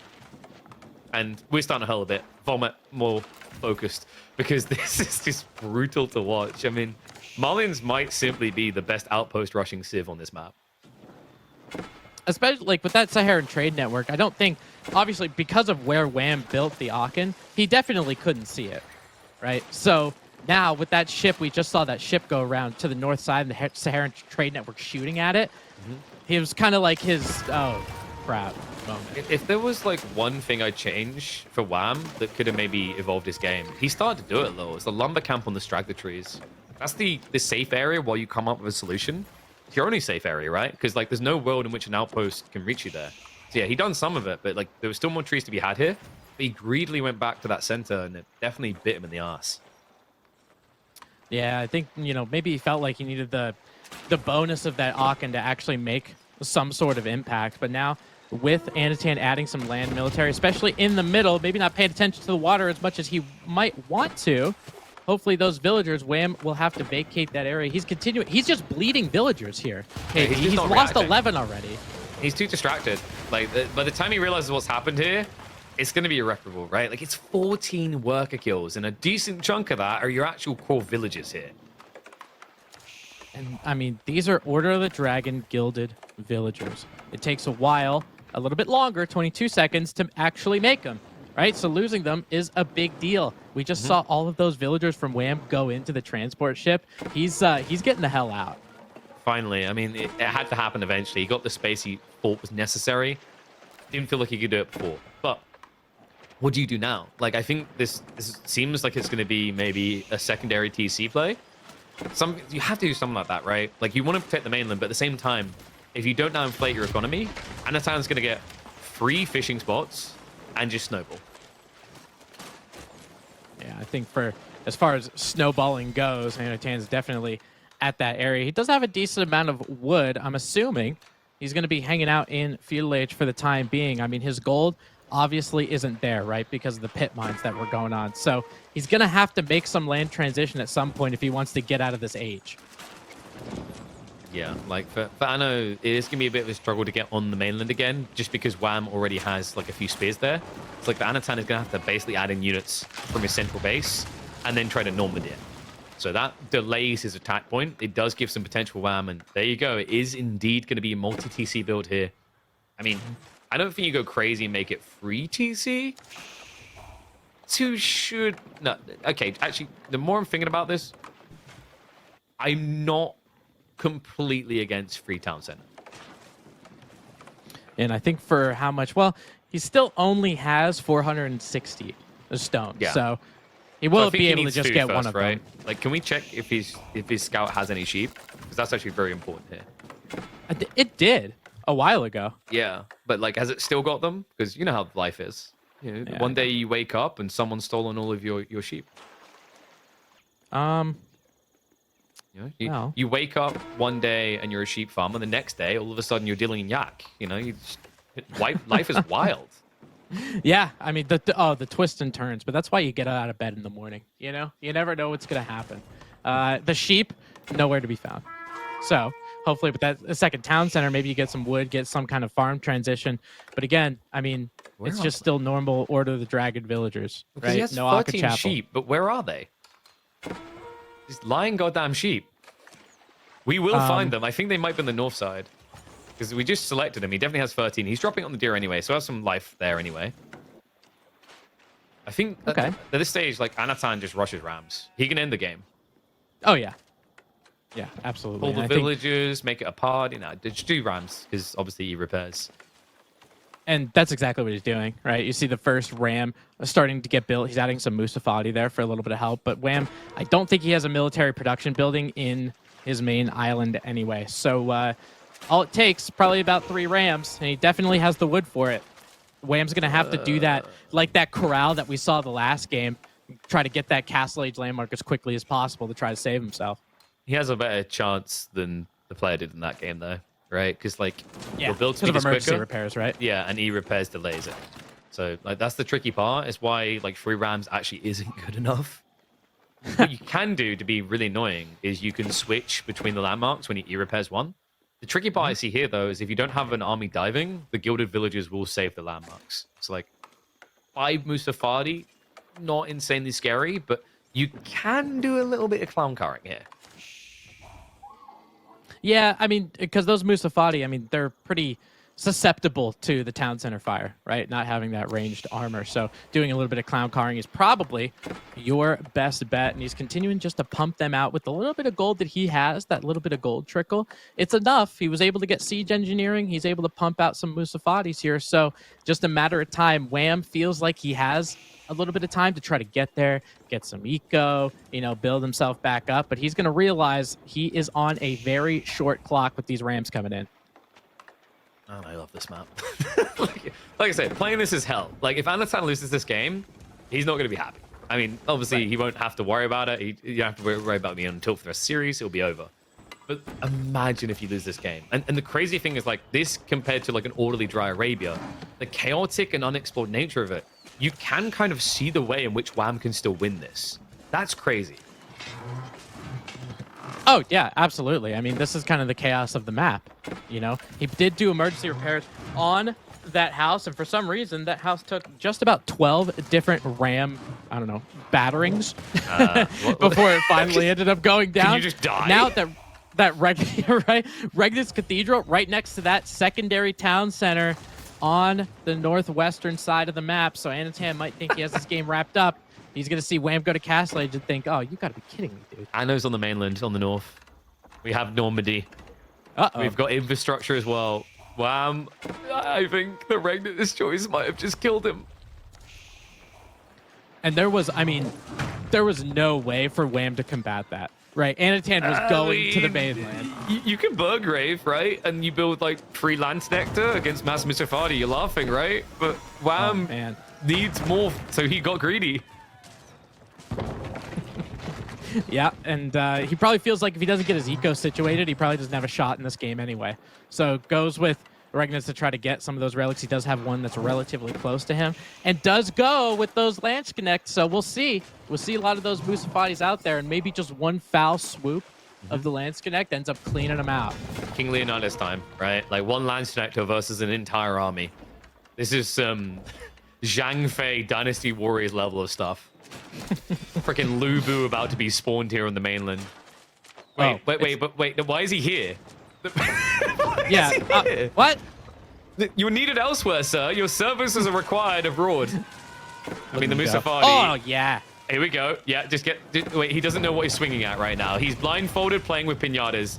And we're starting to hurl a bit. Vomit, more focused. Because this is just brutal to watch. I mean, Marlian's might simply be the best outpost rushing civ on this map. Especially like with that Saharan Trade Network, I don't think, obviously, because of where Wham built the Aachen, he definitely couldn't see it, right? So now with that ship, we just saw that ship go around to the north side and the Saharan Trade Network shooting at it. He was kind of like his, oh, crap moment. If there was like one thing I'd change for Wham that could have maybe evolved this game, he started to do it though. It's the lumber camp on the straggler trees. That's the safe area while you come up with a solution. It's your only safe area, right? Because like there's no world in which an outpost can reach you there. So yeah, he done some of it, but like there was still more trees to be had here. But he greedily went back to that center and it definitely bit him in the ass. Yeah, I think, you know, maybe he felt like he needed the bonus of that Aachen to actually make some sort of impact. But now with Anotand adding some land military, especially in the middle, maybe not paying attention to the water as much as he might want to, hopefully those villagers, Wham will have to vacate that area. He's continuing. He's just bleeding villagers here. Yeah, KD. he's He's not lost reacting. 11 already. He's too distracted. Like, by the time he realizes what's happened here, it's going to be irreparable, right? Like, it's 14 worker kills, and a decent chunk of that are your actual core villagers here. And I mean, these are Order of the Dragon gilded villagers. It takes a while, a little bit longer, 22 seconds to actually make them, right? So losing them is a big deal. We just saw all of those villagers from Wham go into the transport ship. He's getting the hell out. Finally, I mean, it had to happen eventually. He got the space he thought was necessary. Didn't feel like he could do it before. But what do you do now? Like, I think this seems like it's going to be maybe a secondary TC play. You have to do something like that, right? Like, you want to protect the mainland, but at the same time, if you don't now inflate your economy, Anotand's going to get 3 fishing spots and just snowball. Yeah, I think for as far as snowballing goes, Anotand's definitely at that area. He does have a decent amount of wood. I'm assuming he's going to be hanging out in feudal age for the time being. I mean, his gold obviously isn't there, right? Because of the pit mines that were going on. So he's going to have to make some land transition at some point if he wants to get out of this age. Yeah, like for Anno, it is going to be a bit of a struggle to get on the mainland again, just because Wham already has like a few spears there. It's like the Anotand is going to have to basically add in units from his central base and then try to Normandy it. So that delays his attack point. It does give some potential Wham, and there you go. It is indeed going to be a multi-TC build here. I mean, I don't think you go crazy and make it free TC. No, okay, actually, the more I'm thinking about this, I'm not completely against free town center. And I think for how much, well, he still only has 460 stones. Yeah. So he will I think be he able to needs just food get first, one of right? them. Like, can we check if his scout has any sheep? Because that's actually very important here. It did a while ago. Yeah, but like, has it still got them? Because you know how life is. You know, Yeah, one day you wake up and someone's stolen all of your sheep. You know, Well. you wake up one day and you're a sheep farmer. The next day, all of a sudden, you're dealing in yak. You know, life is wild. Yeah, I mean the twists and turns, but that's why you get out of bed in the morning. You know, you never know what's gonna happen. The sheep, nowhere to be found. So hopefully, with that second town center, maybe you get some wood, get some kind of farm transition. But again, I mean, it's just still normal Order of the Dragon villagers, Because right? he has No 13 Chapel. sheep, but where are they? These lying goddamn sheep. We will find them. I think they might be on the north side. Because we just selected him. He definitely has 13. He's dropping on the deer anyway, so has some life there anyway. I think at this stage, like, Anotand just rushes rams. He can end the game. Oh yeah, yeah, absolutely. Pull And the I think- villagers, make it a party. No, just do rams, because obviously he repairs. And that's exactly what he's doing, right? You see the first ram starting to get built. He's adding some Musafati there for a little bit of help. But Wham, I don't think he has a military production building in his main island anyway. So all it takes, probably about 3 rams, and he definitely has the wood for it. Wham's going to have to do that, like that corral that we saw the last game, try to get that Castle Age landmark as quickly as possible to try to save himself. He has a better chance than the player did in that game, though, right? Because, like, Yeah, your build because speed of is emergency quicker. repairs, right? Yeah, and repairs delays it. So, like, that's the tricky part. Is why, like, 3 rams actually isn't good enough. What you can do to be really annoying is you can switch between the landmarks when your repairs one. The tricky part I see here, though, is if you don't have an army diving, the gilded villagers will save the landmarks. So, like, 5 Musafadi, not insanely scary, but you can do a little bit of clown carring here. Yeah, I mean, because those Musafati, I mean, they're pretty susceptible to the town center fire, right? Not having that ranged armor. So doing a little bit of clown carring is probably your best bet. And he's continuing just to pump them out with the little bit of gold that he has, that little bit of gold trickle. It's enough. He was able to get siege engineering. He's able to pump out some Musafatis here. So just a matter of time. Wham feels like he has a little bit of time to try to get there, get some eco, you know, build himself back up. But he's going to realize he is on a very short clock with these rams coming in. Oh, I love this map. like I said, playing this is hell. Like, if Anotand loses this game, he's not going to be happy. I mean, obviously, he won't have to worry about it. You don't have to worry about me until for the series, it'll be over. But imagine if you lose this game. And the crazy thing is, like, this compared to, like, an orderly dry Arabia, the chaotic and unexplored nature of it, you can kind of see the way in which Wham can still win this. That's crazy. Oh, yeah, absolutely. I mean, this is kind of the chaos of the map, you know? He did do emergency repairs on that house, and for some reason, that house took just about 12 different ram, I don't know, batterings before it finally ended up going down. Can you just die? Now Regnitz Cathedral, right next to that secondary town center on the northwestern side of the map, so Anotand might think he has this game wrapped up. He's going to see Wham go to Castle Age and think, oh, you got to be kidding me, dude. Anno's on the mainland, on the north. We have Normandy. Uh-oh. We've got infrastructure as well. Wham. I think the Regnitz choice might have just killed him. And there was no way for Wham to combat that, right? Anotand was going to the mainland. You can Burgrave, right? And you build like 3 Lance Nectar against Mass Musafadi. You're laughing, right? But Wham needs more, so he got greedy. Yeah, and he probably feels like if he doesn't get his eco situated, he probably doesn't have a shot in this game anyway. So goes with Regnitz to try to get some of those relics. He does have one that's relatively close to him, and does go with those Lance Connect. So we'll see. We'll see a lot of those Musafadis out there, and maybe just one foul swoop of the Lance Connect ends up cleaning them out. King Leonidas time, right? Like 1 Lance Connector versus an entire army. This is some Zhang Fei Dynasty Warriors level of stuff. Freaking Lubu about to be spawned here on the mainland. Wait, why is he here? What? You're needed elsewhere, sir. Your services are required abroad. I mean, the Musafadi. Oh, yeah. Here we go. Yeah, wait, he doesn't know what he's swinging at right now. He's blindfolded playing with pinatas.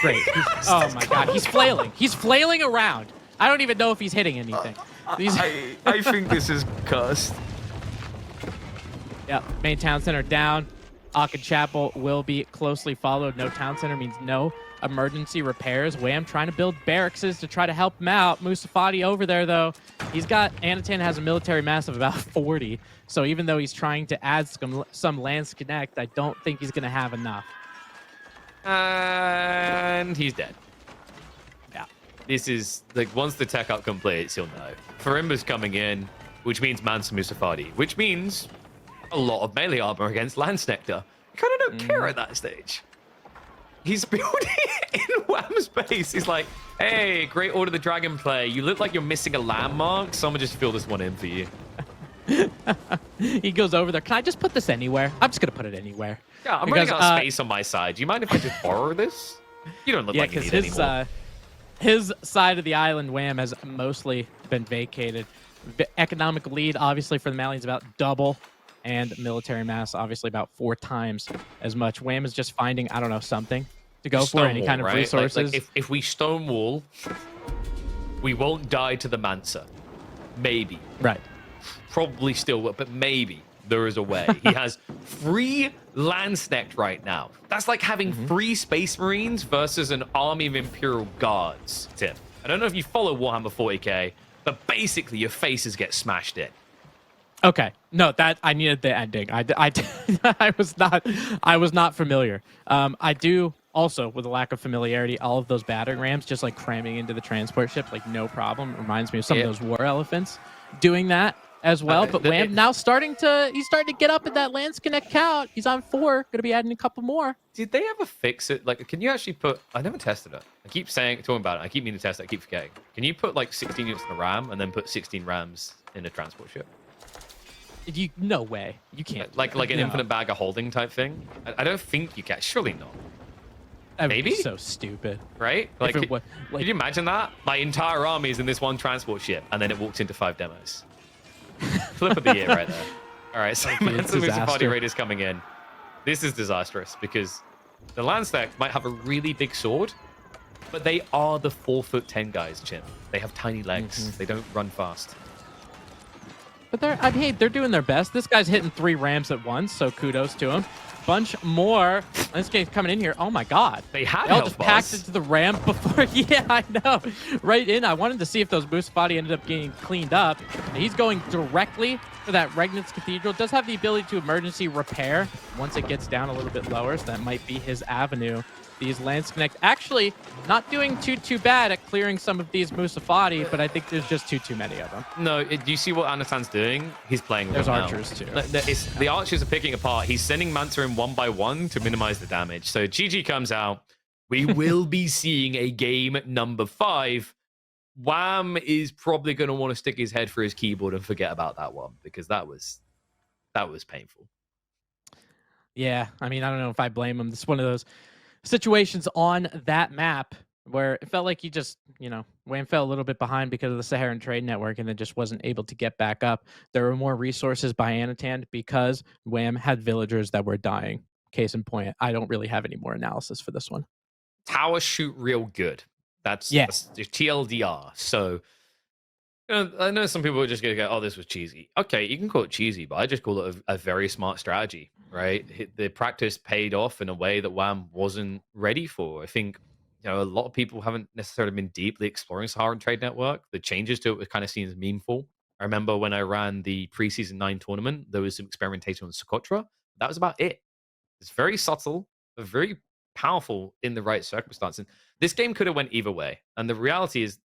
Great. Oh, my God. He's flailing. He's flailing around. I don't even know if he's hitting anything. I think this is cursed. Yeah, main town center down. Aachen Chapel will be closely followed. No town center means no emergency repairs. Wham trying to build barracks to try to help him out. Musafadi over there, though. Anotand has a military mass of about 40. So even though he's trying to add some Lance Connect, I don't think he's going to have enough. And he's dead. Yeah. This is, like, once the tech up completes, you'll know. Farimba's coming in, which means Mansa Musafadi, which means a lot of melee armor against Lance Nectar. You kind of don't care at that stage. He's building in Wham's base. He's like, hey, great Order of the Dragon play. You look like you're missing a landmark. Someone just fill this one in for you. He goes over there. Can I just put this anywhere? I'm just going to put it anywhere. Yeah, I'm running out of space on my side. Do you mind if I just borrow this? You don't look like you need it anymore. His side of the island, Wham, has mostly been vacated. Economic lead, obviously, for the Malians about double. And military mass, obviously, about 4 times as much. Wham is just finding, I don't know, something to go for, any kind of resources. Like if we stonewall, we won't die to the Mansa. Maybe. Right. Probably still will, but maybe there is a way. He has 3 Lance Connect right now. That's like having 3 Space Marines versus an army of Imperial Guards, Tim. I don't know if you follow Warhammer 40k, but basically your faces get smashed in. Okay, no, that I needed the ending. I was not familiar. I do also, with a lack of familiarity, all of those battering rams just like cramming into the transport ship, like no problem. It reminds me of some of those war elephants doing that as well. But Wham now he's starting to get up in that Lance Connect count. He's on 4, gonna be adding a couple more. Did they ever fix it? Like, can you actually put? I never tested it. I keep talking about it. I keep meaning to test it. I keep forgetting. Can you put like 16 units in the ram and then put 16 rams in a transport ship? No way. You can't. Like an infinite bag of holding type thing? I don't think you can. Surely not. That Maybe? Would be so stupid. Right? Like, can you imagine that? My entire army is in this one transport ship, and then it walks into 5 demos. Flip of the year right there. All right, so Mansa Musafadi Raiders coming in. This is disastrous, because the Landsec might have a really big sword, but they are the 4'10" guys, Chim. They have tiny legs. They don't run fast. But they're doing their best. This guy's hitting 3 rams at once, so kudos to him. Bunch more. This game's coming in here. Oh my God. They have all just packed into the ram before. Yeah, I know. Right in. I wanted to see if those Musafadi ended up getting cleaned up. He's going directly for that Regnitz Cathedral. Does have the ability to emergency repair once it gets down a little bit lower, so that might be his avenue. These Lance Connect actually not doing too bad at clearing some of these Musafadi, but I think there's just too many of them. No, do you see what Anotand's doing? doing, he's playing with There's them now. archers too. The archers are picking apart. He's sending Manta in 1 by 1 to minimize the damage. So GG comes out. We will be seeing a game number 5. Wham is probably going to want to stick his head through his keyboard and forget about that one, because that was painful. Yeah, I mean, I don't know if I blame him. This is one of those situations on that map where it felt like he just, Wham fell a little bit behind because of the Saharan Trade Network and then just wasn't able to get back up. There were more resources by Anotand because Wham had villagers that were dying. Case in point, I don't really have any more analysis for this one. Towers shoot real good. That's TLDR. So I know some people are just going to go, oh, this was cheesy. Okay, you can call it cheesy, but I just call it a very smart strategy, right? The practice paid off in a way that Wham wasn't ready for. I think, a lot of people haven't necessarily been deeply exploring Saharan Trade Network. The changes to it were kind of seen as memeful. I remember when I ran the preseason 9 tournament, there was some experimentation on Socotra. That was about it. It's very subtle, but very powerful in the right circumstance. And this game could have went either way. And the reality is,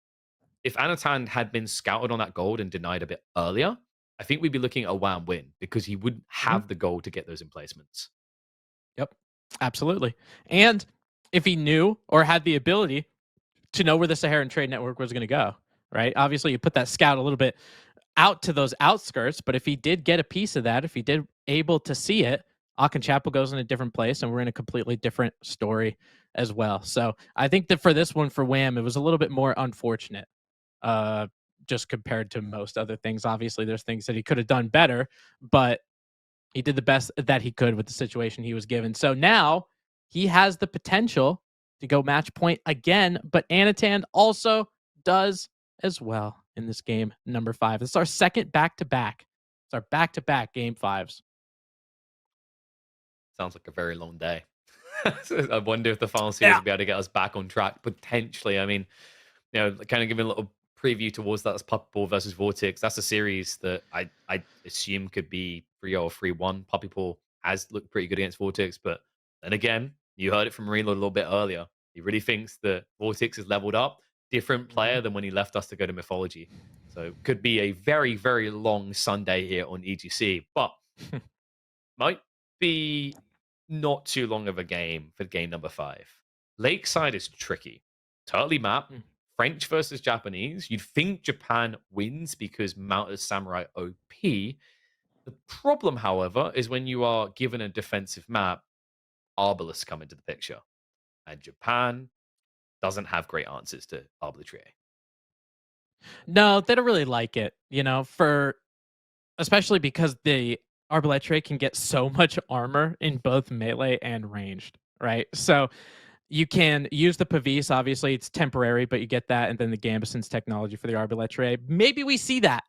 if Anotand had been scouted on that gold and denied a bit earlier, I think we'd be looking at a Wham win because he wouldn't have the gold to get those emplacements. Yep, absolutely. And if he knew or had the ability to know where the Saharan Trade Network was going to go, right? Obviously, you put that scout a little bit out to those outskirts, but if he did get a piece of that, if he did able to see it, Chapel goes in a different place, and we're in a completely different story as well. So I think that for this one, for Wham, it was a little bit more unfortunate, just compared to most other things. Obviously, there's things that he could have done better, but he did the best that he could with the situation he was given. So now he has the potential to go match point again, but Anotand also does as well in this game number 5. It's our second back-to-back. It's our back-to-back game 5s. Sounds like a very long day. I wonder if the final series will be able to get us back on track, potentially. I mean, kind of giving a little preview towards that as Puppy Ball versus Vortex. That's a series that I assume could be 3-0 or 3-1. Puppy Ball has looked pretty good against Vortex, but then again, you heard it from Marino a little bit earlier. He really thinks that Vortex is leveled up, different player than when he left us to go to Mythology. So could be a very, very long Sunday here on EGC, but might be not too long of a game for game number 5. Lakeside is tricky. Turtley map, French versus Japanese. You'd think Japan wins because Mounted Samurai OP. The problem, however, is when you are given a defensive map, Arbalists come into the picture. And Japan doesn't have great answers to Arbalitrier. No, they don't really like it, especially because the Arbalitrier can get so much armor in both melee and ranged, right? So you can use the Pavis, obviously it's temporary, but you get that, and then the Gambeson's technology for the Arbalitrier. Maybe we see that.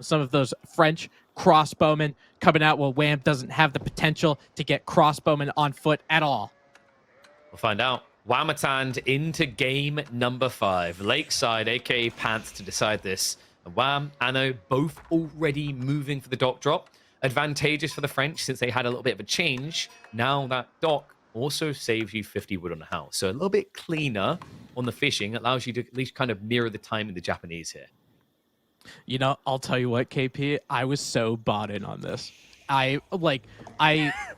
Some of those French crossbowmen coming out while Wham doesn't have the potential to get crossbowmen on foot at all. We'll find out. Anotand into game number 5. Lakeside, aka Pants, to decide this. And Wham, Anno, both already moving for the dock drop. Advantageous for the French since they had a little bit of a change. Now that dock also saves you 50 wood on the house. So a little bit cleaner on the fishing. Allows you to at least kind of mirror the time in the Japanese here. I'll tell you what, KP, I was so bought in on this. I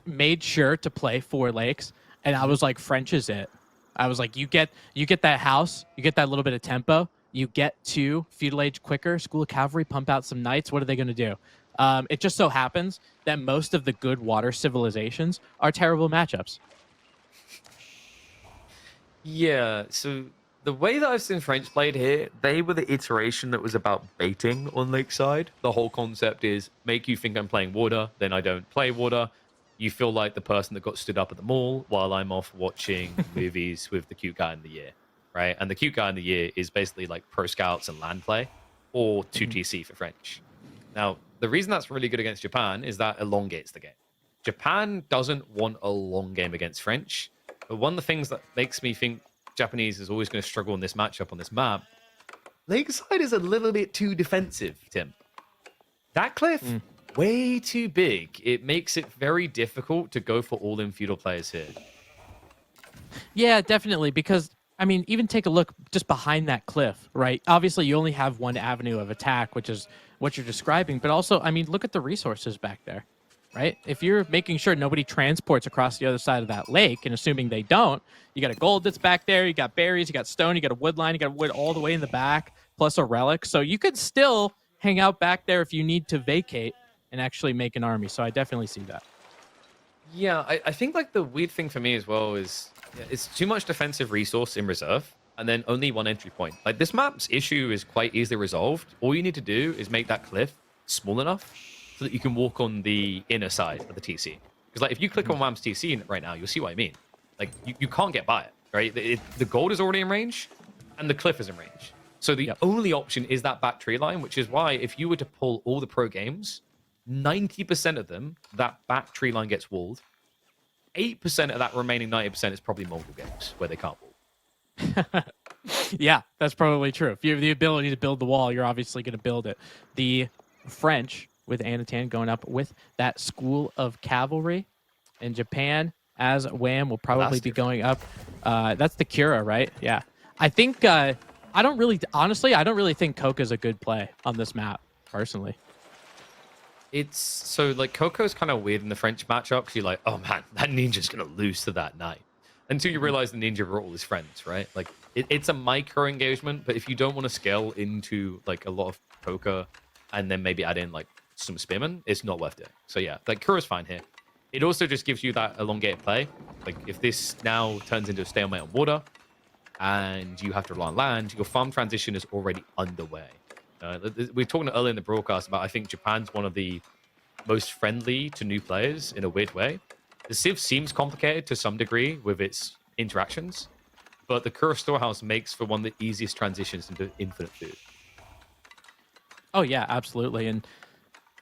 made sure to play 4 lakes, and I was like, French is it. I was like, you get that house, you get that little bit of tempo, you get to feudal age quicker, School of Cavalry, pump out some knights. What are they going to do? It just so happens that most of the good water civilizations are terrible matchups. Yeah, so the way that I've seen French played here, they were the iteration that was about baiting on Lakeside. The whole concept is make you think I'm playing water, then I don't play water. You feel like the person that got stood up at the mall while I'm off watching movies with the cute guy in the year, right? And the cute guy in the year is basically like pro scouts and land play, or 2TC for French. Now, the reason that's really good against Japan is that elongates the game. Japan doesn't want a long game against French, but one of the things that makes me think Japanese is always going to struggle in this matchup on this map, Lakeside is a little bit too defensive, Tim. That cliff, way too big. It makes it very difficult to go for all-in feudal players here. Yeah, definitely, because I mean, even take a look just behind that cliff, right? Obviously, you only have one avenue of attack, which is what you're describing. But also, I mean, look at the resources back there, right? If you're making sure nobody transports across the other side of that lake, and assuming they don't, you got a gold that's back there, you got berries, you got stone, you got a wood line, you got wood all the way in the back, plus a relic. So you could still hang out back there if you need to vacate and actually make an army. So I definitely see that. Yeah, I think like the weird thing for me as well is it's too much defensive resource in reserve and then only one entry point. Like this map's issue is quite easily resolved. All you need to do is make that cliff small enough so that you can walk on the inner side of the TC. Because like if you click on Wham's TC right now, you'll see what I mean. Like you can't get by it, right? The gold is already in range and the cliff is in range. So the only option is that back tree line, which is why if you were to pull all the pro games, 90% of them, that back tree line gets walled. 8% of that remaining 90% is probably Mongol games where they can't wall. Yeah, that's probably true. If you have the ability to build the wall, you're obviously going to build it. The French with Anotand going up with that school of cavalry in Japan as Wham will probably be going up. That's the Kura, right? Yeah. I think, I don't really think Koka's a good play on this map, personally. It's so like Coco's kind of weird in the French matchup because you're like, oh man, that ninja's gonna lose to that knight. Until you realize the ninja brought all his friends, right? Like it's a micro engagement, but if you don't want to scale into like a lot of poker and then maybe add in like some spearmen, it's not worth it. So yeah, like Kura's fine here. It also just gives you that elongated play. Like if this now turns into a stalemate on water and you have to rely on land, your farm transition is already underway. We were talking earlier in the broadcast about I think Japan's one of the most friendly to new players in a weird way. The Civ seems complicated to some degree with its interactions, but the Kura Storehouse makes for one of the easiest transitions into infinite food. Oh, yeah, absolutely. And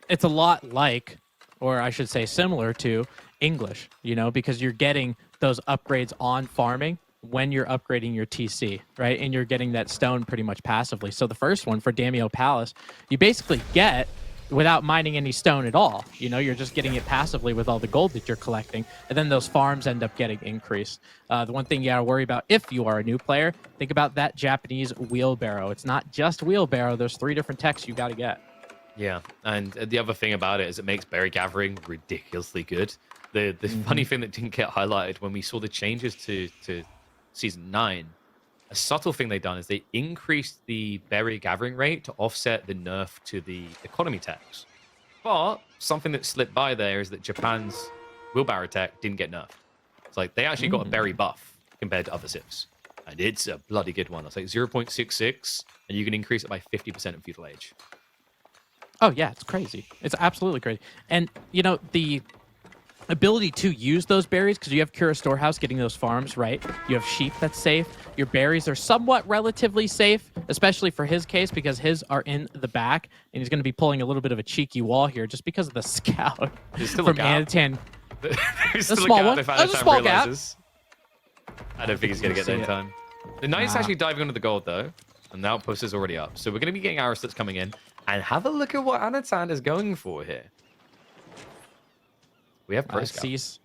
it's a lot like, or I should say similar to, English, because you're getting those upgrades on farming when you're upgrading your TC, right? And you're getting that stone pretty much passively. So the first one for Daimyo Palace, you basically get without mining any stone at all. You're just getting it passively with all the gold that you're collecting. And then those farms end up getting increased. The one thing you got to worry about if you are a new player, think about that Japanese wheelbarrow. It's not just wheelbarrow. There's 3 different techs you got to get. Yeah, and the other thing about it is it makes berry gathering ridiculously good. The funny thing that didn't get highlighted when we saw the changes to Season 9, a subtle thing they've done is they increased the berry gathering rate to offset the nerf to the economy tax. But something that slipped by there is that Japan's wheelbarrow tech didn't get nerfed. It's like they actually got a berry buff compared to other Civs. And it's a bloody good one. It's like 0.66, and you can increase it by 50% in feudal age. Oh, yeah, it's crazy. It's absolutely crazy. And, the ability to use those berries, because you have Kura Storehouse getting those farms, right? You have sheep that's safe. Your berries are somewhat relatively safe, especially for his case, because his are in the back, and he's going to be pulling a little bit of a cheeky wall here just because of the scout from Anotand. There's a still small a gap one. if There's a small realizes. I don't think he's going to get there in time. The knight's actually diving onto the gold, though, and the outpost is already up. So we're going to be getting arrows that's coming in, and have a look at what Anotand is going for here. We have pro scout.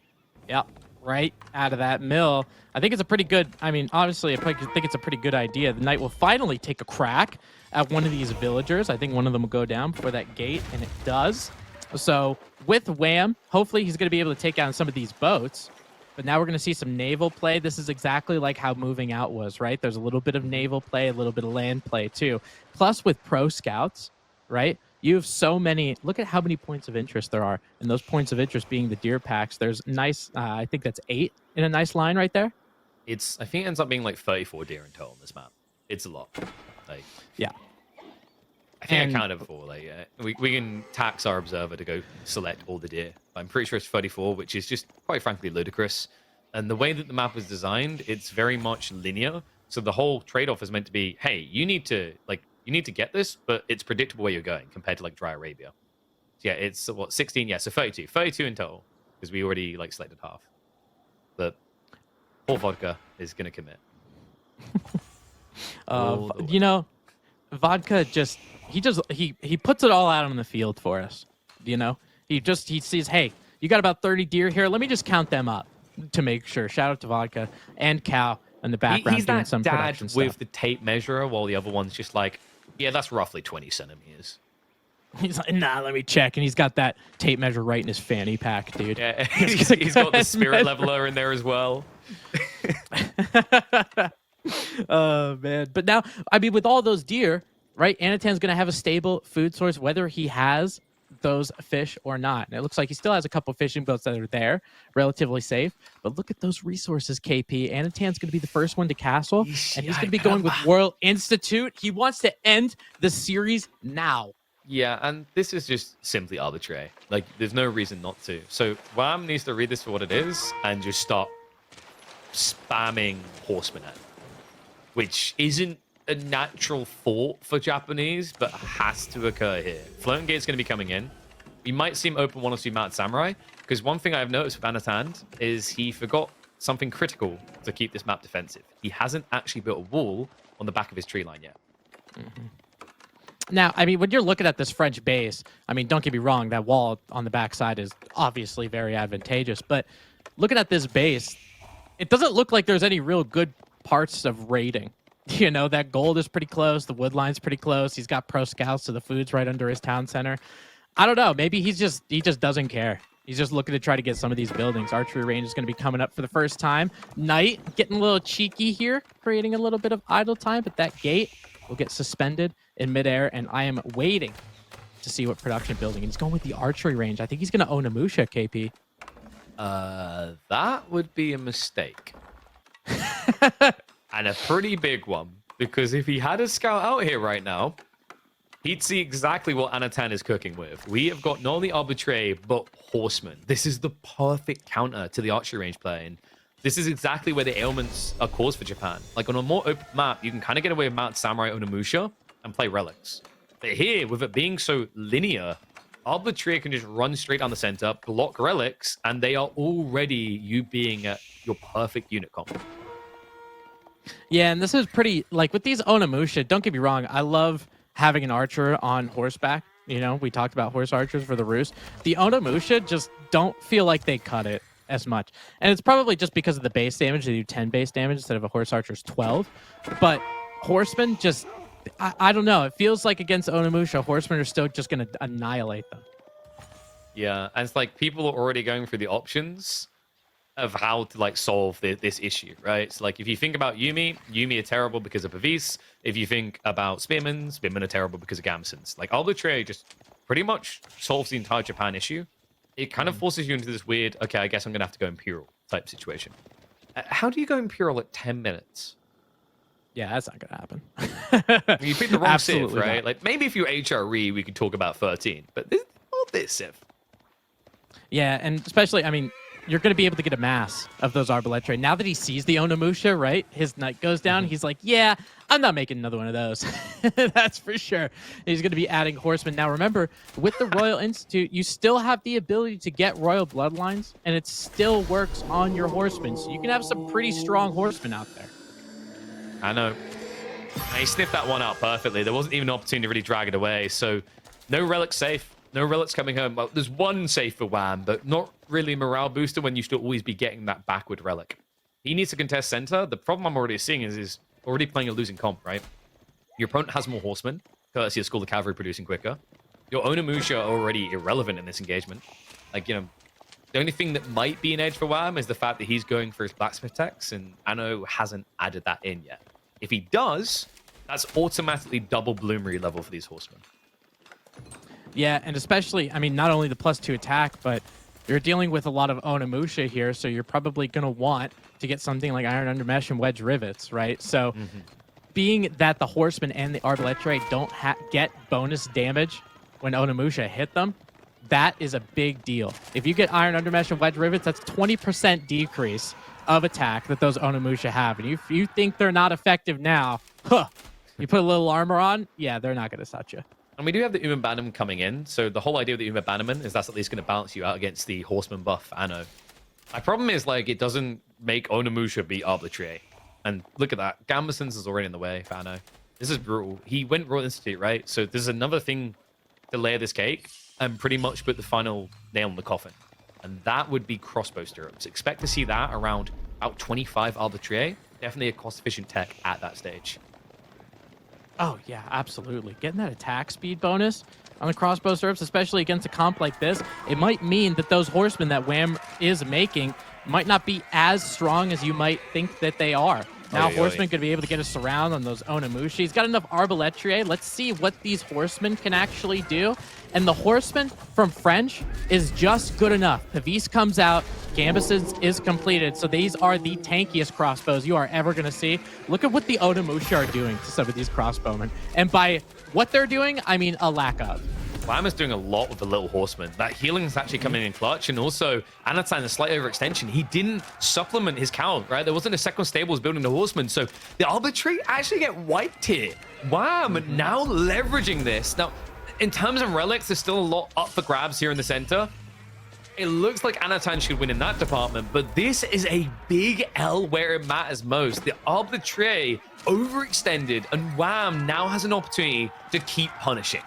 Yep, right out of that mill. I think it's a pretty good, obviously, I think it's a pretty good idea. The knight will finally take a crack at one of these villagers. I think one of them will go down before that gate, and it does. So with Wham, hopefully he's going to be able to take down some of these boats. But now we're going to see some naval play. This is exactly like how moving out was, right? There's a little bit of naval play, a little bit of land play too. Plus with pro scouts, right? You have so many, look at how many points of interest there are. And those points of interest being the deer packs. There's nice, I think that's 8 in a nice line right there. I think it ends up being like 34 deer in total on this map. It's a lot. Yeah. I think I counted before. We can tax our observer to go select all the deer. I'm pretty sure it's 34, which is just quite frankly ludicrous. And the way that the map is designed, it's very much linear. So the whole trade-off is meant to be, hey, you need to get this, but it's predictable where you're going compared to Dry Arabia. So yeah, it's 16? Yeah, so 32. 32 in total, because we already selected half. But poor vodka is going to commit. Vodka he puts it all out on the field for us. He sees, hey, you got about 30 deer here. Let me just count them up to make sure. Shout out to Vodka and Cow. in the background He's doing that some dad production with stuff. the tape measure, while the other one's just like, yeah, that's roughly 20 centimeters. He's like, nah, let me check. And he's got that tape measure right in his fanny pack, dude. Yeah, he's got the spirit leveler in there as well. Oh, man. But now, I mean, with all those deer, right, Anatand's going to have a stable food source, whether he has those fish or not. And it looks like he still has a couple fishing boats that are there, relatively safe. But look at those resources, KP. Anatand's going to be the first one to castle, and he's going to be going with Royal Institute. He wants to end the series now. Yeah, and this is just simply arbitrary. Like, there's no reason not to. So Wham needs to read this for what it is and just start spamming horsemen at it, which isn't a natural thought for Japanese, but has to occur here. Floating Gate's going to be coming in. We might see him open one or two mounted samurai, because one thing I've noticed with Anotand is he forgot something critical to keep this map defensive. He hasn't actually built a wall on the back of his tree line yet. Mm-hmm. Now, I mean, when you're looking at this French base, I mean, don't get me wrong, that wall on the backside is obviously very advantageous. But looking at this base, it doesn't look like there's any real good parts of raiding. You know, that gold is pretty close. The wood line's pretty close. He's got pro scouts, so the food's right under his town center. I don't know. Maybe he just doesn't care. He's just looking to try to get some of these buildings. Archery range is going to be coming up for the first time. Knight getting a little cheeky here, creating a little bit of idle time, but that gate will get suspended in midair, and I am waiting to see what production building. And he's going with the archery range. I think he's going to own a Musha, KP. That would be a mistake. And a pretty big one, because if he had a scout out here right now, he'd see exactly what Anotand is cooking with. We have got not only arbitrary, but horsemen. This is the perfect counter to the archery range play. And this is exactly where the ailments are caused for Japan. Like, on a more open map, you can kind of get away with Mount Samurai Onimusha and play relics. But here, with it being so linear, arbitrary can just run straight down the center, block relics, and they are already you being at your perfect unit comp. Yeah, and this is pretty, like, with these Onimusha, don't get me wrong, I love having an archer on horseback. You know, we talked about horse archers for the Rus. The Onimusha just don't feel like they cut it as much. And it's probably just because of the base damage. They do 10 base damage instead of a horse archer's 12. But horsemen just, I don't know. It feels like against Onimusha, horsemen are still just going to annihilate them. Yeah, and it's like people are already going through the options of how to like solve this issue, right? So like if you think about Yumi are terrible because of Pavis. If you think about Spearmen are terrible because of Gamsons. Like arbitrary just pretty much solves the entire Japan issue. It kind of forces you into this weird, okay, I guess I'm gonna have to go Imperial type situation. How do you go Imperial at 10 minutes? Yeah, that's not gonna happen. You picked the wrong Civ, right? Not. Like maybe if you're HRE, we could talk about 13, but this not this Civ. Yeah, and especially, I mean, you're going to be able to get a mass of those Arbaletre. Now that he sees the Onimusha, right, his knight goes down, he's like, yeah, I'm not making another one of those. That's for sure. He's going to be adding horsemen. Now, remember, with the Royal Institute, you still have the ability to get royal bloodlines, and it still works on your horsemen. So you can have some pretty strong horsemen out there. I know. And he sniffed that one out perfectly. There wasn't even an opportunity to really drag it away. So no relics safe. No relics coming home. Well, there's one safe for Wham, but not really a morale booster when you should always be getting that backward relic. He needs to contest center. The problem I'm already seeing is already playing a losing comp, right? Your opponent has more horsemen, courtesy of School of Cavalry producing quicker. Your Onimusha are already irrelevant in this engagement. Like, you know, the only thing that might be an edge for Wham is the fact that he's going for his blacksmith techs, and Anno hasn't added that in yet. If he does, that's automatically double bloomery level for these horsemen. Yeah, and especially, I mean, not only the +2 attack, but you're dealing with a lot of Onimusha here, so you're probably going to want to get something like Iron Undermesh and Wedge Rivets, right? So being that the Horsemen and the Arbaletre don't get bonus damage when Onimusha hit them, that is a big deal. If you get Iron Undermesh and Wedge Rivets, that's 20% decrease of attack that those Onimusha have. And if you think they're not effective now, you put a little armor on, yeah, they're not going to touch you. And we do have the Uma Bannerman coming in, so the whole idea of the Uma Bannerman is that's at least going to balance you out against the Horseman buff Anno. My problem is, like, it doesn't make Onimusha beat Arbitrary. And look at that. Gambeson's is already in the way for Anno. This is brutal. He went Royal Institute, right? So there's another thing to layer this cake and pretty much put the final nail in the coffin. And that would be crossbow stirrups. Expect to see that around about 25 Arbitrary definitely a cost-efficient tech at that stage. Oh, yeah, absolutely. Getting that attack speed bonus on the crossbow serves, especially against a comp like this, it might mean that those horsemen that Wham is making might not be as strong as you might think that they are. Now, horsemen could be able to get a surround on those Onimushi. He's got enough Arbaletrier. Let's see what these horsemen can actually do. And the horseman from French is just good enough. Pavis comes out. Gambus is completed. So these are the tankiest crossbows you are ever going to see. Look at what the Onimushi are doing to some of these crossbowmen. And by what they're doing, I mean a lack of. Lamb is doing a lot with the little horseman. That healing is actually coming in clutch, and also Anotand, a slight overextension. He didn't supplement his count, right? There wasn't a second stables building the horseman, so the arbitrary actually get wiped here. Wham! Now leveraging this. Now, in terms of relics, there's still a lot up for grabs here in the center. It looks like Anotand should win in that department, but this is a big L where it matters most. The arbitrary overextended, and Wham now has an opportunity to keep punishing.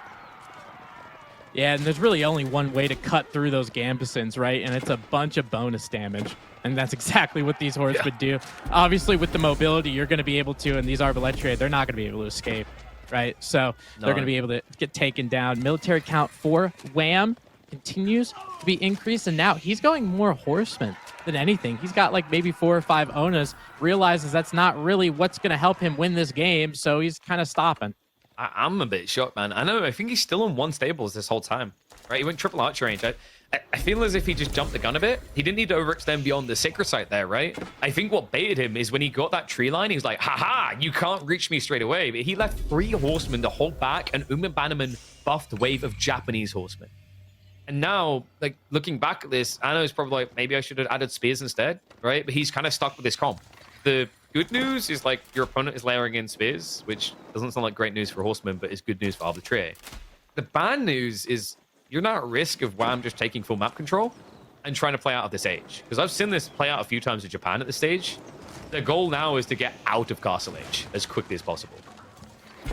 Yeah, and there's really only one way to cut through those Gambusons, right? And it's a bunch of bonus damage. And that's exactly what these horsemen do. Obviously, with the mobility, you're going to be able to, and these Arbaletrier, they're not going to be able to escape, right? So they're going to be able to get taken down. Military count for Wham continues to be increased, and now he's going more horsemen than anything. He's got like maybe 4 or 5 Onas, realizes that's not really what's going to help him win this game, so he's kind of stopping. I'm a bit shocked, man. I think he's still on 1 stables this whole time, right? He went triple archer range. I feel as if he just jumped the gun a bit. He didn't need to overextend beyond the sacred site there, right? I think what baited him is when he got that tree line, he was like, haha, you can't reach me straight away. But he left 3 horsemen to hold back an Bannerman buffed wave of Japanese horsemen. And now, like, looking back at this, Anno is probably like, maybe I should have added spears instead, right? But he's kind of stuck with this comp. The good news is, like, your opponent is layering in spears, which doesn't sound like great news for horsemen, but is good news for arbitrary. The bad news is you're not at risk of Wham just taking full map control and trying to play out of this age. Because I've seen this play out a few times in Japan at this stage. The goal now is to get out of Castle Age as quickly as possible.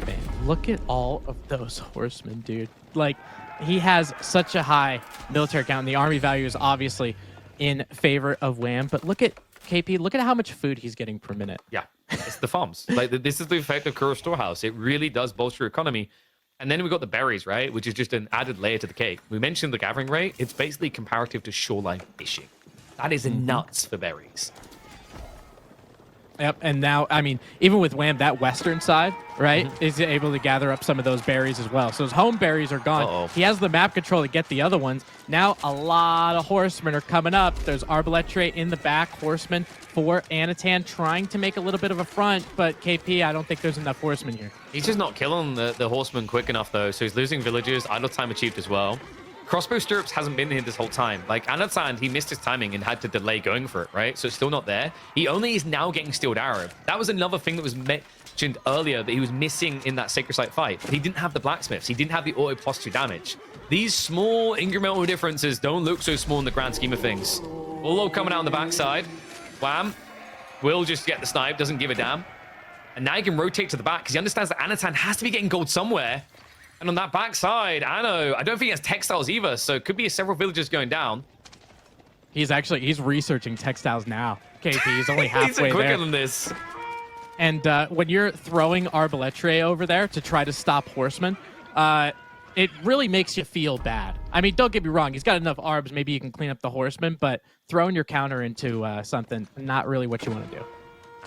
Man, look at all of those horsemen, dude. Like, he has such a high military count, and the army value is obviously in favor of Wham. But look at KP, look at how much food he's getting per minute. Yeah, it's the farms. Like, this is the effect of Kuro Storehouse. It really does bolster your economy. And then we got the berries, right? Which is just an added layer to the cake. We mentioned the gathering rate. It's basically comparative to shoreline fishing. That is nuts for berries. Yep, and now, I mean, even with Wham, that western side, right, is able to gather up some of those berries as well. So his home berries are gone. He has the map control to get the other ones. Now, a lot of horsemen are coming up. There's Arbaletrier in the back, horsemen for Anotand trying to make a little bit of a front, but KP, I don't think there's enough horsemen here. He's just not killing the horsemen quick enough, though, so he's losing villagers. Idle time achieved as well. Crossbow stirrups hasn't been here this whole time. Like, Anotand, he missed his timing and had to delay going for it, right? So it's still not there. He only is now getting steeled arrow. That was another thing that was mentioned earlier that he was missing in that Sacred Site fight. But he didn't have the blacksmiths. He didn't have the auto +2 damage. These small incremental differences don't look so small in the grand scheme of things. Olo coming out on the backside. Wham. Will just get the snipe, doesn't give a damn. And now he can rotate to the back because he understands that Anotand has to be getting gold somewhere. And on that backside, Anno, I don't think he has textiles either, so it could be several villagers going down. He's researching textiles now. KP, he's only halfway he's quicker there. than this. And when you're throwing Arbaletrier over there to try to stop horsemen, it really makes you feel bad. I mean, don't get me wrong. He's got enough arbs. Maybe you can clean up the horsemen, but throwing your counter into something, not really what you want to do.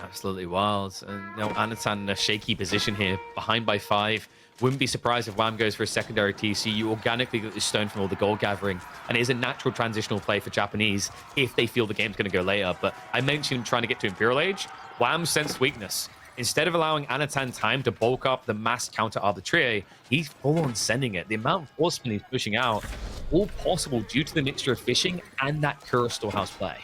Absolutely wild. And you know, Anotand in a shaky position here, behind by 5. Wouldn't be surprised if Wham goes for a secondary TC. You organically get this stone from all the gold gathering, and it is a natural transitional play for Japanese if they feel the game's going to go later. But I mentioned him trying to get to Imperial Age. Wham sensed weakness. Instead of allowing Anotand time to bulk up the mass counter arbitrary, he's full-on sending it. The amount of horsemen he's pushing out, all possible due to the mixture of fishing and that Kuro Storehouse play.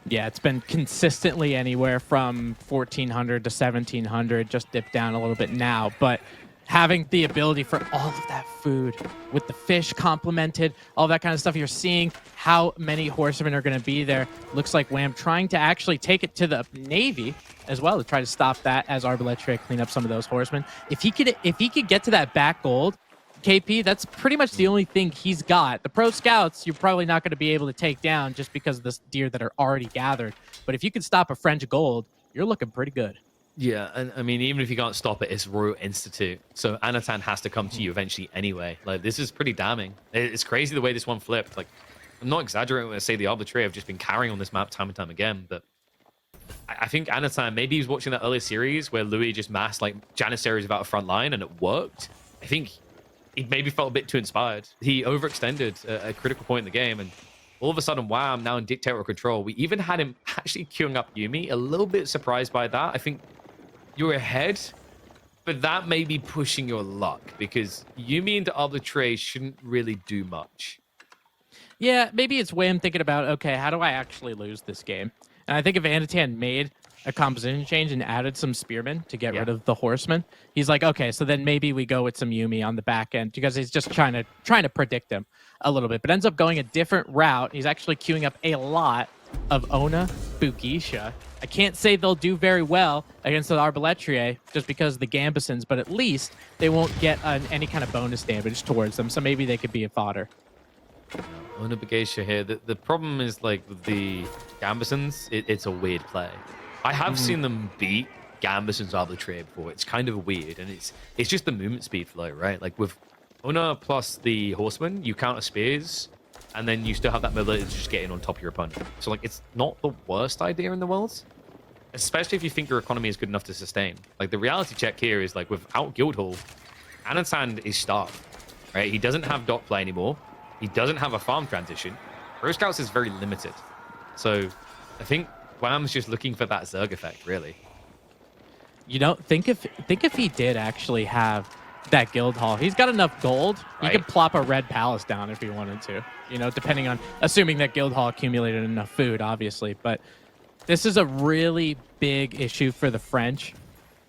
Yeah, it's been consistently anywhere from 1,400 to 1,700, just dipped down a little bit now. But having the ability for all of that food with the fish complemented, all that kind of stuff, you're seeing how many horsemen are going to be there. Looks like Wham trying to actually take it to the Navy as well to try to stop that as Arbaletrier clean up some of those horsemen. If he could get to that back gold, KP, that's pretty much the only thing he's got. The pro scouts, you're probably not going to be able to take down just because of the deer that are already gathered. But if you can stop a French gold, you're looking pretty good. Yeah, and I mean, even if you can't stop it, it's Royal Institute. So Anotand has to come to you eventually anyway. Like, this is pretty damning. It's crazy the way this one flipped. Like, I'm not exaggerating when I say the Arbitrary have just been carrying on this map time and time again, but I think Anotand, maybe he was watching that earlier series where Louis just massed, like, Janissaries without a front line, and it worked. I think he maybe felt a bit too inspired. He overextended a critical point in the game, and all of a sudden, Wham, now in dictatorial control. We even had him actually queuing up Yumi. A little bit surprised by that. I think you're ahead, but that may be pushing your luck because Yumi into Arbitrary shouldn't really do much. Yeah, maybe it's way I'm thinking about, okay, how do I actually lose this game? And I think if Anotand made a composition change and added some spearmen to get rid of the horsemen, he's like, okay, so then maybe we go with some Yumi on the back end because he's just trying to predict him a little bit, but ends up going a different route. He's actually queuing up a lot of Ona Bugisha. I can't say they'll do very well against the Arbaletrier just because of the Gambesons, but at least they won't get any kind of bonus damage towards them, so maybe they could be a fodder. Ona Bugisha here. The problem is, like, with the Gambesons, it's a weird play. I have seen them beat Gambesons Arbitrary before. It's kind of weird, and it's just the movement speed flow, right? Like, with Ona plus the Horseman, you counter spears, and then you still have that mobility to just get in on top of your opponent. So, like, it's not the worst idea in the world, especially if you think your economy is good enough to sustain. Like, the reality check here is, like, without Guildhall, Anotand is starved, right? He doesn't have dot play anymore. He doesn't have a farm transition. Pro Scouts is very limited. So, I think Wham's just looking for that Zerg effect, really. You know, think if he did actually have that guild hall, he's got enough gold. Right. He could plop a red palace down if he wanted to. You know, depending on assuming that guild hall accumulated enough food, obviously. But this is a really big issue for the French,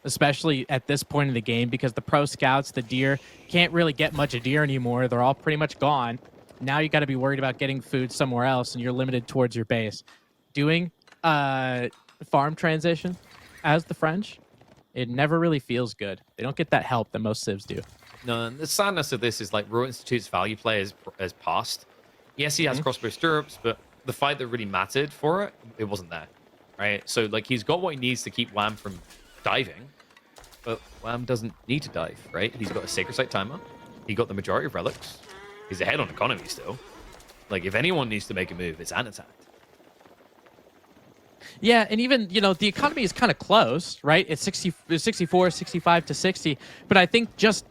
especially at this point in the game, because the pro scouts, the deer, can't really get much of deer anymore. They're all pretty much gone. Now you got to be worried about getting food somewhere else, and you're limited towards your base. Doing farm transition as the French, it never really feels good. They don't get that help that most civs do. No, and the sadness of this is, like, Royal Institute's value play has passed. Yes, he has crossbow stirrups, but the fight that really mattered for it, it wasn't there, right? So, like, he's got what he needs to keep Wham from diving, but Wham doesn't need to dive, right? He's got a Sacred Site timer. He got the majority of relics. He's ahead on economy still. Like, if anyone needs to make a move, it's Anotand. Yeah, and even, you know, the economy is kind of close, right? It's 64, 65 to 60. But I think just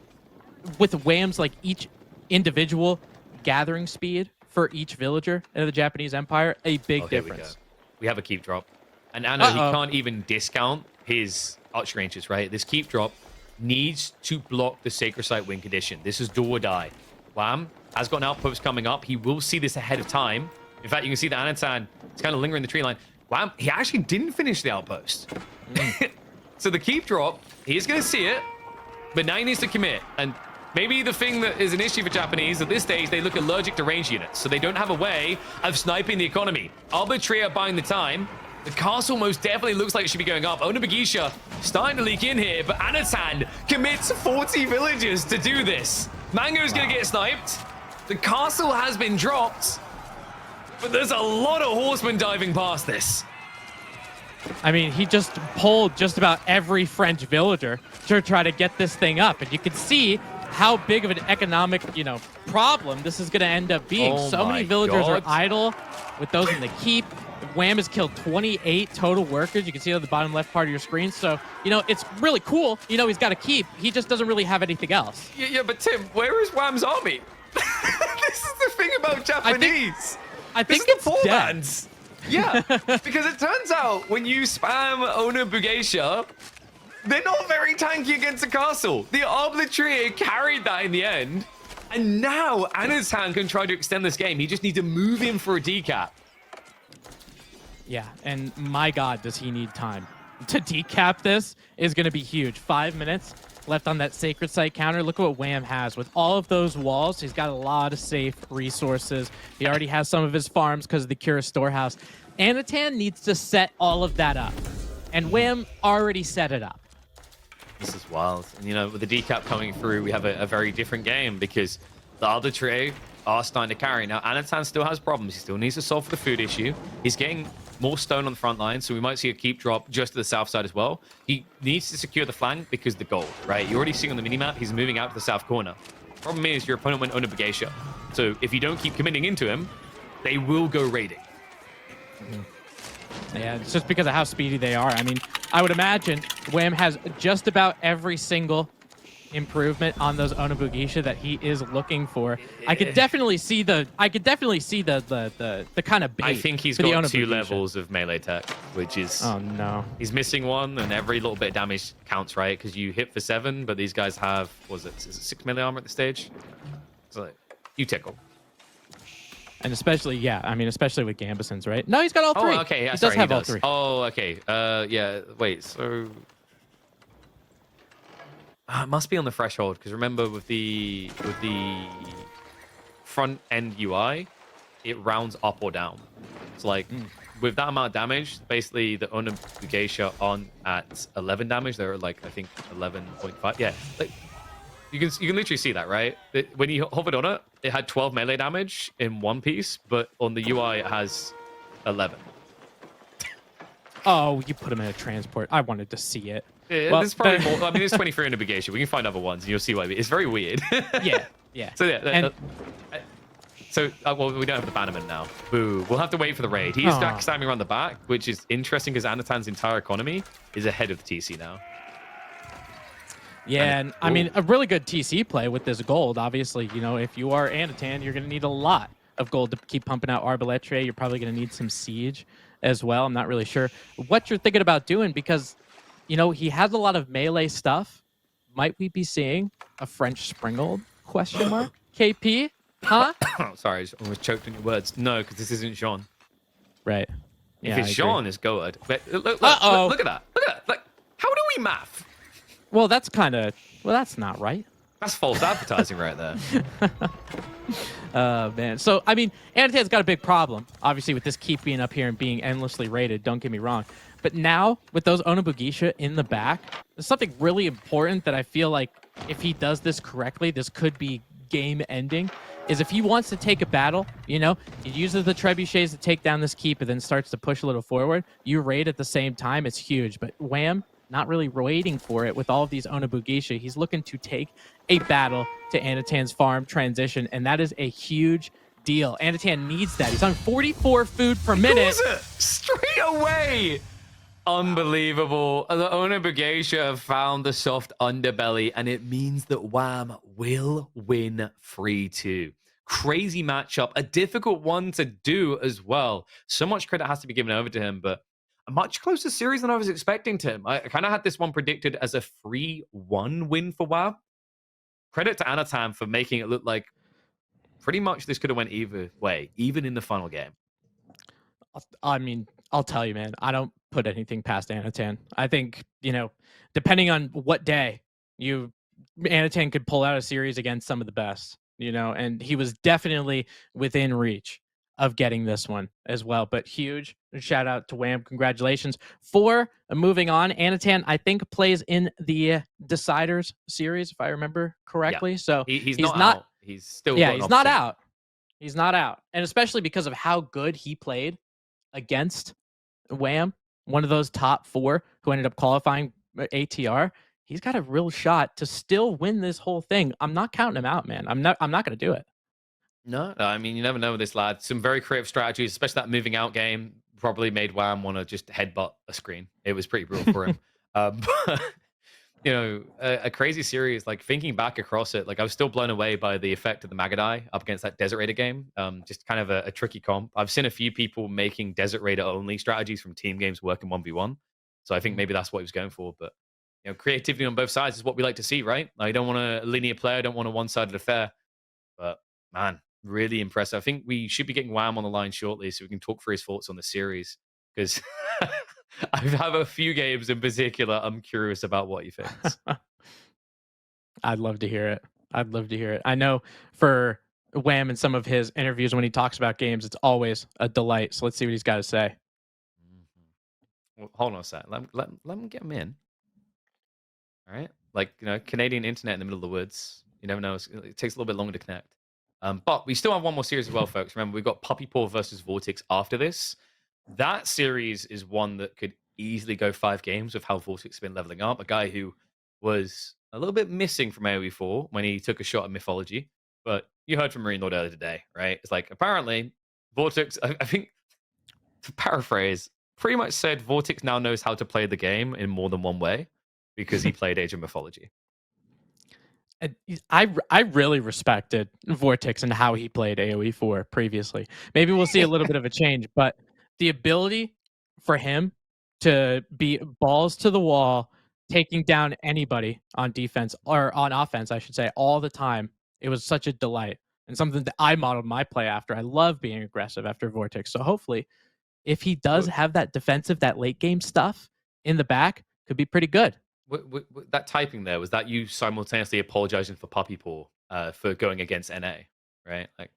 with Wham's, like, each individual gathering speed for each villager in the Japanese Empire, a big difference. We have a keep drop. And Anna, he can't even discount his archery ranges, right? This keep drop needs to block the Sacred Site win condition. This is do or die. Wham has got an outpost coming up. He will see this ahead of time. In fact, you can see that Anotand is kind of lingering in the tree line. Wham, he actually didn't finish the outpost. So the keep drop, he's going to see it, but now he needs to commit. And maybe the thing that is an issue for Japanese, at this stage, they look allergic to range units, so they don't have a way of sniping the economy. Arbitrary are buying the time. The castle most definitely looks like it should be going up. Ona Bugisha starting to leak in here, but Anotand commits 40 villagers to do this. Mango's going to get sniped. The castle has been dropped, but there's a lot of horsemen diving past this. I mean, he just pulled just about every French villager to try to get this thing up. And you can see how big of an economic, you know, problem this is going to end up being. So many villagers are idle with those in the keep. Wham has killed 28 total workers. You can see it on the bottom left part of your screen. So, you know, it's really cool. You know, he's got a keep. He just doesn't really have anything else. Yeah, but Tim, where is Wham's army? This is the thing about Japanese. I think it's the dead. Bands. Yeah, because it turns out when you spam Ona Bugisha, they're not very tanky against the castle. The Arbitrary carried that in the end. And now Anotand can try to extend this game. He just needs to move in for a decap. Yeah, and my God, does he need time. To decap this is going to be huge. 5 minutes left on that Sacred Site counter. Look at what Wham has. With all of those walls, he's got a lot of safe resources. He already has some of his farms because of the Cura storehouse. Anotand needs to set all of that up. And Wham already set it up. This is wild. And, you know, with the decap coming through, we have a very different game because the Arbitrary are starting to carry. Now, Anotand still has problems. He still needs to solve for the food issue. He's getting more stone on the front line, so we might see a keep drop just to the south side as well. He needs to secure the flank because the gold, right? You're already seeing on the minimap, he's moving out to the south corner. Problem is, your opponent went Onabugeisha. So if you don't keep committing into him, they will go raiding. Yeah, it's just because of how speedy they are. I mean, I would imagine Wham has just about every single improvement on those Onabugeisha that he is looking for. I could definitely see the kind of bait. I think he's for the got 2 Onabugeisha. levels of melee tech, which is Oh no. he's missing one, and every little bit of damage counts, right? Because you hit for 7, but these guys have, is it 6 melee armor at the stage? So you tickle. And especially, yeah, I mean, especially with Gambesons, right? No, he's got all 3. Oh, okay. Yeah, he sorry, does have all 3. Oh, okay. Yeah. Wait. So it must be on the threshold because remember with the front end UI, it rounds up or down. So like with that amount of damage, basically the Onabugeisha on at 11 damage, they're like I think 11.5. Yeah. Like, you can literally see that, right? When you hovered on it, it had 12 melee damage in one piece, but on the UI it has 11. Oh, you put him in a transport. I wanted to see it. Yeah, Well, there's probably more. I mean, there's 23 in Navigation. We can find other ones, and you'll see why. It's very weird. Yeah. So yeah. And- Well, we don't have the Bannerman now. Boo. We'll have to wait for the raid. He's standing around the back, which is interesting because Anotand's entire economy is ahead of the TC now. Yeah, and I mean, a really good TC play with this gold. Obviously, you know, if you are Anotand, you're going to need a lot of gold to keep pumping out Arbaletre. You're probably going to need some siege as well. I'm not really sure what you're thinking about doing because, you know, he has a lot of melee stuff. Might we be seeing a French Springald? Question mark. KP? Huh? Sorry, I almost choked on your words. No, because this isn't Jean. Right. If it's Jean, it's goated. Look at that. Look at that. Like, how do we math? Well, that's kind of... Well, that's not right. That's false advertising right there. Man. So, I mean, Anotand's got a big problem, obviously, with this keep being up here and being endlessly raided. Don't get me wrong. But now, with those Onabugeisha in the back, there's something really important that I feel like if he does this correctly, this could be game-ending, is if he wants to take a battle, you know, he uses the trebuchets to take down this keep and then starts to push a little forward. You raid at the same time, it's huge. But Wham, not really waiting for it with all of these Onabugeisha. He's looking to take a battle to Anotand's farm transition, and that is a huge deal. Anotand needs that. He's on 44 food per minute. Straight away. Unbelievable. The Onabugeisha have found the soft underbelly, and it means that Wham will win 3-2. Crazy matchup, a difficult one to do as well. So much credit has to be given over to him, but a much closer series than I was expecting to him. I kind of had this one predicted as a 3-1 win for Wham. Credit to Anotand for making it look like pretty much this could have went either way, even in the final game. I mean, I'll tell you, man, I don't put anything past Anotand. I think, you know, depending on what day Anotand could pull out a series against some of the best, you know, and he was definitely within reach of getting this one as well. But huge shout out to Wham. Congratulations. Moving on, Anotand, I think, plays in the Deciders series, if I remember correctly. Yeah. So he's not out. He's still he's not out. He's not out. And especially because of how good he played against Wham, one of those top 4 who ended up qualifying ATR. He's got a real shot to still win this whole thing. I'm not counting him out, man. I'm not going to do it. No, I mean, you never know with this lad. Some very creative strategies, especially that moving out game, probably made Wham want to just headbutt a screen. It was pretty brutal for him. But, you know, a crazy series, like thinking back across it, like I was still blown away by the effect of the Magadai up against that Desert Raider game. Just kind of a tricky comp. I've seen a few people making Desert Raider only strategies from team games work in 1v1. So I think maybe that's what he was going for. But, you know, creativity on both sides is what we like to see, right? I don't want a linear player. I don't want a one-sided affair. But, man, really impressive. I think we should be getting Wham on the line shortly so we can talk through his thoughts on the series. Because I have a few games in particular I'm curious about what he thinks. I'd love to hear it. I'd love to hear it. I know for Wham and some of his interviews when he talks about games, it's always a delight. So let's see what he's got to say. Well, hold on a sec. Let me get him in. All right. Like, you know, Canadian internet in the middle of the woods. You never know. It takes a little bit longer to connect. But we still have one more series as well, folks. Remember, we've got Puppy Paw versus Vortex after this. that series is one that could easily go 5 games with how Vortex has been leveling up. A guy who was a little bit missing from AoE4 when he took a shot at Mythology. But you heard from Marine Lord earlier today, right? It's like apparently Vortex, I think to paraphrase, pretty much said Vortex now knows how to play the game in more than one way because he played Age of Mythology. I really respected Vortex and how he played AoE4 previously. Maybe we'll see a little bit of a change, but the ability for him to be balls to the wall, taking down anybody on defense or on offense, I should say, all the time. It was such a delight and something that I modeled my play after. I love being aggressive after Vortex. So hopefully, if he does Well, have that defensive, that late game stuff in the back, could be pretty good. that typing there, was that you simultaneously apologizing for Puppy Paw for going against NA, right? Like,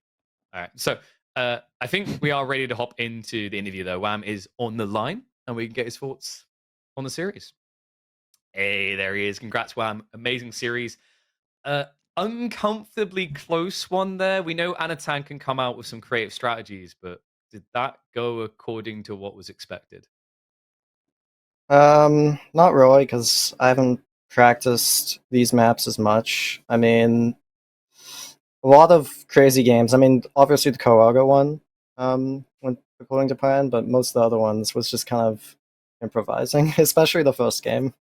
all right. So I think we are ready to hop into the interview, though. Wham is on the line, and we can get his thoughts on the series. Hey, there he is. Congrats, Wham. Amazing series. Uh, Uncomfortably close one there. We know Anotand can come out with some creative strategies, but did that go according to what was expected? Not really, because I haven't practiced these maps as much. I mean, a lot of crazy games. I mean, obviously the Koaga one, went according to plan, but most of the other ones was just kind of improvising, especially the first game.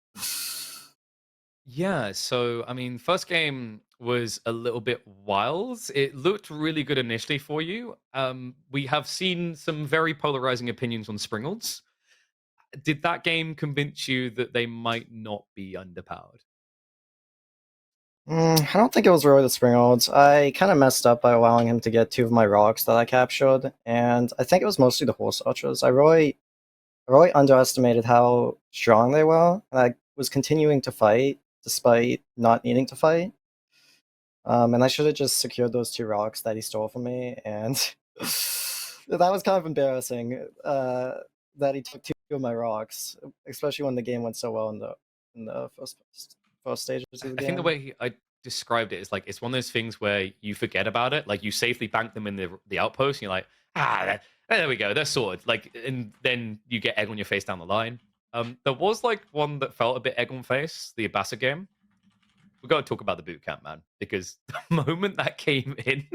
Yeah, so I mean, first game was a little bit wild. It looked really good initially for you. We have seen some very polarizing opinions on Springles. Did that game convince you that they might not be underpowered? I don't think it was really the Springolds. I kind of messed up by allowing him to get two of my rocks that I captured, and I think it was mostly the horse archers. I really underestimated how strong they were, and I was continuing to fight despite not needing to fight. And I should have just secured those two rocks that he stole from me, and that was kind of embarrassing. That he took two of my rocks, especially when the game went so well in the first stages of the I think the game. way I described it is like it's one of those things where you forget about it. Like you safely bank them in the outpost, and you're like, there we go, they're sorted. Like, and then you get egg on your face down the line. There was like one that felt a bit egg on face, the Abasa game. We got to talk about the boot camp, man, because the moment that came in,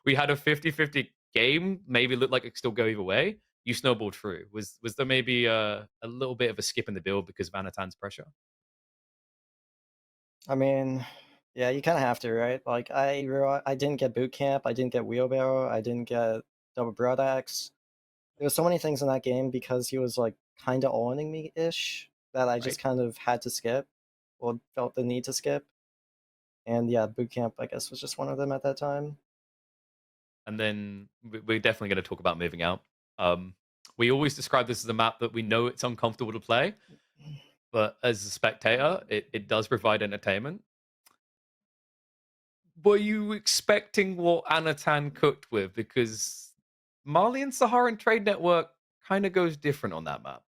we had a 50-50 game. Maybe looked like it could still go either way. You snowballed through. Was there maybe a little bit of a skip in the build because of Anatand's pressure? I mean, yeah, you kind of have to, right? Like I didn't get boot camp, I didn't get wheelbarrow, I didn't get double broad axe. There were so many things in that game because he was like kind of owning me ish that I Right. just kind of had to skip or felt the need to skip. And yeah, boot camp I guess was just one of them at that time. And then we're definitely going to talk about moving out. We always describe this as a map that we know it's uncomfortable to play, but as a spectator, it does provide entertainment. Were you expecting what Anatan cooked with? Because Mali and Saharan Trade Network kind of goes different on that map.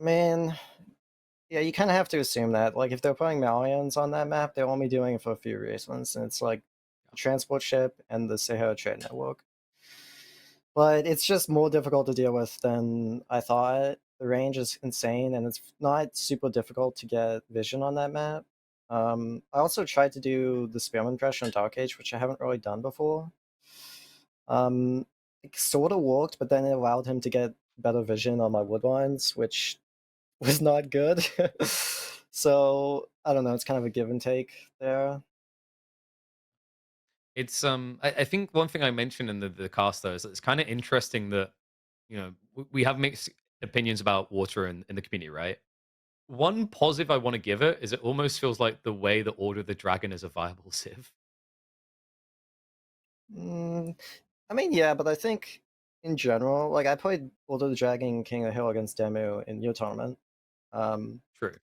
I mean, yeah, you kind of have to assume that. Like, if they're putting Malians on that map, they're only doing it for a few reasons, and it's like the transport ship and the Sahara Trade Network. But it's just more difficult to deal with than I thought. The range is insane, and it's not super difficult to get vision on that map. I also tried to do the Spearman pressure on Dark Age, which I haven't really done before. It sort of worked, but then it allowed him to get better vision on my woodlines, which was not good. So I don't know. It's kind of a give and take there. It's I think one thing I mentioned in the cast though is that it's kind of interesting that we have mixed opinions about water in the community, right? One positive I want to give it is it almost feels like the way the Order of the Dragon is a viable civ. Mm, I mean, yeah, but I think in general, like I played World of the Dragon and King of the Hill against Demu in your tournament. Um, True.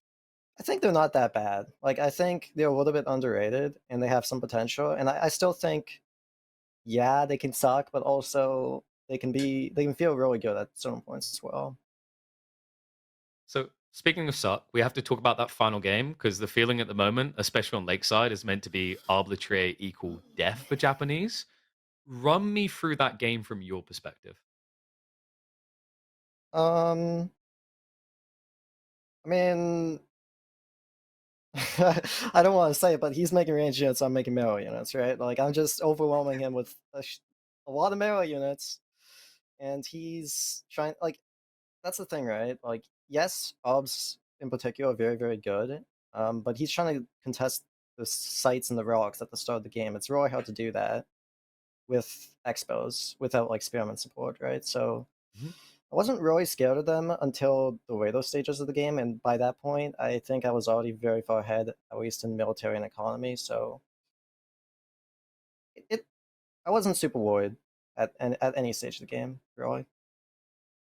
I think they're not that bad. Like I think they're a little bit underrated and they have some potential. And I still think, yeah, they can suck, but also they can feel really good at certain points as well. So speaking of suck, we have to talk about that final game because the feeling at the moment, especially on Lakeside, is meant to be arbitrary equal death for Japanese. Run me through that game from your perspective. I mean, I don't want to say it, but he's making range units. I'm making melee units, right? Like I'm just overwhelming him with a lot of melee units, and he's trying. Like that's the thing, right? Like yes, obs in particular are very very good, but he's trying to contest the sites and the relics at the start of the game. It's really hard to do that with expos without like spearman support, right? So Mhm. I wasn't really scared of them until the later stages of the game, and by that point, I think I was already very far ahead, at least in military and economy. So it I wasn't super worried at any stage of the game, really.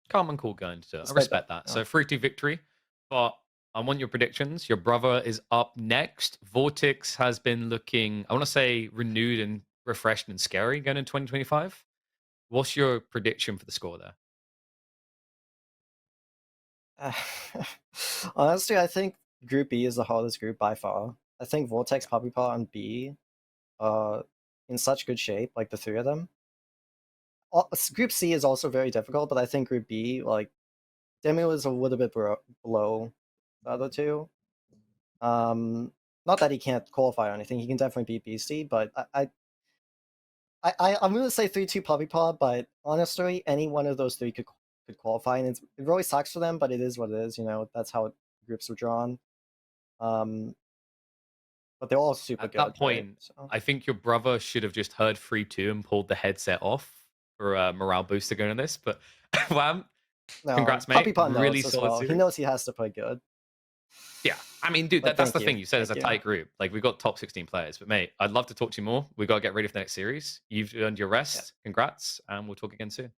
Calm and cool going to it. I Despite that, respect that. you know. So 3-2 victory. But I want your predictions. Your brother is up next. Vortex has been looking, I want to say, renewed and refreshed and scary going in 2025. What's your prediction for the score there? Honestly, I think Group B is the hardest group by far. I think Vortex, Yeah. Puppypaw, and B in such good shape, like the three of them. Group C is also very difficult, but I think Group B, like Demi was a little bit below the other two. Not that he can't qualify or anything; he can definitely beat Beastie. But I'm gonna say 3-2 Puppypaw, but honestly, any one of those three could qualify, and it really sucks for them. But it is what it is. You know, that's how groups were drawn. Um, but they're all super At good, that right? point, So I think your brother should have just heard 3-2 and pulled the headset off for a morale booster going on this. But Wham, no, congrats, mate. Puppypaw Really knows as solid well. He series. knows he has to play good. Yeah, I mean, dude, But that's thank the you, thing. You said it's thank a you. tight group. Like we got top 16 players, but mate, I'd love to talk to you more. We got to get ready for the next series. You've earned your Yeah. rest. Congrats, and we'll talk again soon.